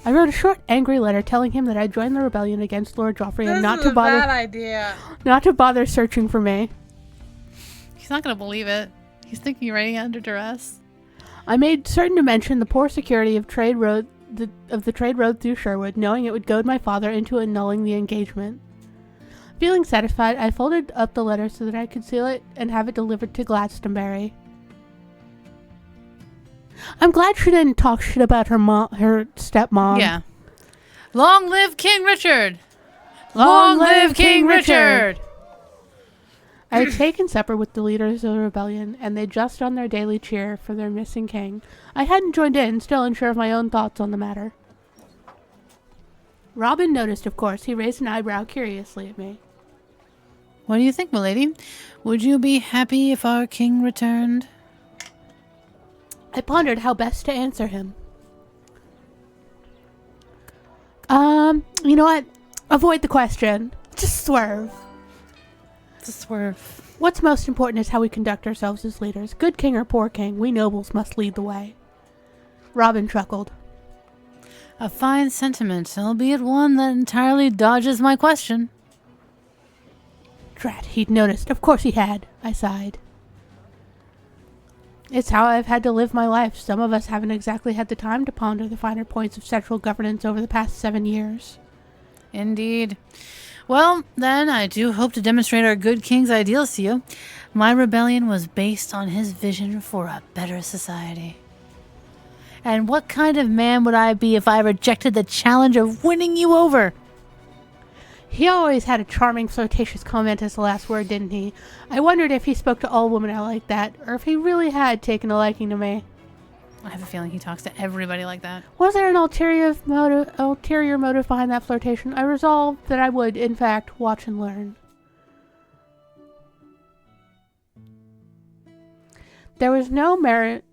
Speaker 2: I wrote a short, angry letter telling him that I joined the rebellion against Lord Joffrey and not to bother.
Speaker 1: Bad idea.
Speaker 2: Not to bother searching for me.
Speaker 1: He's not gonna believe it. He's thinking you're writing it under duress.
Speaker 2: I made certain to mention the poor security of the trade road through Sherwood, knowing it would goad my father into annulling the engagement. Feeling satisfied, I folded up the letter so that I could seal it and have it delivered to Glastonbury. I'm glad she didn't talk shit about her stepmom.
Speaker 1: Yeah. Long live King Richard! Long live King Richard!
Speaker 2: I had taken supper with the leaders of the rebellion, and they just done their daily cheer for their missing king. I hadn't joined in, still unsure of my own thoughts on the matter. Robin noticed, of course. He raised an eyebrow curiously at me.
Speaker 1: What do you think, milady? Would you be happy if our king returned?
Speaker 2: I pondered how best to answer him. You know what? Avoid the question. Just swerve.
Speaker 1: Just swerve.
Speaker 2: What's most important is how we conduct ourselves as leaders. Good king or poor king, we nobles must lead the way. Robin chuckled.
Speaker 1: A fine sentiment, albeit one that entirely dodges my question.
Speaker 2: Drat, he'd noticed. Of course he had. I sighed. It's how I've had to live my life. Some of us haven't exactly had the time to ponder the finer points of central governance over the past 7 years.
Speaker 1: Indeed. Well, then, I do hope to demonstrate our good king's ideals to you. My rebellion was based on his vision for a better society. And what kind of man would I be if I rejected the challenge of winning you over?
Speaker 2: He always had a charming, flirtatious comment as the last word, didn't he? I wondered if he spoke to all women out like that, or if he really had taken a liking to me.
Speaker 1: I have a feeling he talks to everybody like that.
Speaker 2: Was there an ulterior motive behind that flirtation? I resolved that I would, in fact, watch and learn. There was no merriment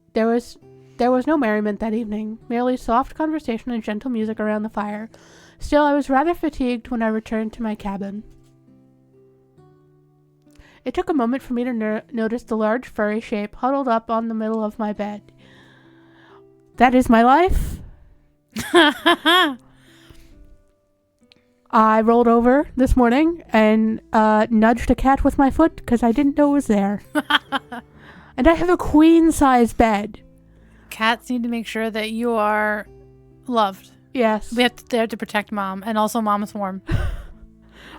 Speaker 2: that evening, merely soft conversation and gentle music around the fire. Still, I was rather fatigued when I returned to my cabin. It took a moment for me to notice the large furry shape huddled up on the middle of my bed. That is my life. I rolled over this morning and nudged a cat with my foot because I didn't know it was there. And I have a queen-size bed.
Speaker 1: Cats need to make sure that you are loved.
Speaker 2: Yes.
Speaker 1: They have to protect Mom, and also Mom is warm.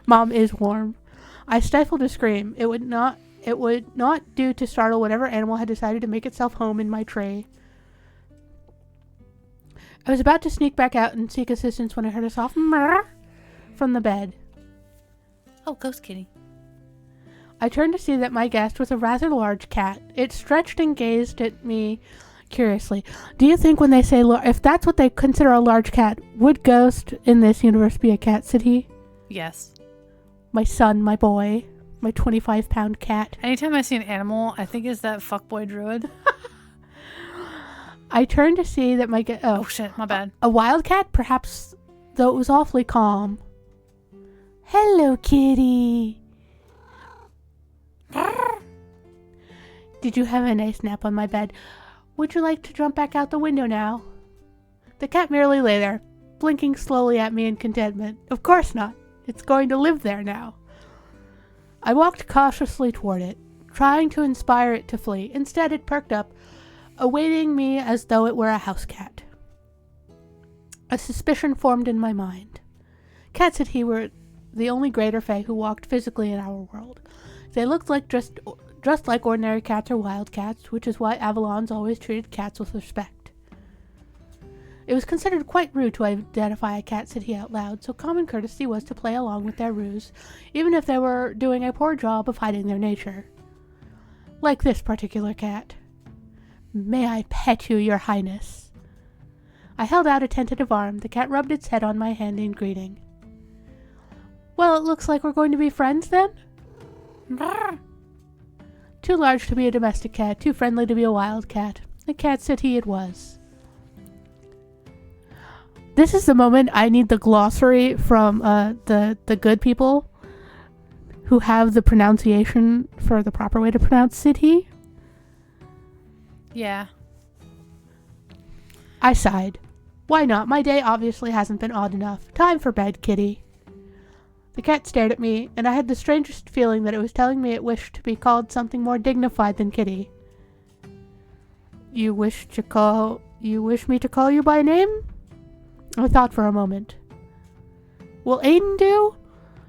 Speaker 2: Mom is warm. I stifled a scream. It would not do to startle whatever animal had decided to make itself home in my tree. I was about to sneak back out and seek assistance when I heard a soft murr from the bed.
Speaker 1: Oh, ghost kitty.
Speaker 2: I turned to see that my guest was a rather large cat. It stretched and gazed at me curiously. Do you think when they say, if that's what they consider a large cat, would Ghost in this universe be a cat, said he?
Speaker 1: Yes.
Speaker 2: My son, my boy, my 25-pound cat.
Speaker 1: Anytime I see an animal, I think it's that fuckboy druid.
Speaker 2: I turned to see that my
Speaker 1: oh shit, my bad.
Speaker 2: A wildcat, perhaps, though it was awfully calm. Hello, kitty. Did you have a nice nap on my bed? Would you like to jump back out the window now? The cat merely lay there, blinking slowly at me in contentment. Of course not. It's going to live there now. I walked cautiously toward it, trying to inspire it to flee. Instead, it perked up, awaiting me as though it were a house cat. A suspicion formed in my mind. Cats, said he, were the only greater fae who walked physically in our world. They looked like just like ordinary cats or wild cats, which is why Avalons always treated cats with respect. It was considered quite rude to identify a cat, said he out loud, so common courtesy was to play along with their ruse, even if they were doing a poor job of hiding their nature. Like this particular cat. May I pet you, your highness? I held out a tentative arm. The cat rubbed its head on my hand in greeting. Well, it looks like we're going to be friends then? Too large to be a domestic cat, too friendly to be a wild cat. The cat, said he, it was. This is the moment I need the glossary from the good people who have the pronunciation for the proper way to pronounce city.
Speaker 1: Yeah.
Speaker 2: I sighed. Why not? My day obviously hasn't been odd enough. Time for bed, kitty. The cat stared at me, and I had the strangest feeling that it was telling me it wished to be called something more dignified than kitty. You wish me to call you by name? I thought for a moment. Will Aiden do?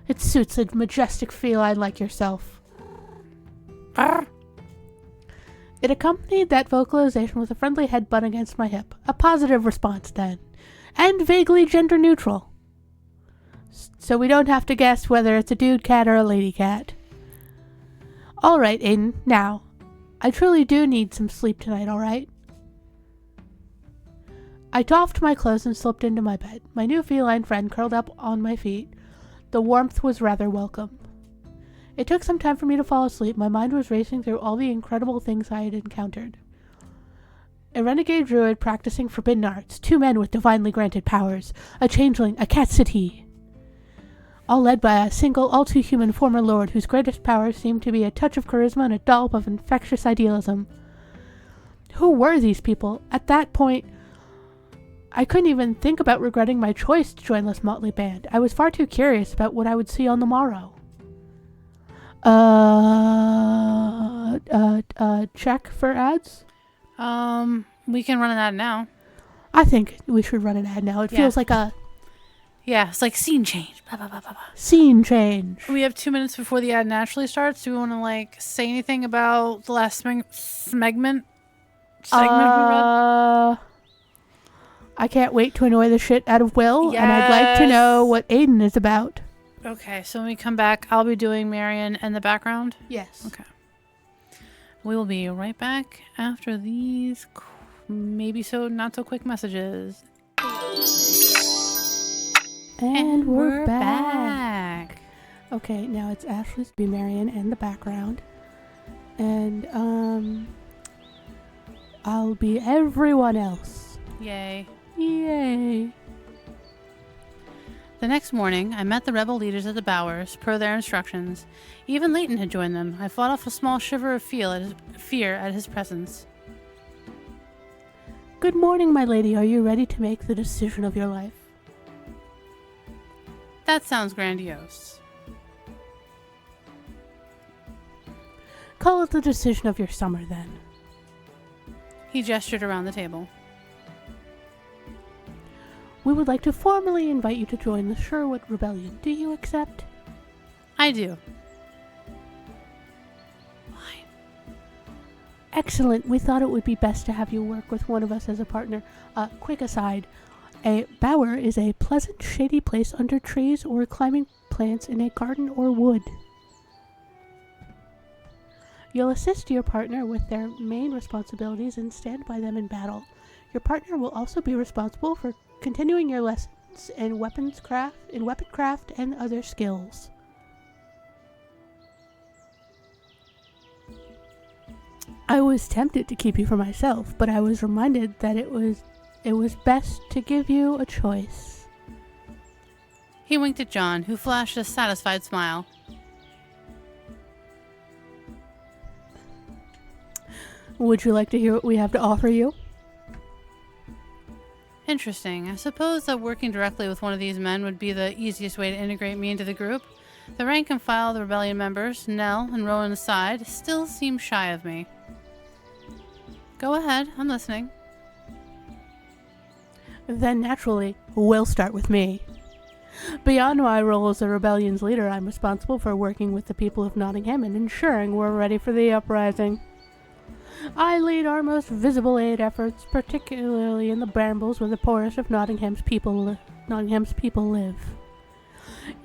Speaker 2: It suits a majestic feline like yourself. It accompanied that vocalization with a friendly headbutt against my hip. A positive response, then. And vaguely gender neutral. So we don't have to guess whether it's a dude cat or a lady cat. All right, Aiden. Now, I truly do need some sleep tonight, all right? I doffed my clothes and slipped into my bed. My new feline friend curled up on my feet. The warmth was rather welcome. It took some time for me to fall asleep. My mind was racing through all the incredible things I had encountered. A renegade druid practicing forbidden arts, 2 men with divinely granted powers, a changeling, a cat city, all led by a single, all-too-human former lord whose greatest powers seemed to be a touch of charisma and a dollop of infectious idealism. Who were these people? At that point, I couldn't even think about regretting my choice to join this motley band. I was far too curious about what I would see on the morrow. Check for ads?
Speaker 1: We can run an ad now.
Speaker 2: I think we should run an ad now. It feels like a...
Speaker 1: Yeah, it's like scene change. Blah, blah, blah, blah, blah.
Speaker 2: Scene change.
Speaker 1: We have 2 minutes before the ad naturally starts. Do we want to, say anything about the last segment we read?
Speaker 2: I can't wait to annoy the shit out of Will, and I'd like to know what Aiden is about.
Speaker 1: Okay, so when we come back, I'll be doing Marion in the background.
Speaker 2: Yes.
Speaker 1: Okay. We will be right back after these maybe so not so quick messages.
Speaker 2: And we're back. Okay, now it's Ashlee's Be Marion in the background. And I'll be everyone else.
Speaker 1: Yay.
Speaker 2: Yay.
Speaker 1: The next morning, I met the rebel leaders at the Bowers, per their instructions. Even Leighton had joined them. I fought off a small shiver of fear at his presence.
Speaker 2: Good morning, my lady. Are you ready to make the decision of your life?
Speaker 1: That sounds grandiose.
Speaker 2: Call it the decision of your summer, then.
Speaker 1: He gestured around the table.
Speaker 2: We would like to formally invite you to join the Sherwood Rebellion. Do you accept?
Speaker 1: I do.
Speaker 2: Fine. Excellent. We thought it would be best to have you work with one of us as a partner. Quick aside. A bower is a pleasant, shady place under trees or climbing plants in a garden or wood. You'll assist your partner with their main responsibilities and stand by them in battle. Your partner will also be responsible for continuing your lessons in weaponcraft and other skills. I was tempted to keep you for myself, but I was reminded that it was best to give you a choice.
Speaker 1: He winked at John, who flashed a satisfied smile.
Speaker 2: Would you like to hear what we have to offer you?
Speaker 1: Interesting. I suppose that working directly with one of these men would be the easiest way to integrate me into the group. The rank and file of the rebellion members, Nell and Rowan aside, still seem shy of me. Go ahead, I'm listening.
Speaker 2: Then naturally, we'll start with me. Beyond my role as the rebellion's leader, I'm responsible for working with the people of Nottingham and ensuring we're ready for the uprising. I lead our most visible aid efforts, particularly in the brambles where the poorest of Nottingham's people live.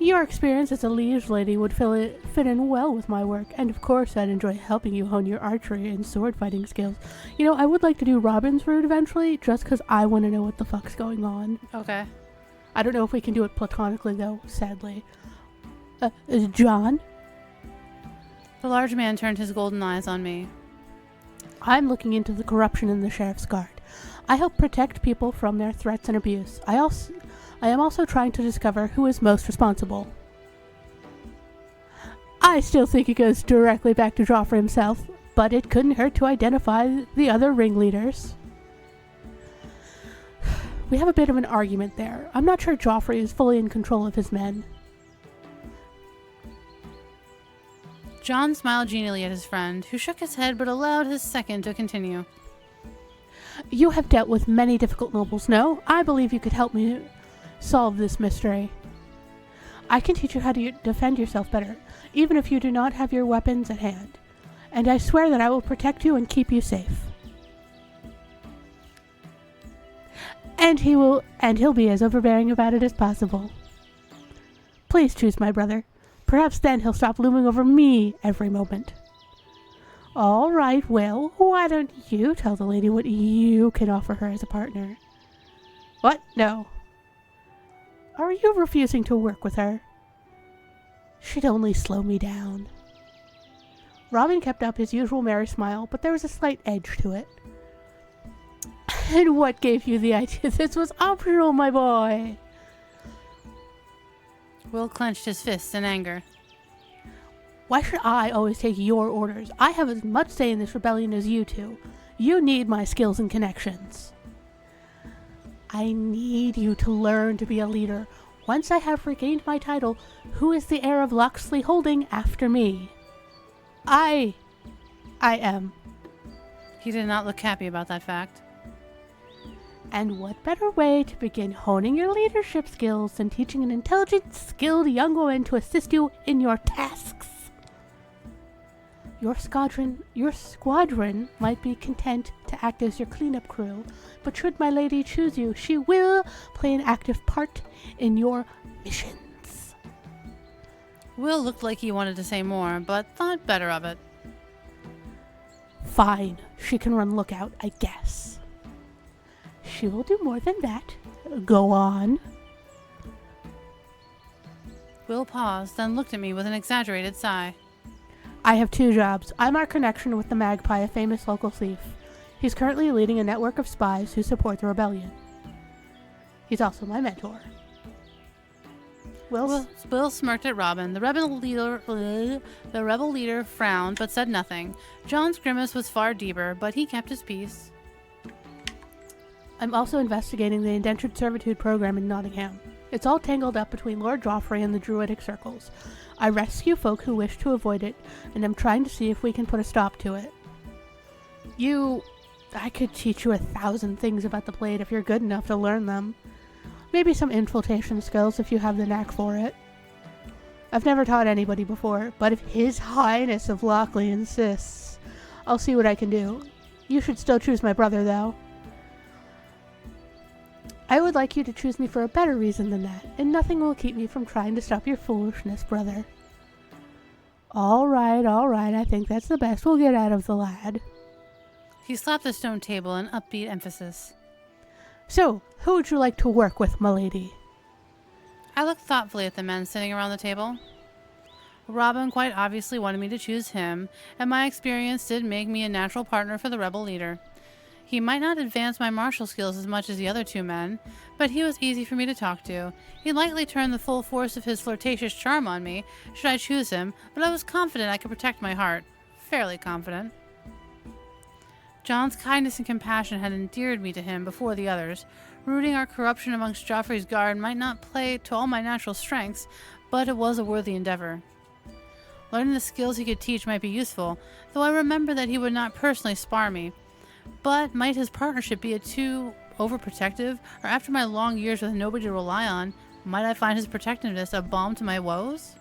Speaker 2: Your experience as a liege lady would fit in well with my work, and of course I'd enjoy helping you hone your archery and sword fighting skills. You know, I would like to do Robin's route eventually, just because I want to know what the fuck's going on.
Speaker 1: Okay.
Speaker 2: I don't know if we can do it platonically, though, sadly. John?
Speaker 1: The large man turned his golden eyes on me.
Speaker 2: I'm looking into the corruption in the Sheriff's Guard. I help protect people from their threats and abuse. I am also trying to discover who is most responsible. I still think it goes directly back to Joffrey himself, but it couldn't hurt to identify the other ringleaders. We have a bit of an argument there. I'm not sure Joffrey is fully in control of his men.
Speaker 1: John smiled genially at his friend, who shook his head but allowed his second to continue.
Speaker 2: You have dealt with many difficult nobles, no? I believe you could help me solve this mystery. I can teach you how to defend yourself better, even if you do not have your weapons at hand. And I swear that I will protect you and keep you safe. And he'll be as overbearing about it as possible. Please choose my brother. Perhaps then he'll stop looming over me every moment. All right, well, why don't you tell the lady what you can offer her as a partner? What? No. Are you refusing to work with her? She'd only slow me down. Robin kept up his usual merry smile, but there was a slight edge to it. And what gave you the idea this was optional, my boy?
Speaker 1: Will clenched his fists in anger.
Speaker 2: Why should I always take your orders? I have as much say in this rebellion as you two. You need my skills and connections. I need you to learn to be a leader. Once I have regained my title, who is the heir of Locksley Holding after me? I am.
Speaker 1: He did not look happy about that fact.
Speaker 2: And what better way to begin honing your leadership skills than teaching an intelligent, skilled young woman to assist you in your tasks? Your squadron might be content to act as your cleanup crew, but should my lady choose you, she will play an active part in your missions.
Speaker 1: Will looked like he wanted to say more, but thought better of it.
Speaker 2: Fine, she can run lookout, I guess. She will do more than that. Go on.
Speaker 1: Will paused, then looked at me with an exaggerated sigh.
Speaker 2: I have 2 jobs. I'm our connection with the Magpie, a famous local thief. He's currently leading a network of spies who support the rebellion. He's also my mentor.
Speaker 1: Will smirked at Robin. The rebel leader frowned but said nothing. John's grimace was far deeper, but he kept his peace.
Speaker 2: I'm also investigating the indentured servitude program in Nottingham. It's all tangled up between Lord Joffrey and the Druidic circles. I rescue folk who wish to avoid it, and I'm trying to see if we can put a stop to it. I could teach you 1,000 things about the Blade if you're good enough to learn them. Maybe some infiltration skills if you have the knack for it. I've never taught anybody before, but if His Highness of Lockley insists, I'll see what I can do. You should still choose my brother, though. I would like you to choose me for a better reason than that, and nothing will keep me from trying to stop your foolishness, brother. All right, I think that's the best we'll get out of the lad.
Speaker 1: He slapped the stone table in upbeat emphasis.
Speaker 2: So, who would you like to work with, milady?
Speaker 1: I looked thoughtfully at the men sitting around the table. Robin quite obviously wanted me to choose him, and my experience did make me a natural partner for the rebel leader. He might not advance my martial skills as much as the other 2 men, but he was easy for me to talk to. He'd likely turn the full force of his flirtatious charm on me, should I choose him, but I was confident I could protect my heart. Fairly confident. John's kindness and compassion had endeared me to him before the others. Rooting our corruption amongst Joffrey's guard might not play to all my natural strengths, but it was a worthy endeavor. Learning the skills he could teach might be useful, though I remember that he would not personally spar me. But might his partnership be too overprotective, or after my long years with nobody to rely on, might I find his protectiveness a balm to my woes?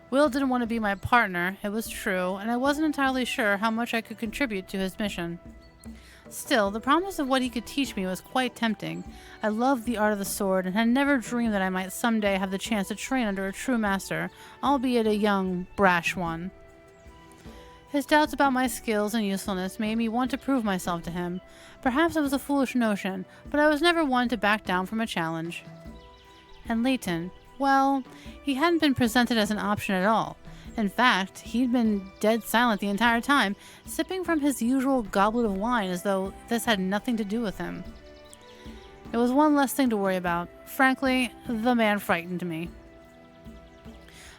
Speaker 1: Will didn't want to be my partner, it was true, and I wasn't entirely sure how much I could contribute to his mission. Still, the promise of what he could teach me was quite tempting. I loved the art of the sword, and had never dreamed that I might someday have the chance to train under a true master, albeit a young, brash one. His doubts about my skills and usefulness made me want to prove myself to him. Perhaps it was a foolish notion, but I was never one to back down from a challenge. And Leighton, well, he hadn't been presented as an option at all. In fact, he'd been dead silent the entire time, sipping from his usual goblet of wine as though this had nothing to do with him. It was one less thing to worry about. Frankly, the man frightened me.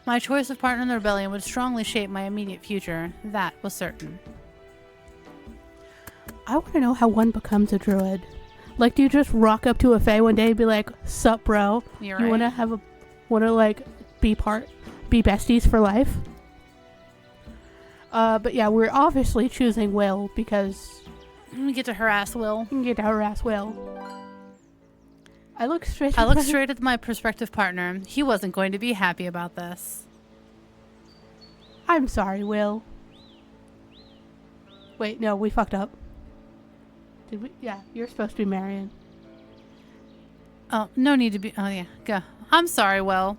Speaker 1: My choice of partner in the rebellion would strongly shape my immediate future. That was certain.
Speaker 2: I want to know how one becomes a druid. Like, do you just rock up to a fae one day and be like, "Sup, bro?
Speaker 1: You're
Speaker 2: you
Speaker 1: right.
Speaker 2: want to be besties for life?" But yeah, we're obviously choosing Will because
Speaker 1: We get to harass Will.
Speaker 2: you can get to harass Will. I looked straight
Speaker 1: at my prospective partner. He wasn't going to be happy about this.
Speaker 2: I'm sorry, Will. Wait, no, we fucked up. Did we? Yeah, you're supposed to be Marion.
Speaker 1: Oh, no need to be... Oh, yeah, go. I'm sorry, Will.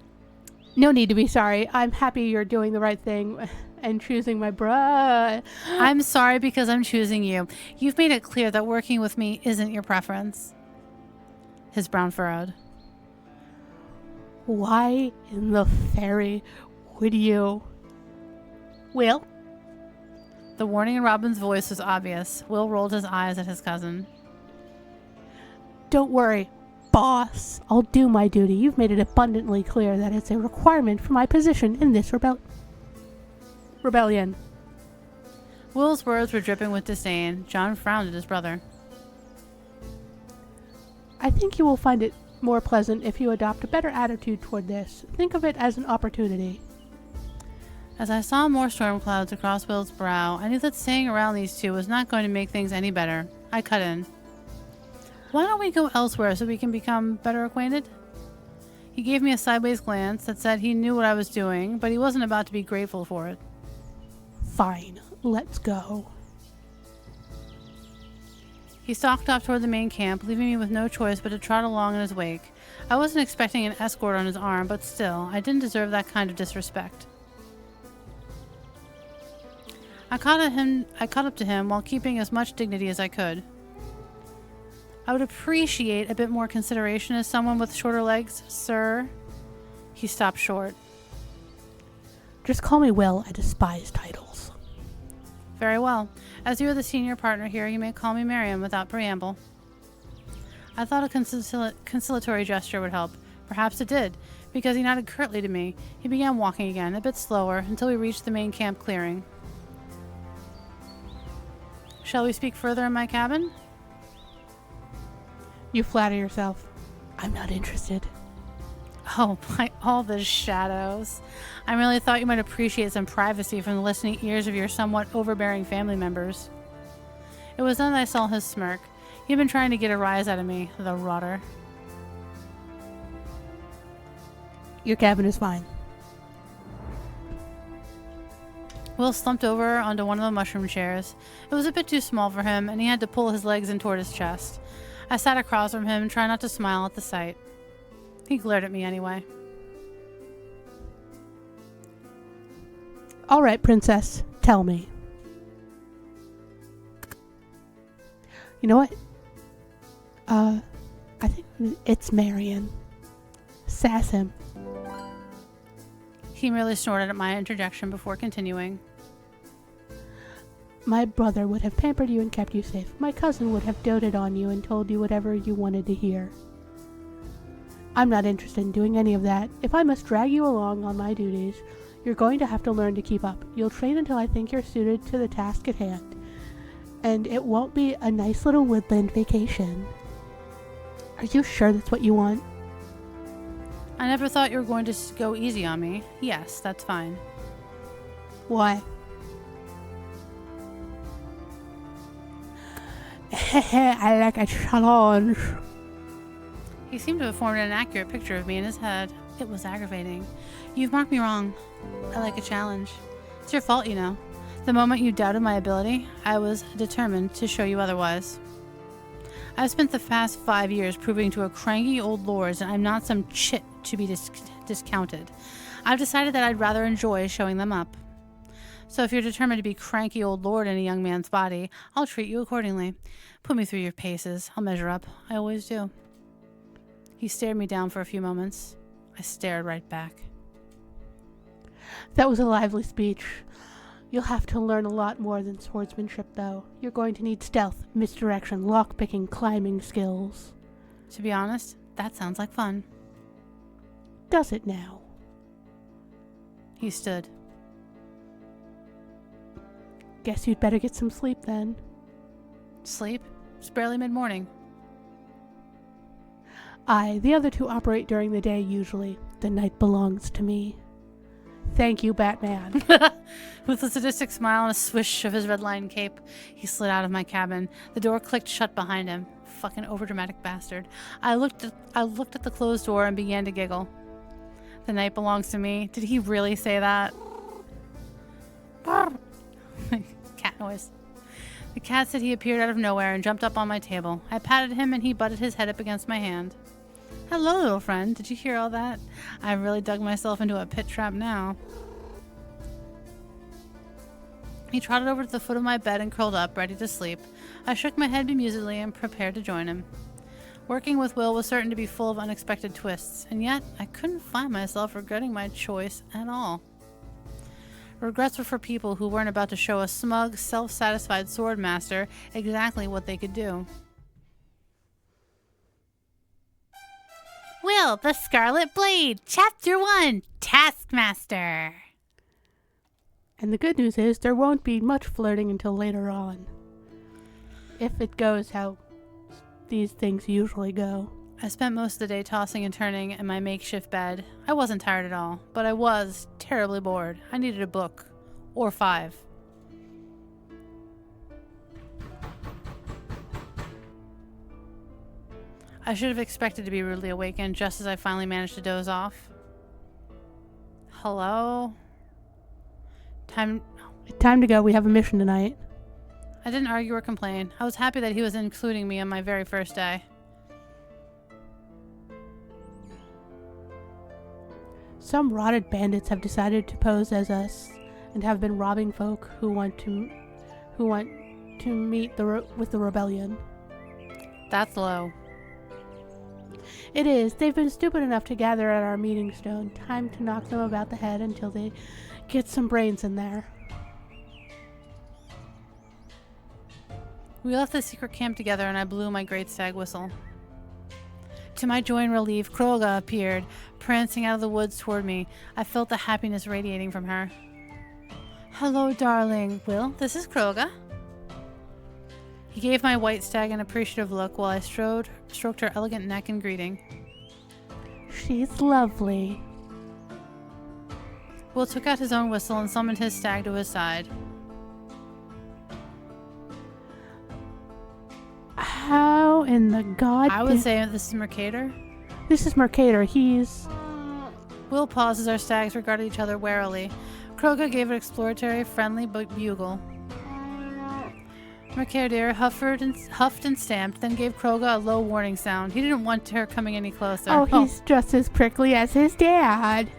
Speaker 2: No need to be sorry. I'm happy you're doing the right thing and choosing my bruh.
Speaker 1: I'm sorry because I'm choosing you. You've made it clear that working with me isn't your preference. His brow furrowed.
Speaker 2: Why in the fairy would you? Will?
Speaker 1: The warning in Robin's voice was obvious. Will rolled his eyes at his cousin.
Speaker 2: Don't worry, boss. I'll do my duty. You've made it abundantly clear that it's a requirement for my position in this rebellion.
Speaker 1: Will's words were dripping with disdain. John frowned at his brother.
Speaker 2: I think you will find it more pleasant if you adopt a better attitude toward this. Think of it as an opportunity.
Speaker 1: As I saw more storm clouds across Will's brow, I knew that staying around these two was not going to make things any better. I cut in. Why don't we go elsewhere so we can become better acquainted? He gave me a sideways glance that said he knew what I was doing, but he wasn't about to be grateful for it.
Speaker 2: Fine, let's go.
Speaker 1: He stalked off toward the main camp, leaving me with no choice but to trot along in his wake. I wasn't expecting an escort on his arm, but still, I didn't deserve that kind of disrespect. I caught up to him while keeping as much dignity as I could. I would appreciate a bit more consideration as someone with shorter legs, sir. He stopped short.
Speaker 2: Just call me Will. I despise titles.
Speaker 1: Very well. As you are the senior partner here, you may call me Marion without preamble. I thought a conciliatory gesture would help. Perhaps it did, because he nodded curtly to me. He began walking again, a bit slower, until we reached the main camp clearing. Shall we speak further in my cabin?
Speaker 2: You flatter yourself. I'm not interested.
Speaker 1: Oh, by all the shadows. I really thought you might appreciate some privacy from the listening ears of your somewhat overbearing family members. It was then that I saw his smirk. He'd been trying to get a rise out of me, the rotter.
Speaker 2: Your cabin is fine.
Speaker 1: Will slumped over onto one of the mushroom chairs. It was a bit too small for him, and he had to pull his legs in toward his chest. I sat across from him and tried not to smile at the sight. He glared at me anyway.
Speaker 2: All right, princess, tell me. You know what? I think it's Marion. Sass him.
Speaker 1: He merely snorted at my interjection before continuing.
Speaker 2: My brother would have pampered you and kept you safe. My cousin would have doted on you and told you whatever you wanted to hear. I'm not interested in doing any of that. If I must drag you along on my duties, you're going to have to learn to keep up. You'll train until I think you're suited to the task at hand. And it won't be a nice little woodland vacation. Are you sure that's what you want?
Speaker 1: I never thought you were going to go easy on me. Yes, that's fine.
Speaker 2: Why? I like a challenge.
Speaker 1: He seemed to have formed an accurate picture of me in his head. It was aggravating. You've marked me wrong. I like a challenge. It's your fault, you know. The moment you doubted my ability, I was determined to show you otherwise. I've spent the past 5 years proving to a cranky old lord that I'm not some chit to be discounted. I've decided that I'd rather enjoy showing them up. So if you're determined to be cranky old lord in a young man's body, I'll treat you accordingly. Put me through your paces. I'll measure up. I always do. He stared me down for a few moments. I stared right back.
Speaker 2: That was a lively speech. You'll have to learn a lot more than swordsmanship, though. You're going to need stealth, misdirection, lockpicking, climbing skills.
Speaker 1: To be honest, that sounds like fun.
Speaker 2: Does it now?
Speaker 1: He stood.
Speaker 2: Guess you'd better get some sleep then.
Speaker 1: Sleep? It's barely mid-morning.
Speaker 2: The other two operate during the day usually. The night belongs to me. Thank you, Batman.
Speaker 1: With a sadistic smile and a swish of his red-lined cape, he slid out of my cabin. The door clicked shut behind him. Fucking overdramatic bastard. I looked at the closed door and began to giggle. The night belongs to me. Did he really say that? Cat noise. The cat said he appeared out of nowhere and jumped up on my table. I patted him and he butted his head up against my hand. Hello, little friend. Did you hear all that? I really dug myself into a pit trap now. He trotted over to the foot of my bed and curled up, ready to sleep. I shook my head bemusedly and prepared to join him. Working with Will was certain to be full of unexpected twists, and yet I couldn't find myself regretting my choice at all. Regrets were for people who weren't about to show a smug, self-satisfied sword master exactly what they could do. Will, the Scarlet Blade, Chapter 1, Taskmaster.
Speaker 2: And the good news is there won't be much flirting until later on. If it goes how these things usually go.
Speaker 1: I spent most of the day tossing and turning in my makeshift bed. I wasn't tired at all, but I was terribly bored. I needed a book. Or 5. I should have expected to be rudely awakened just as I finally managed to doze off. Hello?
Speaker 2: Time to go. We have a mission tonight.
Speaker 1: I didn't argue or complain. I was happy that he was including me on my very first day.
Speaker 2: Some rotted bandits have decided to pose as us and have been robbing folk who want to meet with the rebellion.
Speaker 1: That's low.
Speaker 2: It is. They've been stupid enough to gather at our meeting stone. Time to knock them about the head until they get some brains in there.
Speaker 1: We left the secret camp together and I blew my great stag whistle. To my joy and relief, Kroga appeared, prancing out of the woods toward me. I felt the happiness radiating from her. Hello, darling. Will, this is Kroga. He gave my white stag an appreciative look while I stroked her elegant neck in greeting.
Speaker 2: She's lovely.
Speaker 1: Will took out his own whistle and summoned his stag to his side.
Speaker 2: How in the god...
Speaker 1: I would say this is Mercator.
Speaker 2: This is Mercator. He's...
Speaker 1: Will paused as our stags regarded each other warily. Kroga gave an exploratory, friendly bugle. Mercator huffed and stamped, then gave Kroga a low warning sound. He didn't want her coming any closer.
Speaker 2: Oh, he's just as prickly as his dad.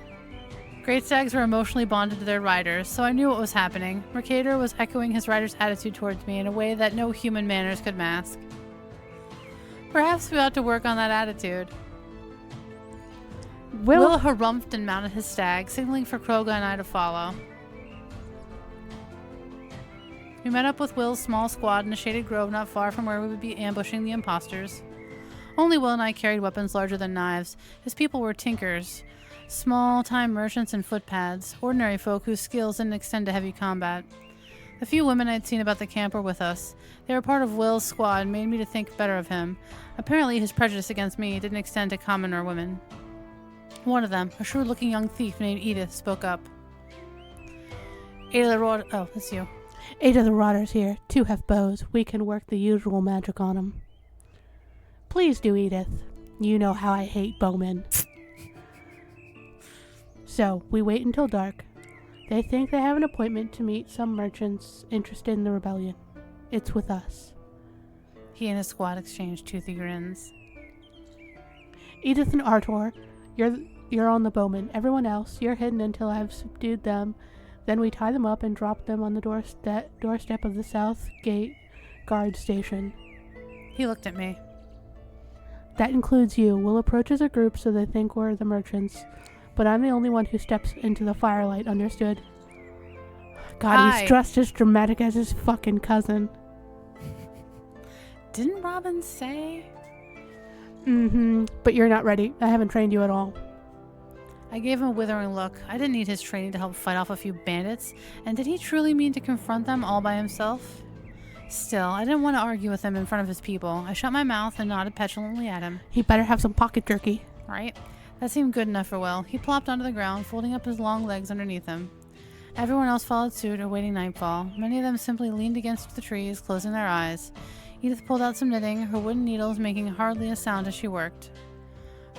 Speaker 1: Great stags were emotionally bonded to their riders, so I knew what was happening. Mercator was echoing his rider's attitude towards me in a way that no human manners could mask. Perhaps we ought to work on that attitude. Will harumphed and mounted his stag, signaling for Kroga and I to follow. We met up with Will's small squad in a shaded grove not far from where we would be ambushing the imposters. Only Will and I carried weapons larger than knives. His people were tinkers, small-time merchants and footpads, ordinary folk whose skills didn't extend to heavy combat. The few women I'd seen about the camp were with us. They were part of Will's squad and made me to think better of him. Apparently his prejudice against me didn't extend to commoner women. One of them, a shrewd-looking young thief named Edith, spoke up. That's you.
Speaker 2: 8 of the Rotters here. 2 have bows. We can work the usual magic on them. Please do, Edith. You know how I hate bowmen. So, we wait until dark. They think they have an appointment to meet some merchants interested in the rebellion. It's with us.
Speaker 1: He and his squad exchanged toothy grins.
Speaker 2: Edith and Artor, you're on the bowman. Everyone else, you're hidden until I've subdued them. Then we tie them up and drop them on the doorstep of the South Gate guard station.
Speaker 1: He looked at me.
Speaker 2: That includes you. We'll approach as a group so they think we're the merchants. But I'm the only one who steps into the firelight, understood? God, he's just as dramatic as his fucking cousin.
Speaker 1: Didn't Robin say?
Speaker 2: But you're not ready. I haven't trained you at all.
Speaker 1: I gave him a withering look. I didn't need his training to help fight off a few bandits. And did he truly mean to confront them all by himself? Still, I didn't want to argue with him in front of his people. I shut my mouth and nodded petulantly at him.
Speaker 2: He better have some pocket jerky.
Speaker 1: Right? That seemed good enough for Will. He plopped onto the ground, folding up his long legs underneath him. Everyone else followed suit, awaiting nightfall. Many of them simply leaned against the trees, closing their eyes. Edith pulled out some knitting, her wooden needles making hardly a sound as she worked.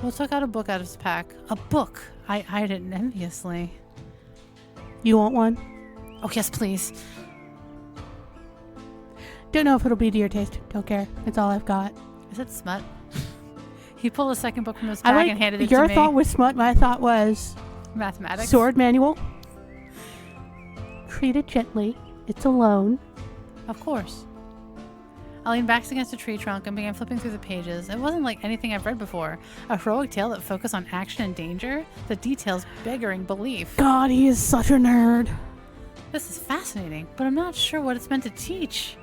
Speaker 1: Will took out a book out of his pack. A book! I eyed it enviously.
Speaker 2: You want one?
Speaker 1: Oh, yes, please.
Speaker 2: Don't know if it'll be to your taste. Don't care. It's all I've got.
Speaker 1: Is it smut? He pulled a second book from his pack and handed it to me.
Speaker 2: Your thought was smut, my thought was...
Speaker 1: mathematics?
Speaker 2: Sword manual. Treat it gently. It's a loan.
Speaker 1: Of course. I leaned back against a tree trunk and began flipping through the pages. It wasn't like anything I've read before. A heroic tale that focused on action and danger? The details beggaring belief.
Speaker 2: God, he is such a nerd.
Speaker 1: This is fascinating, but I'm not sure what it's meant to teach.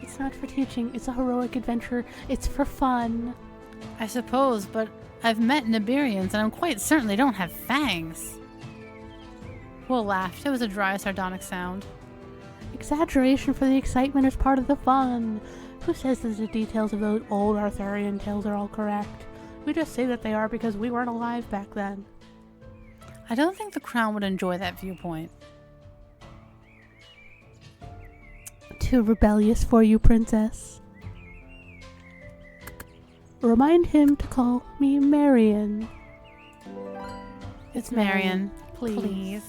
Speaker 2: It's not for teaching. It's a heroic adventure. It's for fun.
Speaker 1: I suppose, but I've met Nibirians and I'm quite certain they don't have fangs. Will laughed. It was a dry, sardonic sound.
Speaker 2: Exaggeration for the excitement is part of the fun. Who says that the details of those old Arthurian tales are all correct? We just say that they are because we weren't alive back then.
Speaker 1: I don't think the Crown would enjoy that viewpoint.
Speaker 2: Too rebellious for you, Princess. Remind him to call me Marion.
Speaker 1: It's Marion.
Speaker 2: Please.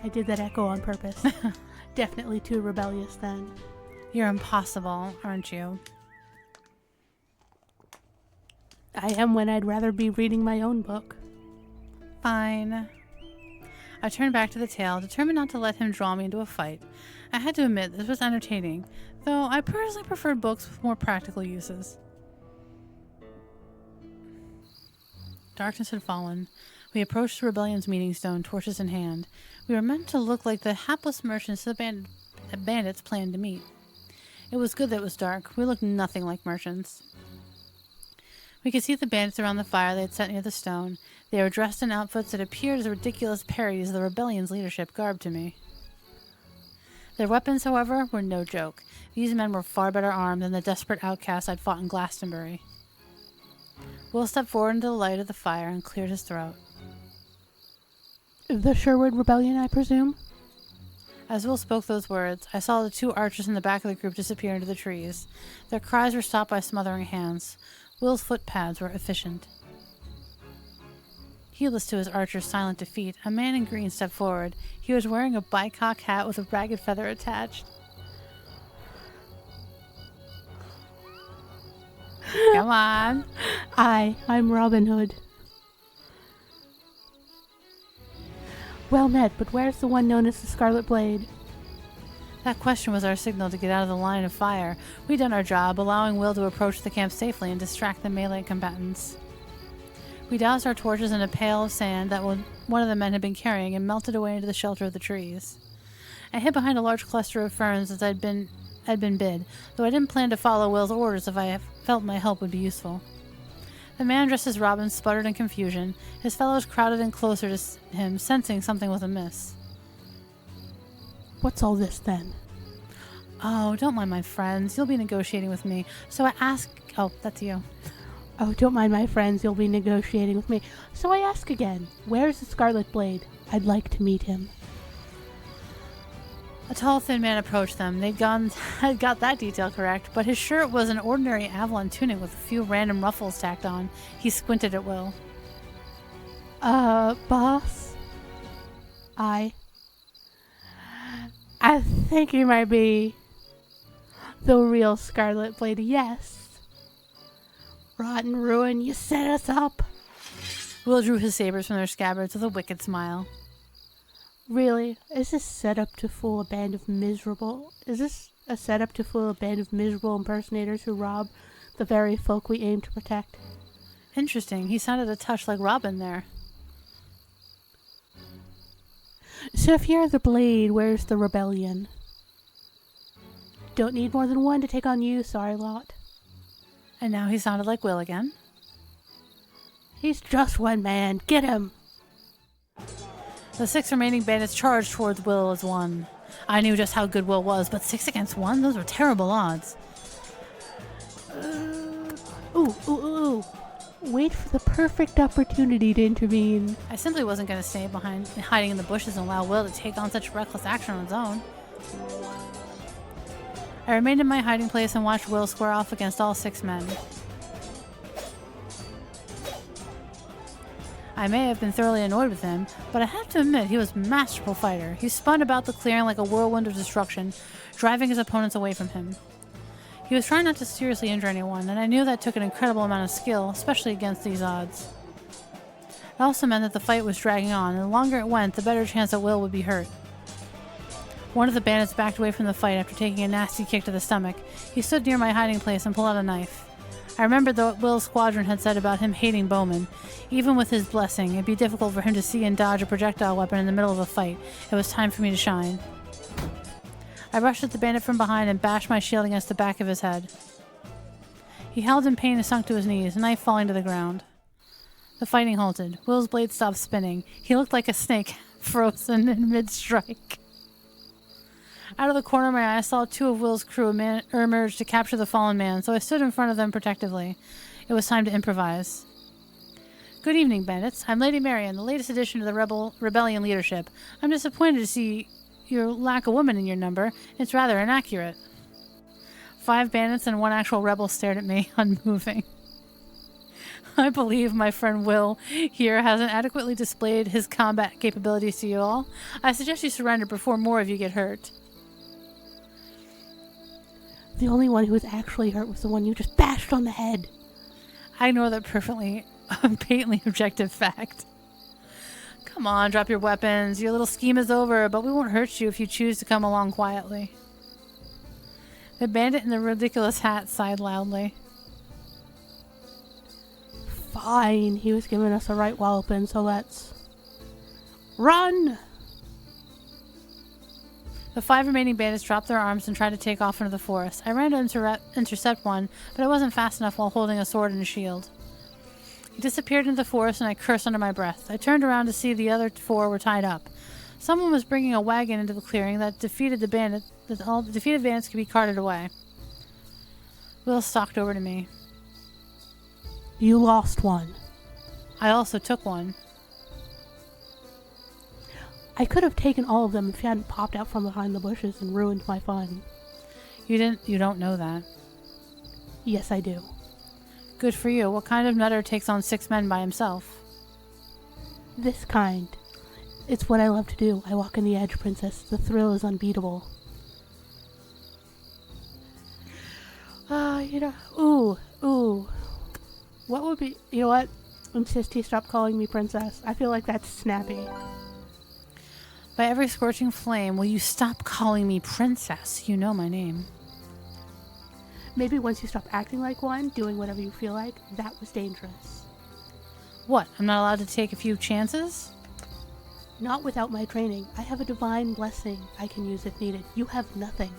Speaker 2: I did that echo on purpose. Definitely too rebellious then.
Speaker 1: You're impossible, aren't you?
Speaker 2: I am when I'd rather be reading my own book.
Speaker 1: Fine. I turned back to the tale, determined not to let him draw me into a fight. I had to admit this was entertaining, though I personally preferred books with more practical uses. Darkness had fallen. We approached the rebellion's meeting stone, torches in hand. We were meant to look like the hapless merchants the bandits planned to meet. It was good that it was dark. We looked nothing like merchants. We could see the bandits around the fire they had set near the stone. They were dressed in outfits that appeared as ridiculous parodies of the rebellion's leadership garbed to me. Their weapons, however, were no joke. These men were far better armed than the desperate outcasts I'd fought in Glastonbury. Will stepped forward into the light of the fire and cleared his throat.
Speaker 2: The Sherwood Rebellion, I presume?
Speaker 1: As Will spoke those words, I saw the two archers in the back of the group disappear into the trees. Their cries were stopped by smothering hands. Will's footpads were efficient. Heedless to his archer's silent defeat, a man in green stepped forward. He was wearing a bicock hat with a ragged feather attached. Come on.
Speaker 2: I'm Robin Hood. Well met, but where's the one known as the Scarlet Blade?
Speaker 1: That question was our signal to get out of the line of fire. We'd done our job, allowing Will to approach the camp safely and distract the melee combatants. We doused our torches in a pail of sand that one of the men had been carrying and melted away into the shelter of the trees. I hid behind a large cluster of ferns as I'd been bid, though I didn't plan to follow Will's orders if I felt my help would be useful. The man dressed as Robin sputtered in confusion. His fellows crowded in closer to him, sensing something was amiss.
Speaker 2: What's all this, then?
Speaker 1: Oh, don't mind my friends. You'll be negotiating with me. So I ask... Oh, that's you.
Speaker 2: Oh, don't mind my friends. You'll be negotiating with me. So I ask again, where's the Scarlet Blade? I'd like to meet him.
Speaker 1: A tall, thin man approached them. Had got that detail correct, but his shirt was an ordinary Avalon tunic with a few random ruffles tacked on. He squinted at Will.
Speaker 2: Boss? I think you might be the real Scarlet Blade. Yes. Rotten ruin, you set us up.
Speaker 1: Will drew his sabers from their scabbards with a wicked smile.
Speaker 2: Really? Is this set up to fool a band of miserable impersonators who rob the very folk we aim to protect?
Speaker 1: Interesting. He sounded a touch like Robin there.
Speaker 2: So if you're the Blade, where's the rebellion? Don't need more than one to take on you, sorry lot.
Speaker 1: And now he sounded like Will again.
Speaker 2: He's just one man. Get him!
Speaker 1: The 6 remaining bandits charged towards Will as one. I knew just how good Will was, but 6 against 1? Those were terrible odds.
Speaker 2: Ooh. Wait for the perfect opportunity to intervene.
Speaker 1: I simply wasn't going to stay hiding in the bushes and allow Will to take on such reckless action on his own. I remained in my hiding place and watched Will square off against all 6 men. I may have been thoroughly annoyed with him, but I have to admit he was a masterful fighter. He spun about the clearing like a whirlwind of destruction, driving his opponents away from him. He was trying not to seriously injure anyone, and I knew that took an incredible amount of skill, especially against these odds. It also meant that the fight was dragging on, and the longer it went, the better chance that Will would be hurt. One of the bandits backed away from the fight after taking a nasty kick to the stomach. He stood near my hiding place and pulled out a knife. I remembered what Will's squadron had said about him hating bowmen. Even with his blessing, it'd be difficult for him to see and dodge a projectile weapon in the middle of a fight. It was time for me to shine. I rushed at the bandit from behind and bashed my shield against the back of his head. He howled in pain and sunk to his knees, a knife falling to the ground. The fighting halted. Will's blade stopped spinning. He looked like a snake, frozen in mid-strike. Out of the corner of my eye, I saw 2 of Will's crew emerge to capture the fallen man, so I stood in front of them protectively. It was time to improvise. Good evening, bandits. I'm Lady Marion, the latest addition to the rebellion leadership. I'm disappointed to see you lack a woman in your number. It's rather inaccurate. 5 bandits and 1 actual rebel stared at me, unmoving. I believe my friend Will here hasn't adequately displayed his combat capabilities to you all. I suggest you surrender before more of you get hurt.
Speaker 2: The only one who was actually hurt was the one you just bashed on the head.
Speaker 1: I ignore that perfectly, patently objective fact. Come on, drop your weapons. Your little scheme is over, but we won't hurt you if you choose to come along quietly. The bandit in the ridiculous hat sighed loudly.
Speaker 2: Fine, he was giving us a right walloping, so let's... run!
Speaker 1: The 5 remaining bandits dropped their arms and tried to take off into the forest. I ran to intercept one, but I wasn't fast enough while holding a sword and a shield. He disappeared into the forest and I cursed under my breath. I turned around to see the other 4 were tied up. Someone was bringing a wagon into the clearing that defeated the bandit, that all the defeated bandits could be carted away. Will stalked over to me.
Speaker 2: You lost one.
Speaker 1: I also took one.
Speaker 2: I could have taken all of them if you hadn't popped out from behind the bushes and ruined my fun.
Speaker 1: You don't know that.
Speaker 2: Yes, I do.
Speaker 1: Good for you. What kind of nutter takes on 6 men by himself?
Speaker 2: This kind. It's what I love to do. I walk on the edge, princess. The thrill is unbeatable. Ooh. What would be... You know what? Insist he stop calling me princess. I feel like that's snappy.
Speaker 1: By every scorching flame, will you stop calling me princess? You know my name.
Speaker 2: Maybe once you stop acting like one, doing whatever you feel like, that was dangerous.
Speaker 1: What? I'm not allowed to take a few chances?
Speaker 2: Not without my training. I have a divine blessing I can use if needed. You have nothing.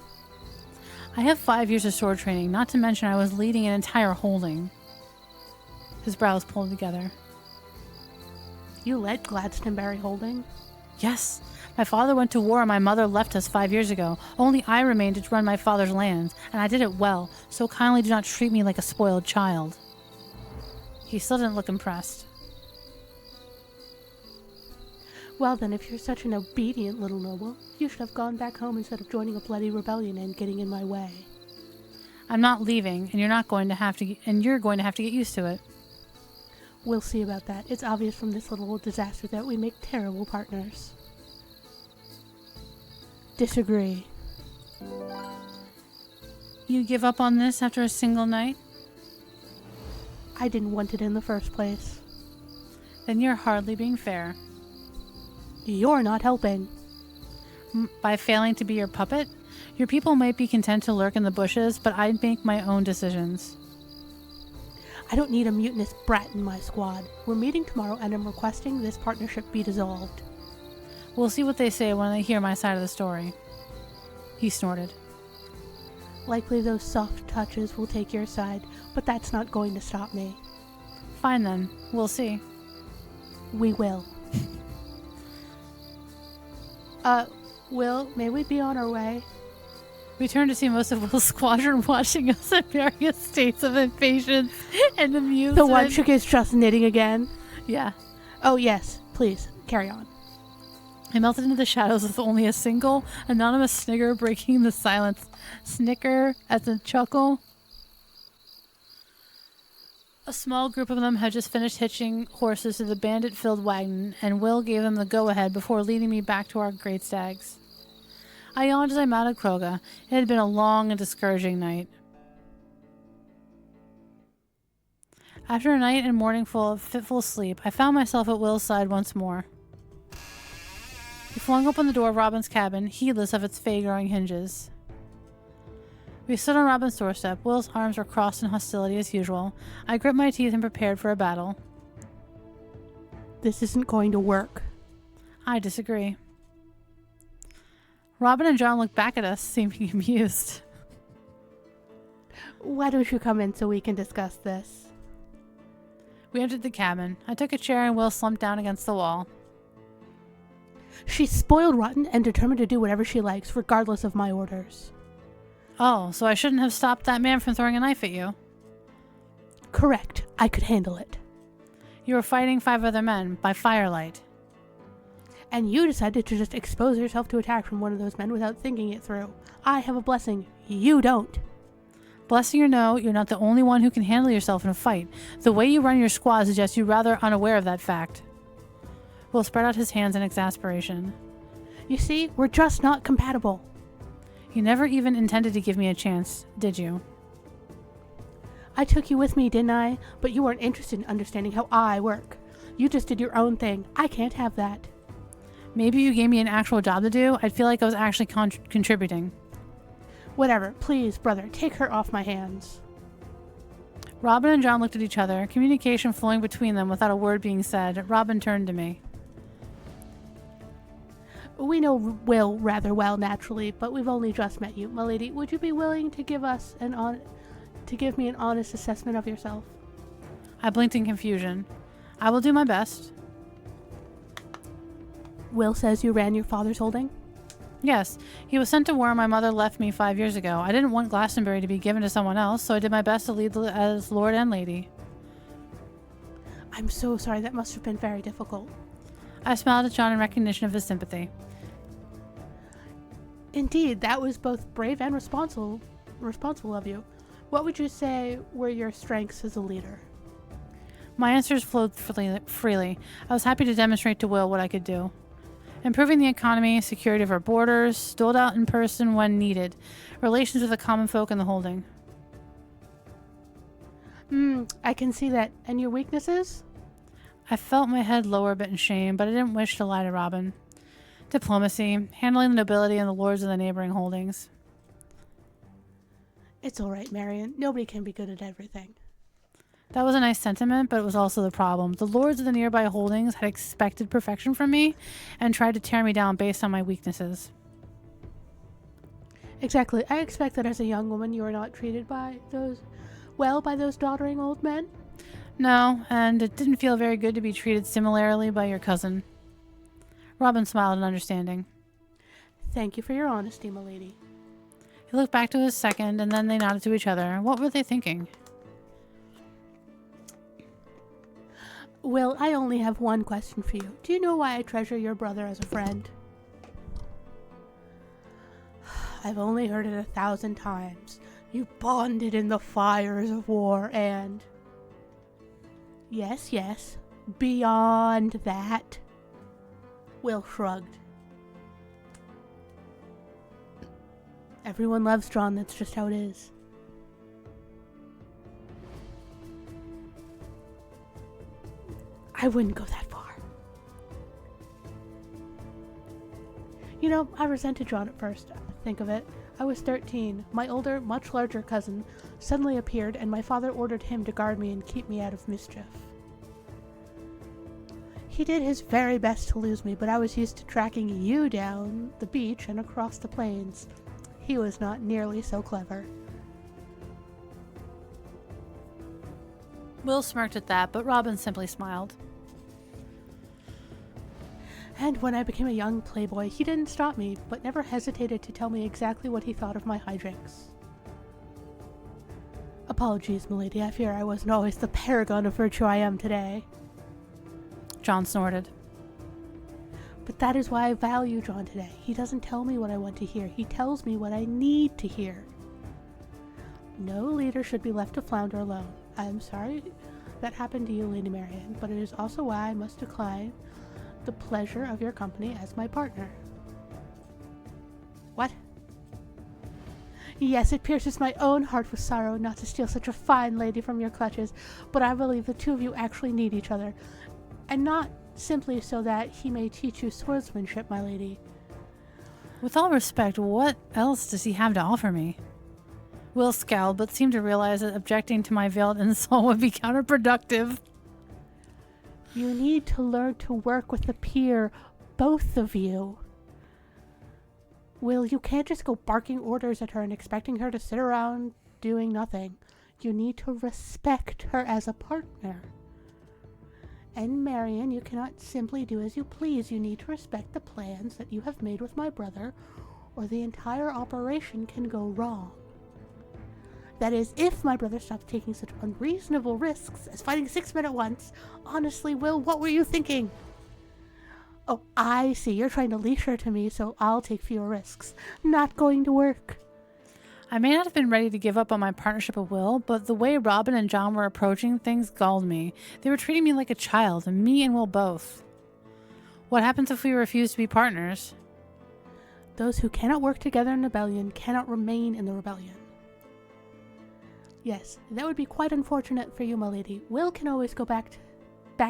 Speaker 1: I have 5 years of sword training, not to mention I was leading an entire holding. His brows pulled together.
Speaker 2: You led Gladstoneberry Holding?
Speaker 1: Yes. My father went to war and my mother left us 5 years ago. Only I remained to run my father's lands, and I did it well, so kindly do not treat me like a spoiled child. He still didn't look impressed.
Speaker 2: Well then, if you're such an obedient little noble, you should have gone back home instead of joining a bloody rebellion and getting in my way.
Speaker 1: I'm not leaving, and you're going to have to get used to it.
Speaker 2: We'll see about that. It's obvious from this little disaster that we make terrible partners. Disagree.
Speaker 1: You give up on this after a single night?
Speaker 2: I didn't want it in the first place.
Speaker 1: Then you're hardly being fair.
Speaker 2: You're not helping.
Speaker 1: By failing to be your puppet? Your people might be content to lurk in the bushes, but I'd make my own decisions.
Speaker 2: I don't need a mutinous brat in my squad. We're meeting tomorrow and I'm requesting this partnership be dissolved.
Speaker 1: We'll see what they say when they hear my side of the story. He snorted.
Speaker 2: Likely those soft touches will take your side, but that's not going to stop me.
Speaker 1: Fine then. We'll see.
Speaker 2: We will. Will, may we be on our way?
Speaker 1: We turned to see most of Will's squadron watching us in various states of impatience and amusement.
Speaker 2: The one shook his chest knitting again?
Speaker 1: Yeah.
Speaker 2: Oh yes, please, carry on.
Speaker 1: I melted into the shadows with only a single anonymous snigger breaking the silence. Snicker as a chuckle. A small group of them had just finished hitching horses to the bandit-filled wagon, and Will gave them the go-ahead before leading me back to our great stags. I yawned as I mounted Kroga. It had been a long and discouraging night. After a night and morning full of fitful sleep, I found myself at Will's side once more. He flung open the door of Robin's cabin, heedless of its fey-growing hinges. We stood on Robin's doorstep. Will's arms were crossed in hostility as usual. I gripped my teeth and prepared for a battle.
Speaker 2: This isn't going to work.
Speaker 1: I disagree. Robin and John looked back at us, seeming amused.
Speaker 2: Why don't you come in so we can discuss this?
Speaker 1: We entered the cabin. I took a chair and Will slumped down against the wall.
Speaker 2: She's spoiled rotten and determined to do whatever she likes, regardless of my orders.
Speaker 1: Oh, so I shouldn't have stopped that man from throwing a knife at you?
Speaker 2: Correct. I could handle it.
Speaker 1: You were fighting 5 other men, by firelight.
Speaker 2: And you decided to just expose yourself to attack from one of those men without thinking it through. I have a blessing. You don't.
Speaker 1: Blessing or no, you're not the only one who can handle yourself in a fight. The way you run your squad suggests you're rather unaware of that fact. Will spread out his hands in exasperation.
Speaker 2: You see, we're just not compatible.
Speaker 1: You never even intended to give me a chance, did you?
Speaker 2: I took you with me, didn't I? But you weren't interested in understanding how I work. You just did your own thing. I can't have that.
Speaker 1: Maybe you gave me an actual job to do. I'd feel like I was actually contributing.
Speaker 2: Whatever. Please, brother, take her off my hands.
Speaker 1: Robin and John looked at each other, communication flowing between them without a word being said. Robin turned to me.
Speaker 2: We know Will rather well, naturally, but we've only just met you. Milady, would you be willing to give me an honest assessment of yourself?
Speaker 1: I blinked in confusion. I will do my best.
Speaker 2: Will says you ran your father's holding?
Speaker 1: Yes, he was sent to war and my mother left me 5 years ago. I didn't want Glastonbury to be given to someone else, so I did my best to lead as Lord and Lady.
Speaker 2: I'm so sorry, that must have been very difficult.
Speaker 1: I smiled at John in recognition of his sympathy.
Speaker 2: Indeed, that was both brave and responsible of you. What would you say were your strengths as a leader?
Speaker 1: My answers flowed freely. I was happy to demonstrate to Will what I could do. Improving the economy, security of our borders, stood out in person when needed, relations with the common folk and the holding.
Speaker 2: I can see that. And your weaknesses?
Speaker 1: I felt my head lower a bit in shame, but I didn't wish to lie to Robin. Diplomacy, handling the nobility and the lords of the neighboring holdings.
Speaker 2: It's all right, Marion. Nobody can be good at everything.
Speaker 1: That was a nice sentiment, but it was also the problem. The lords of the nearby holdings had expected perfection from me and tried to tear me down based on my weaknesses.
Speaker 2: Exactly. I expect that as a young woman you are not treated by those doddering old men.
Speaker 1: No, and it didn't feel very good to be treated similarly by your cousin. Robin smiled in understanding.
Speaker 2: Thank you for your honesty, milady.
Speaker 1: He looked back to his second, and then they nodded to each other. What were they thinking?
Speaker 2: Will, I only have one question for you. Do you know why I treasure your brother as a friend? I've only heard it 1,000 times. You bonded in the fires of war and... Yes, beyond that. Will shrugged. Everyone loves John, that's just how it is. I wouldn't go that far. You know, I resented John at first. Think of it. I was 13. My older, much larger cousin suddenly appeared, and my father ordered him to guard me and keep me out of mischief. He did his very best to lose me, but I was used to tracking you down the beach and across the plains. He was not nearly so clever.
Speaker 1: Will smirked at that, but Robin simply smiled.
Speaker 2: And when I became a young playboy, he didn't stop me, but never hesitated to tell me exactly what he thought of my hijinks. Apologies, milady, I fear I wasn't always the paragon of virtue I am today.
Speaker 1: John snorted.
Speaker 2: But that is why I value John today. He doesn't tell me what I want to hear, he tells me what I need to hear. No leader should be left to flounder alone. I am sorry that happened to you, Lady Marion, but it is also why I must decline the pleasure of your company as my partner. What? Yes, it pierces my own heart with sorrow not to steal such a fine lady from your clutches, but I believe the two of you actually need each other, and not simply so that he may teach you swordsmanship, my lady.
Speaker 1: With all respect, what else does he have to offer me? Will scowled, but seemed to realize that objecting to my veiled insult would be counterproductive.
Speaker 2: You need to learn to work with the peer, both of you. Will, you can't just go barking orders at her and expecting her to sit around doing nothing. You need to respect her as a partner. And Marion, you cannot simply do as you please. You need to respect the plans that you have made with my brother, or the entire operation can go wrong. That is, if my brother stops taking such unreasonable risks as fighting 6 men at once. Honestly, Will, what were you thinking? Oh, I see. You're trying to leash her to me, so I'll take fewer risks. Not going to work.
Speaker 1: I may not have been ready to give up on my partnership with Will, but the way Robin and John were approaching things galled me. They were treating me like a child, and me and Will both. What happens if we refuse to be partners?
Speaker 2: Those who cannot work together in rebellion cannot remain in the rebellion. Yes, that would be quite unfortunate for you, my lady. Will can always go back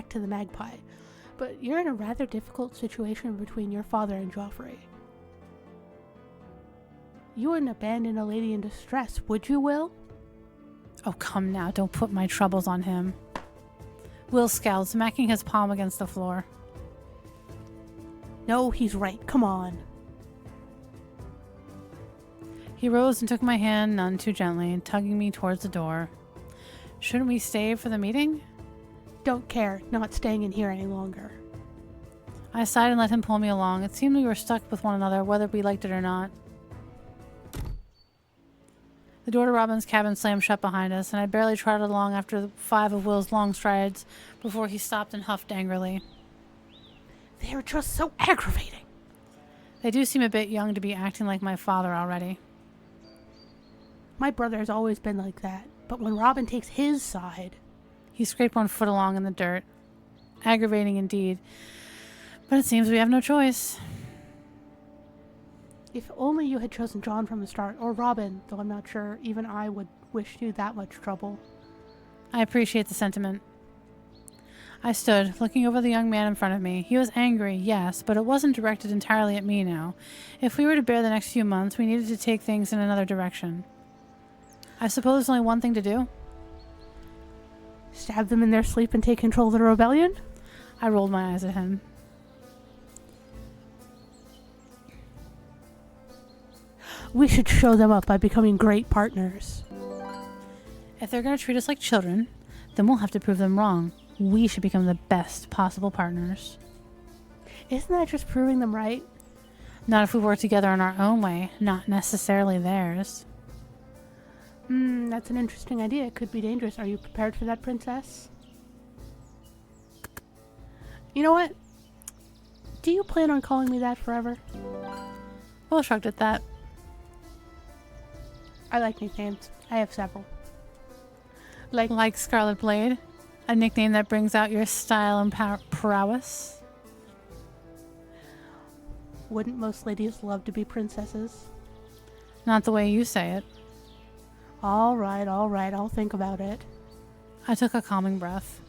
Speaker 2: to the Magpie, but you're in a rather difficult situation between your father and Joffrey. You wouldn't abandon a lady in distress, would you, Will?
Speaker 1: Oh, come now, don't put my troubles on him. Will scowled, smacking his palm against the floor.
Speaker 2: No, he's right. Come on.
Speaker 1: He rose and took my hand none too gently, tugging me towards the door. Shouldn't we stay for the meeting?
Speaker 2: Don't care. Not staying in here any longer.
Speaker 1: I sighed and let him pull me along. It seemed we were stuck with one another, whether we liked it or not. The door to Robin's cabin slammed shut behind us, and I barely trotted along after 5 of Will's long strides before he stopped and huffed angrily.
Speaker 2: They're just so aggravating.
Speaker 1: They do seem a bit young to be acting like my father already.
Speaker 2: My brother has always been like that, but when Robin takes his side...
Speaker 1: He scraped one foot along in the dirt. Aggravating indeed. But it seems we have no choice.
Speaker 2: If only you had chosen John from the start, or Robin, though I'm not sure even I would wish you that much trouble.
Speaker 1: I appreciate the sentiment. I stood, looking over the young man in front of me. He was angry, yes, but it wasn't directed entirely at me now. If we were to bear the next few months, we needed to take things in another direction. I suppose there's only one thing to do.
Speaker 2: Stab them in their sleep and take control of the rebellion?
Speaker 1: I rolled my eyes at him.
Speaker 2: We should show them up by becoming great partners.
Speaker 1: If they're going to treat us like children, then we'll have to prove them wrong. We should become the best possible partners.
Speaker 2: Isn't that just proving them right?
Speaker 1: Not if we work together in our own way, not necessarily theirs.
Speaker 2: That's an interesting idea. It could be dangerous. Are you prepared for that, princess? You know what? Do you plan on calling me that forever?
Speaker 1: Will shrugged at that.
Speaker 2: I like nicknames. I have several.
Speaker 1: Like Scarlet Blade? A nickname that brings out your style and prowess?
Speaker 2: Wouldn't most ladies love to be princesses?
Speaker 1: Not the way you say it.
Speaker 2: All right, I'll think about it.
Speaker 1: I took a calming breath.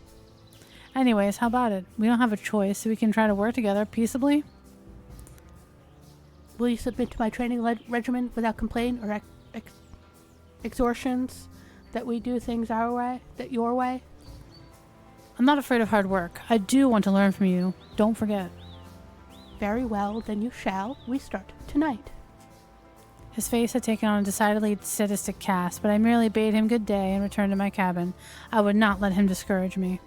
Speaker 1: Anyways, how about it? We don't have a choice, so we can try to work together peaceably.
Speaker 2: Will you submit to my training regimen without complaint or extortions that we do things our way, that your way?
Speaker 1: I'm not afraid of hard work. I do want to learn from you. Don't forget.
Speaker 2: Very well, then you shall. We start tonight.
Speaker 1: His face had taken on a decidedly sadistic cast, but I merely bade him good day and returned to my cabin. I would not let him discourage me.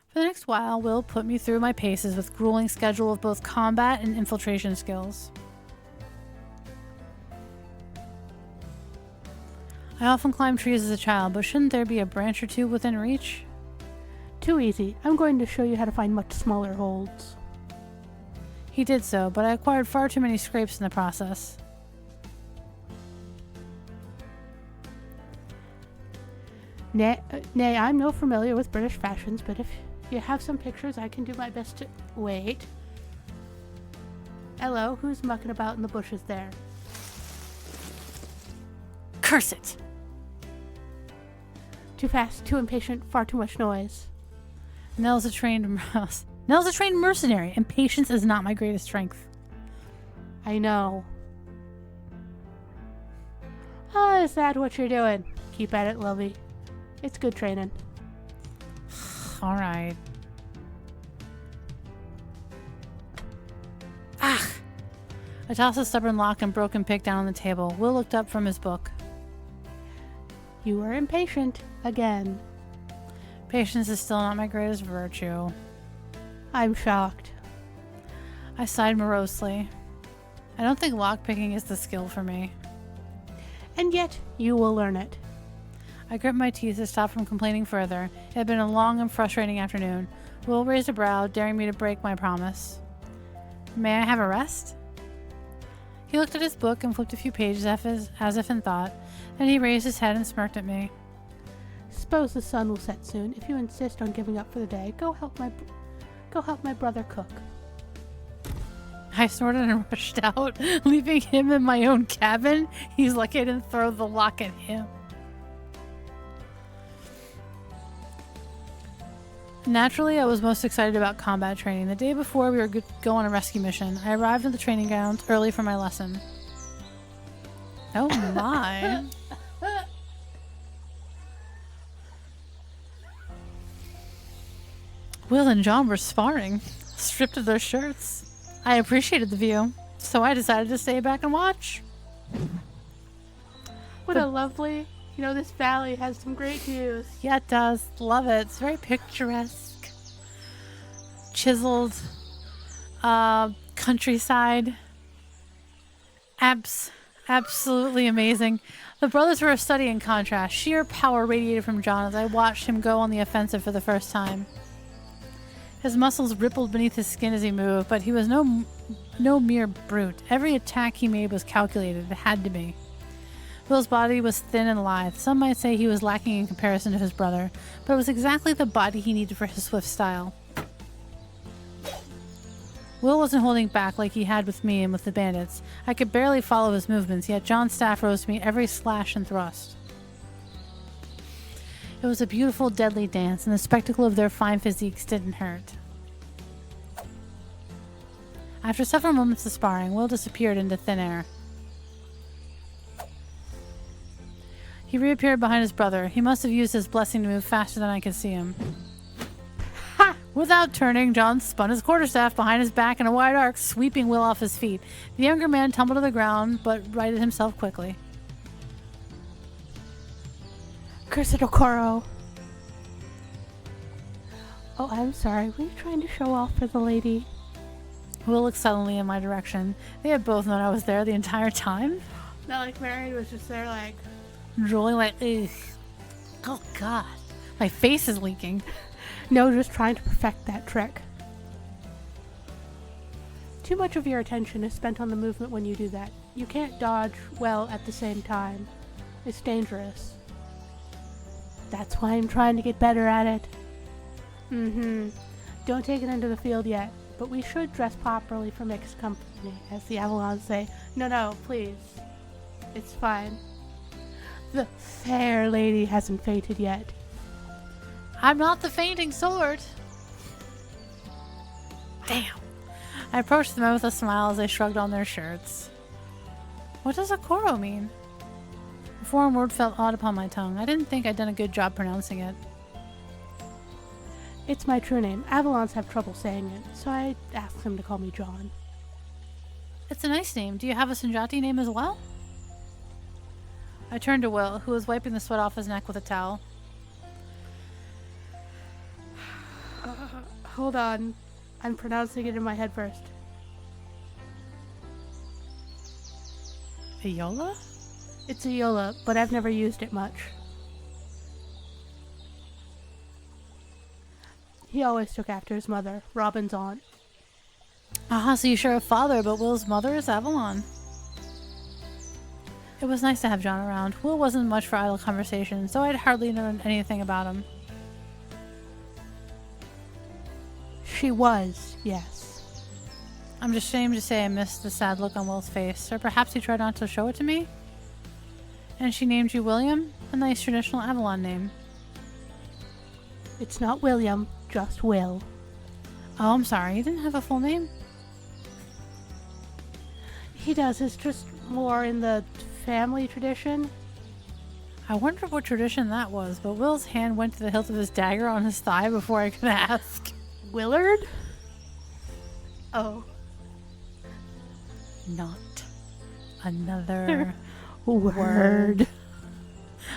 Speaker 1: For the next while, Will put me through my paces with grueling schedule of both combat and infiltration skills. I often climbed trees as a child, but shouldn't there be a branch or two within reach?
Speaker 2: Too easy. I'm going to show you how to find much smaller holds.
Speaker 1: He did so, but I acquired far too many scrapes in the process.
Speaker 2: Nay, I'm no familiar with British fashions, but if you have some pictures, I can do my best to... Wait. Hello, who's mucking about in the bushes there?
Speaker 1: Curse it!
Speaker 2: Too fast, too impatient, far too much noise.
Speaker 1: Nell's a trained mercenary, and patience is not my greatest strength.
Speaker 2: I know. Oh, is that what you're doing? Keep at it, lovey. It's good training.
Speaker 1: All right. Ah! I tossed a stubborn lock and broken pick down on the table. Will looked up from his book.
Speaker 2: You were impatient again.
Speaker 1: Patience is still not my greatest virtue.
Speaker 2: I'm shocked.
Speaker 1: I sighed morosely. I don't think lockpicking is the skill for me.
Speaker 2: And yet, you will learn it.
Speaker 1: I gripped my teeth to stop from complaining further. It had been a long and frustrating afternoon. Will raised a brow, daring me to break my promise. May I have a rest? He looked at his book and flipped a few pages as if in thought. Then he raised his head and smirked at me.
Speaker 2: Suppose the sun will set soon. If you insist on giving up for the day, go help my brother cook.
Speaker 1: I snorted and rushed out, leaving him in my own cabin. He's lucky I didn't throw the lock at him. Naturally, I was most excited about combat training. The day before we were go on a rescue mission, I arrived at the training grounds early for my lesson. Oh my. Will and John were sparring, stripped of their shirts. I appreciated the view, so I decided to stay back and watch.
Speaker 2: What a lovely... You know, this valley has some great views.
Speaker 1: Yeah, it does. Love it. It's very picturesque. Chiseled. Countryside. Absolutely amazing. The brothers were a study in contrast. Sheer power radiated from John as I watched him go on the offensive for the first time. His muscles rippled beneath his skin as he moved, but he was no mere brute. Every attack he made was calculated. It had to be. Will's body was thin and lithe. Some might say he was lacking in comparison to his brother, but it was exactly the body he needed for his swift style. Will wasn't holding back like he had with me and with the bandits. I could barely follow his movements, yet John's staff rose to meet every slash and thrust. It was a beautiful, deadly dance, and the spectacle of their fine physiques didn't hurt. After several moments of sparring, Will disappeared into thin air. He reappeared behind his brother. He must have used his blessing to move faster than I could see him. Ha! Without turning, John spun his quarterstaff behind his back in a wide arc, sweeping Will off his feet. The younger man tumbled to the ground, but righted himself quickly.
Speaker 2: Cursed Okoro. Oh, I'm sorry. Were you trying to show off for the lady?
Speaker 1: Will looked sullenly in my direction. They had both known I was there the entire time.
Speaker 2: Not like Marion was just there like...
Speaker 1: Drooling like, ugh. Oh god, my face is leaking.
Speaker 2: No, just trying to perfect that trick. Too much of your attention is spent on the movement when you do that. You can't dodge well at the same time. It's dangerous. That's why I'm trying to get better at it. Don't take it into the field yet, but we should dress properly for mixed company, as the Avalons say. No, please. It's fine. The fair lady hasn't fainted yet.
Speaker 1: I'm not the fainting sword. Damn. I approached the men with a smile as they shrugged on their shirts. What does Okoro mean? The foreign word felt odd upon my tongue. I didn't think I'd done a good job pronouncing it.
Speaker 2: It's my true name. Avalons have trouble saying it, so I asked them to call me John.
Speaker 1: It's a nice name. Do you have a Sanjati name as well? I turned to Will, who was wiping the sweat off his neck with a towel.
Speaker 2: Hold on. I'm pronouncing it in my head first.
Speaker 1: Ayola?
Speaker 2: It's Ayola, but I've never used it much. He always took after his mother, Robin's aunt.
Speaker 1: Ah, so you share a father, but Will's mother is Avalon. It was nice to have John around. Will wasn't much for idle conversation, so I'd hardly known anything about him.
Speaker 2: She was, yes.
Speaker 1: I'm just ashamed to say I missed the sad look on Will's face, or perhaps he tried not to show it to me? And she named you William? A nice traditional Avalon name.
Speaker 2: It's not William, just Will.
Speaker 1: Oh, I'm sorry. You didn't have a full name?
Speaker 2: He does. It's just more in the family tradition.
Speaker 1: I wonder what tradition that was, but Will's hand went to the hilt of his dagger on his thigh before I could ask.
Speaker 2: Willard? Oh.
Speaker 1: Not another
Speaker 2: word.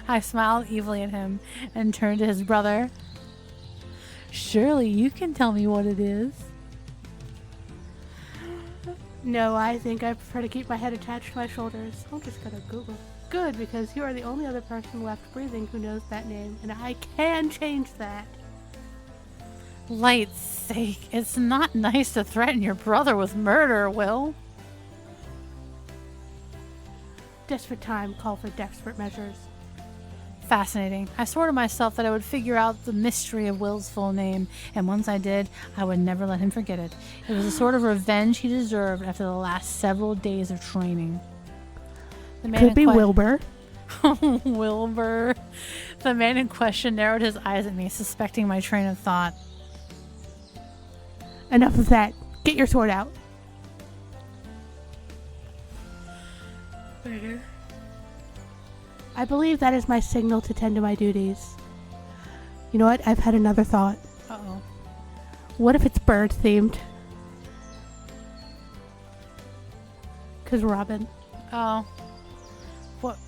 Speaker 1: I smiled evilly at him and turned to his brother. Surely you can tell me what it is.
Speaker 2: No, I think I prefer to keep my head attached to my shoulders. I'm just gonna Google. Good, because you are the only other person left breathing who knows that name, and I can change that.
Speaker 1: Light's sake, it's not nice to threaten your brother with murder, Will.
Speaker 2: Desperate time call for desperate measures.
Speaker 1: Fascinating. I swore to myself that I would figure out the mystery of Will's full name, and once I did, I would never let him forget it. It was a sort of revenge he deserved after the last several days of training.
Speaker 2: Could be Wilbur.
Speaker 1: Wilbur. The man in question narrowed his eyes at me, suspecting my train of thought.
Speaker 2: Enough of that. Get your sword out. I believe that is my signal to tend to my duties. You know what? I've had another thought.
Speaker 1: Uh-oh.
Speaker 2: What if it's bird themed? 'Cause Robin.
Speaker 1: Oh. What?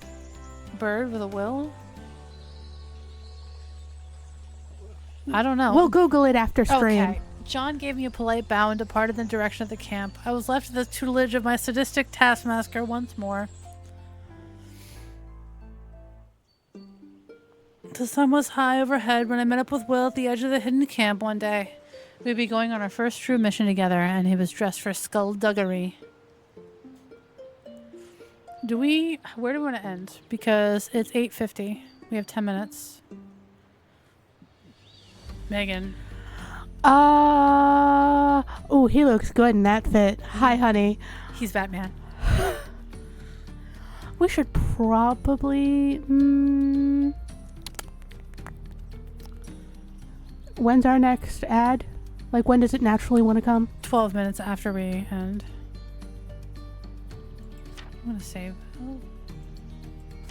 Speaker 1: Bird with a will? I don't know.
Speaker 2: We'll Google it after stream.
Speaker 1: Okay. John gave me a polite bow and departed in the direction of the camp. I was left to the tutelage of my sadistic taskmaster once more. The sun was high overhead when I met up with Will at the edge of the hidden camp one day. We'd be going on our first true mission together, and he was dressed for skullduggery. Where do we want to end? Because it's 8:50. We have 10 minutes. Megan.
Speaker 2: Oh, he looks good in that fit. Hi, honey.
Speaker 1: He's Batman.
Speaker 2: We should probably... When's our next ad? Like, when does it naturally want to come?
Speaker 1: 12 minutes after we end. I'm gonna save. Oh.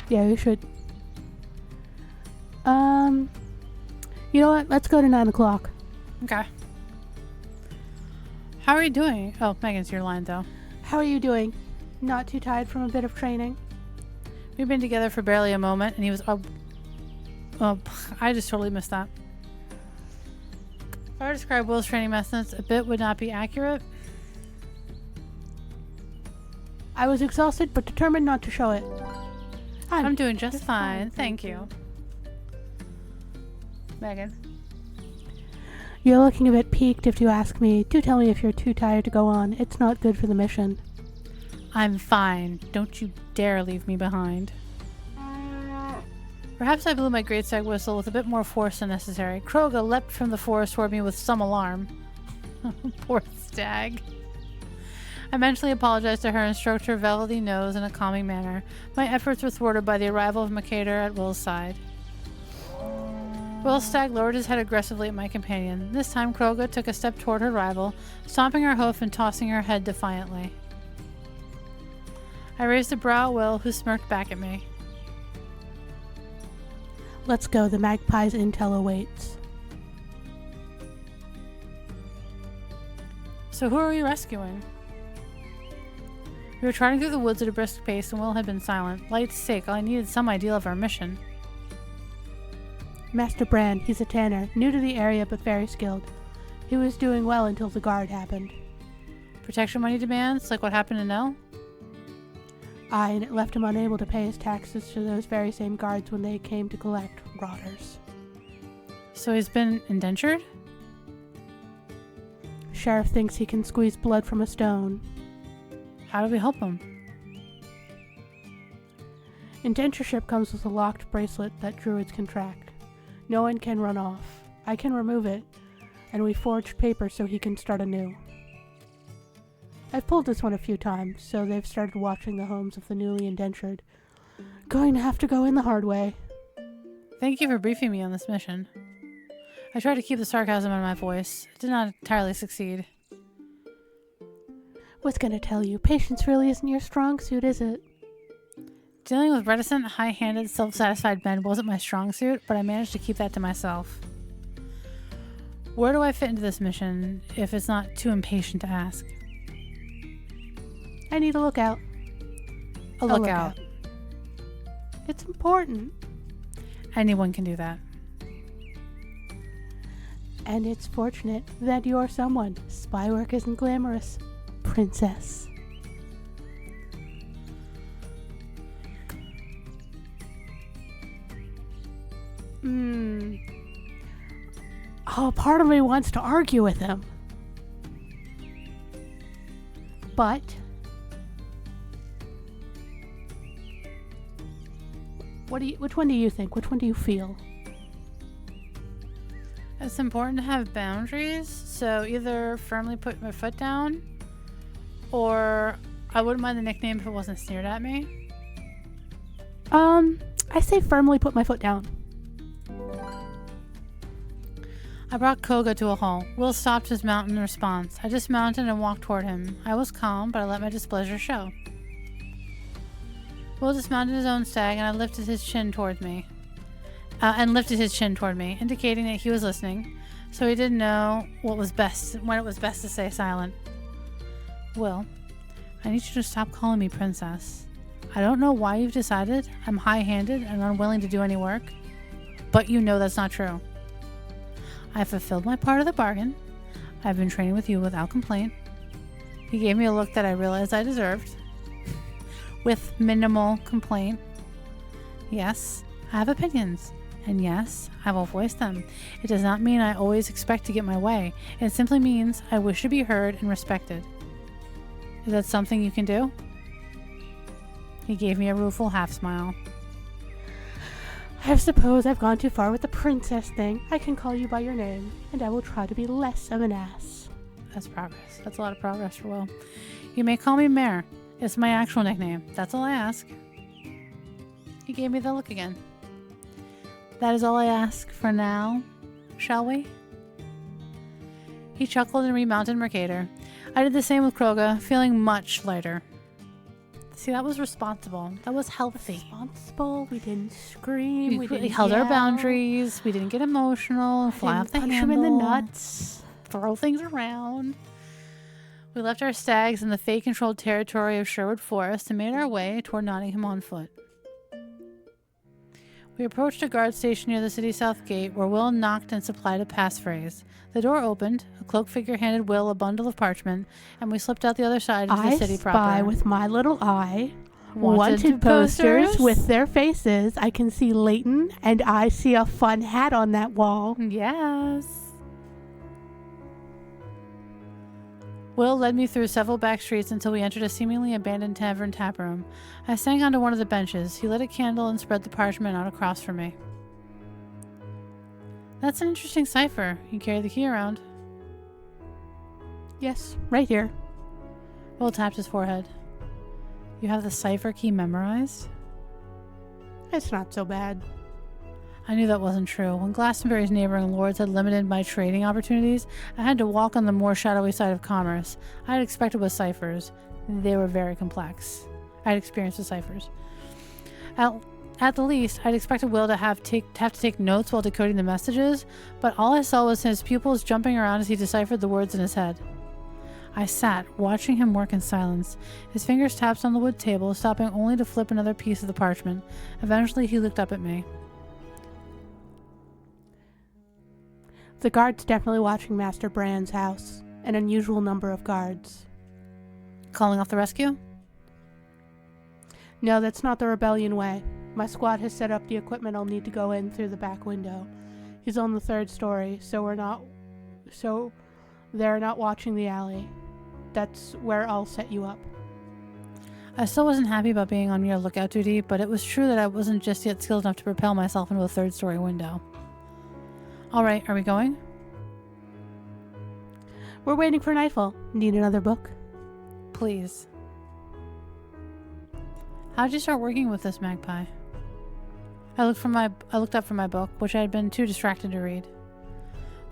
Speaker 2: Yeah, we should. You know what? Let's go to 9 o'clock.
Speaker 1: Okay. How are you doing? Oh, Megan's your line, though.
Speaker 2: How are you doing? Not too tired from a bit of training?
Speaker 1: We've been together for barely a moment, and he was... Oh, I just totally missed that. If I were to describe Will's training methods, a bit would not be accurate.
Speaker 2: I was exhausted, but determined not to show it.
Speaker 1: I'm doing just fine, thank you. Megan.
Speaker 2: You're looking a bit peaked if you ask me. Do tell me if you're too tired to go on. It's not good for the mission.
Speaker 1: I'm fine. Don't you dare leave me behind. Perhaps I blew my great stag whistle with a bit more force than necessary. Kroga leapt from the forest toward me with some alarm. Poor stag. I mentally apologized to her and stroked her velvety nose in a calming manner. My efforts were thwarted by the arrival of Mercator at Will's side. Will's stag lowered his head aggressively at my companion. This time Kroga took a step toward her rival, stomping her hoof and tossing her head defiantly. I raised a brow at Will, who smirked back at me.
Speaker 2: Let's go. The magpie's intel awaits.
Speaker 1: So who are we rescuing? We were trotting through the woods at a brisk pace, and Will had been silent. Light's sake, I needed some idea of our mission.
Speaker 2: Master Brand, he's a tanner, new to the area but very skilled. He was doing well until the guard happened.
Speaker 1: Protection money demands, like what happened to Nell?
Speaker 2: Aye, and it left him unable to pay his taxes to those very same guards when they came to collect rotters.
Speaker 1: So he's been indentured?
Speaker 2: Sheriff thinks he can squeeze blood from a stone.
Speaker 1: How do we help him?
Speaker 2: Indentureship comes with a locked bracelet that druids can track. No one can run off. I can remove it, and we forged paper so he can start anew. I've pulled this one a few times, so they've started watching the homes of the newly indentured. Going to have to go in the hard way.
Speaker 1: Thank you for briefing me on this mission. I tried to keep the sarcasm in my voice. It did not entirely succeed.
Speaker 2: What's gonna tell you? Patience really isn't your strong suit, is it?
Speaker 1: Dealing with reticent, high-handed, self-satisfied men wasn't my strong suit, but I managed to keep that to myself. Where do I fit into this mission, if it's not too impatient to ask?
Speaker 2: I need a lookout.
Speaker 1: A lookout.
Speaker 2: It's important.
Speaker 1: Anyone can do that.
Speaker 2: And it's fortunate that you're someone. Spy work isn't glamorous. Princess. Oh, part of me wants to argue with him. But Which one do you think? Which one do you feel?
Speaker 1: It's important to have boundaries, so either firmly put my foot down, or I wouldn't mind the nickname if it wasn't sneered at me.
Speaker 2: I say firmly put my foot down.
Speaker 1: I brought Koga to a halt. Will stopped his mount in response. I dismounted and walked toward him. I was calm, but I let my displeasure show. Will dismounted his own stag, and I lifted his chin toward me. Indicating that he was listening, so he didn't know when it was best to stay silent. Will, I need you to stop calling me princess. I don't know why you've decided I'm high-handed and unwilling to do any work, but you know that's not true. I fulfilled my part of the bargain. I've been training with you without complaint. He gave me a look that I realized I deserved, with minimal complaint. Yes, I have opinions. And yes, I will voice them. It does not mean I always expect to get my way. It simply means I wish to be heard and respected. Is that something you can do? He gave me a rueful half smile.
Speaker 2: I suppose I've gone too far with the princess thing. I can call you by your name, and I will try to be less of an ass.
Speaker 1: That's progress. That's a lot of progress for Will. You may call me Mare. It's my actual nickname. That's all I ask. He gave me the look again. That is all I ask for now, shall we? He chuckled and remounted Mercator. I did the same with Kroga, feeling much lighter. See, that was responsible. That was healthy.
Speaker 2: Responsible. We didn't scream. We didn't
Speaker 1: held
Speaker 2: yell.
Speaker 1: our boundaries. We didn't get emotional and fly off the handle.
Speaker 2: Punch him in the nuts.
Speaker 1: Throw things around. We left our stags in the fate-controlled territory of Sherwood Forest and made our way toward Nottingham on foot. We approached a guard station near the city's south gate, where Will knocked and supplied a passphrase. The door opened, a cloaked figure handed Will a bundle of parchment, and we slipped out the other side into the city proper.
Speaker 2: I spy with my little eye wanted posters with their faces. I can see Leighton, and I see a fun hat on that wall.
Speaker 1: Yes. Will led me through several back streets until we entered a seemingly abandoned tavern tap room. I sank onto one of the benches. He lit a candle and spread the parchment out across from me. That's an interesting cipher. You carry the key around.
Speaker 2: Yes, right here.
Speaker 1: Will tapped his forehead. You have the cipher key memorized?
Speaker 2: It's not so bad.
Speaker 1: I knew that wasn't true. When Glastonbury's neighboring lords had limited my trading opportunities, I had to walk on the more shadowy side of commerce. I had expected with ciphers. They were very complex. I had experience with ciphers. At the least, I'd expected Will to have to take notes while decoding the messages, but all I saw was his pupils jumping around as he deciphered the words in his head. I sat, watching him work in silence. His fingers tapped on the wood table, stopping only to flip another piece of the parchment. Eventually, he looked up at me.
Speaker 2: The guard's definitely watching Master Brand's house. An unusual number of guards.
Speaker 1: Calling off the rescue?
Speaker 2: No, that's not the rebellion way. My squad has set up the equipment I'll need to go in through the back window. He's on the 3rd story, so they're not watching the alley. That's where I'll set you up.
Speaker 1: I still wasn't happy about being on your lookout duty, but it was true that I wasn't just yet skilled enough to propel myself into a 3rd story window. Alright, are we going?
Speaker 2: We're waiting for nightfall. Need another book?
Speaker 1: Please. How'd you start working with this magpie? I looked up from my book, which I had been too distracted to read.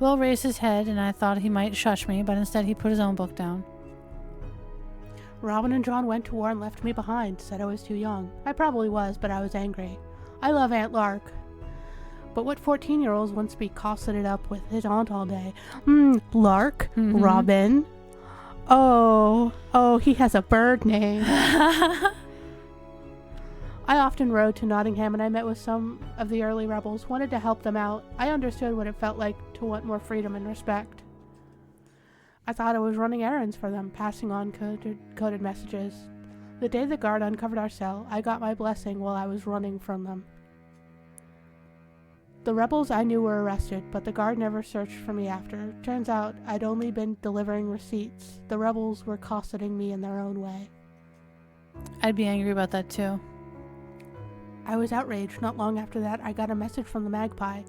Speaker 1: Will raised his head, and I thought he might shush me, but instead he put his own book down.
Speaker 2: Robin and John went to war and left me behind, said I was too young. I probably was, but I was angry. I love Aunt Lark. But what 14-year-olds wants to be cosseted up with his aunt all day? Lark?
Speaker 1: Mm-hmm.
Speaker 2: Robin? Oh, he has a bird name. I often rode to Nottingham, and I met with some of the early rebels, wanted to help them out. I understood what it felt like to want more freedom and respect. I thought I was running errands for them, passing on coded messages. The day the guard uncovered our cell, I got my blessing while I was running from them. The rebels I knew were arrested, but the guard never searched for me after. Turns out I'd only been delivering receipts. The rebels were cosseting me in their own way.
Speaker 1: I'd be angry about that too.
Speaker 2: I was outraged. Not long after that, I got a message from the magpie.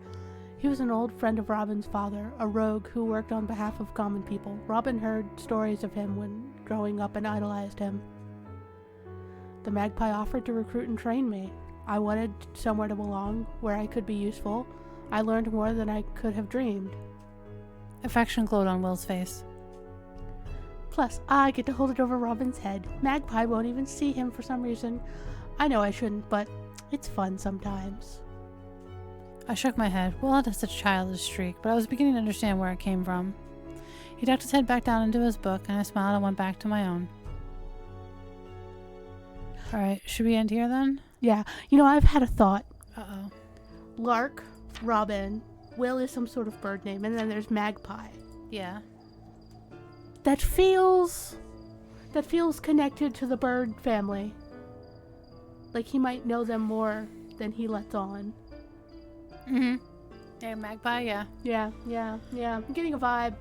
Speaker 2: He was an old friend of Robin's father, a rogue who worked on behalf of common people. Robin heard stories of him when growing up and idolized him. The magpie offered to recruit and train me. I wanted somewhere to belong, where I could be useful. I learned more than I could have dreamed.
Speaker 1: Affection glowed on Will's face.
Speaker 2: Plus, I get to hold it over Robin's head. Magpie won't even see him for some reason. I know I shouldn't, but it's fun sometimes.
Speaker 1: I shook my head. Will had such a childish streak, but I was beginning to understand where it came from. He ducked his head back down into his book, and I smiled and went back to my own. Alright, should we end here then?
Speaker 2: Yeah. I've had a thought.
Speaker 1: Uh-oh.
Speaker 2: Lark, Robin, Will is some sort of bird name, and then there's Magpie.
Speaker 1: Yeah.
Speaker 2: That feels connected to the bird family. Like he might know them more than he lets on.
Speaker 1: Mm-hmm. Yeah, Magpie, yeah.
Speaker 2: Yeah. I'm getting a vibe.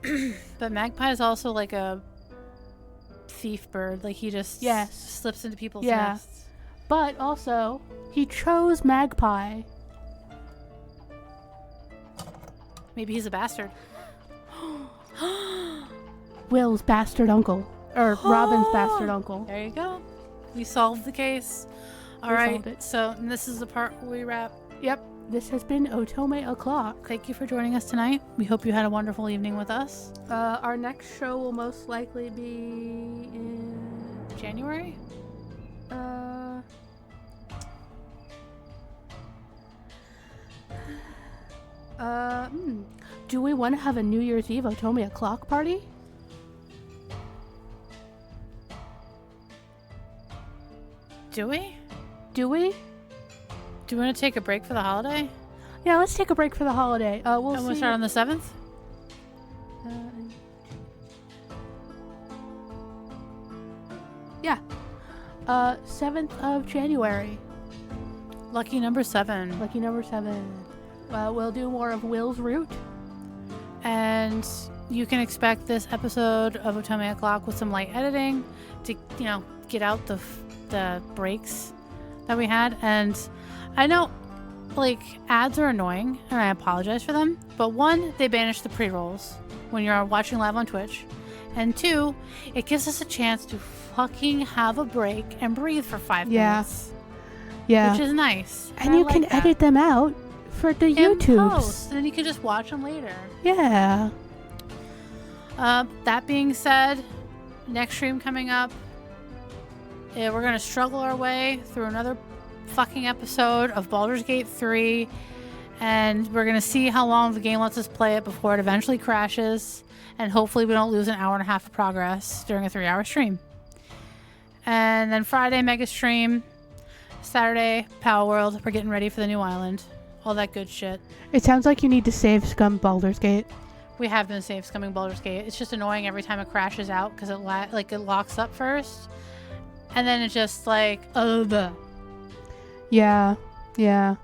Speaker 1: But Magpie is also like a thief bird. Like he just slips into people's nests.
Speaker 2: But also, he chose Magpie.
Speaker 1: Maybe he's a bastard.
Speaker 2: Will's bastard uncle. Or Robin's bastard uncle.
Speaker 1: There you go. We solved the case. Alright, so this is the part where we wrap.
Speaker 2: Yep. This has been Otome O'Clock.
Speaker 1: Thank you for joining us tonight. We hope you had a wonderful evening with us.
Speaker 2: Our next show will most likely be in
Speaker 1: January?
Speaker 2: Do we want to have a New Year's Eve Otome O'Clock party?
Speaker 1: Do we?
Speaker 2: Do we?
Speaker 1: Do you want to take a break for the holiday?
Speaker 2: Yeah, let's take a break for the holiday. We'll
Speaker 1: and we'll start on the 7th?
Speaker 2: 7th of January.
Speaker 1: Lucky number 7.
Speaker 2: Lucky number 7. We'll do more of Will's Route.
Speaker 1: And you can expect this episode of Otome O'Clock with some light editing to, get out the breaks that we had. And I know, ads are annoying, and I apologize for them. But 1, they banish the pre-rolls when you're watching live on Twitch. And 2, it gives us a chance to fucking have a break and breathe for 5 minutes.
Speaker 2: Yeah.
Speaker 1: Which is nice.
Speaker 2: And you can edit them out for the YouTubes.
Speaker 1: And then you can just watch them later.
Speaker 2: Yeah.
Speaker 1: That being said, next stream coming up, we're going to struggle our way through another fucking episode of Baldur's Gate 3, and we're going to see how long the game lets us play it before it eventually crashes, and hopefully we don't lose an hour and a half of progress during a 3-hour stream. And then Friday, Mega Stream. Saturday, Power World. We're getting ready for the new island. All that good shit.
Speaker 2: It sounds like you need to save scum Baldur's Gate.
Speaker 1: We have been save scumming Baldur's Gate. It's just annoying every time it crashes out because it locks up first. And then it's just
Speaker 2: Yeah.
Speaker 1: Yeah.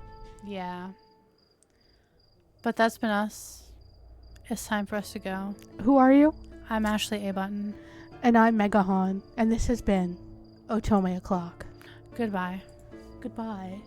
Speaker 1: But that's been us. It's time for us to go.
Speaker 2: Who are you?
Speaker 1: I'm Ashlee A. Button.
Speaker 2: And I'm Mega-han. And this has been Otome O'Clock.
Speaker 1: Goodbye.
Speaker 2: Goodbye.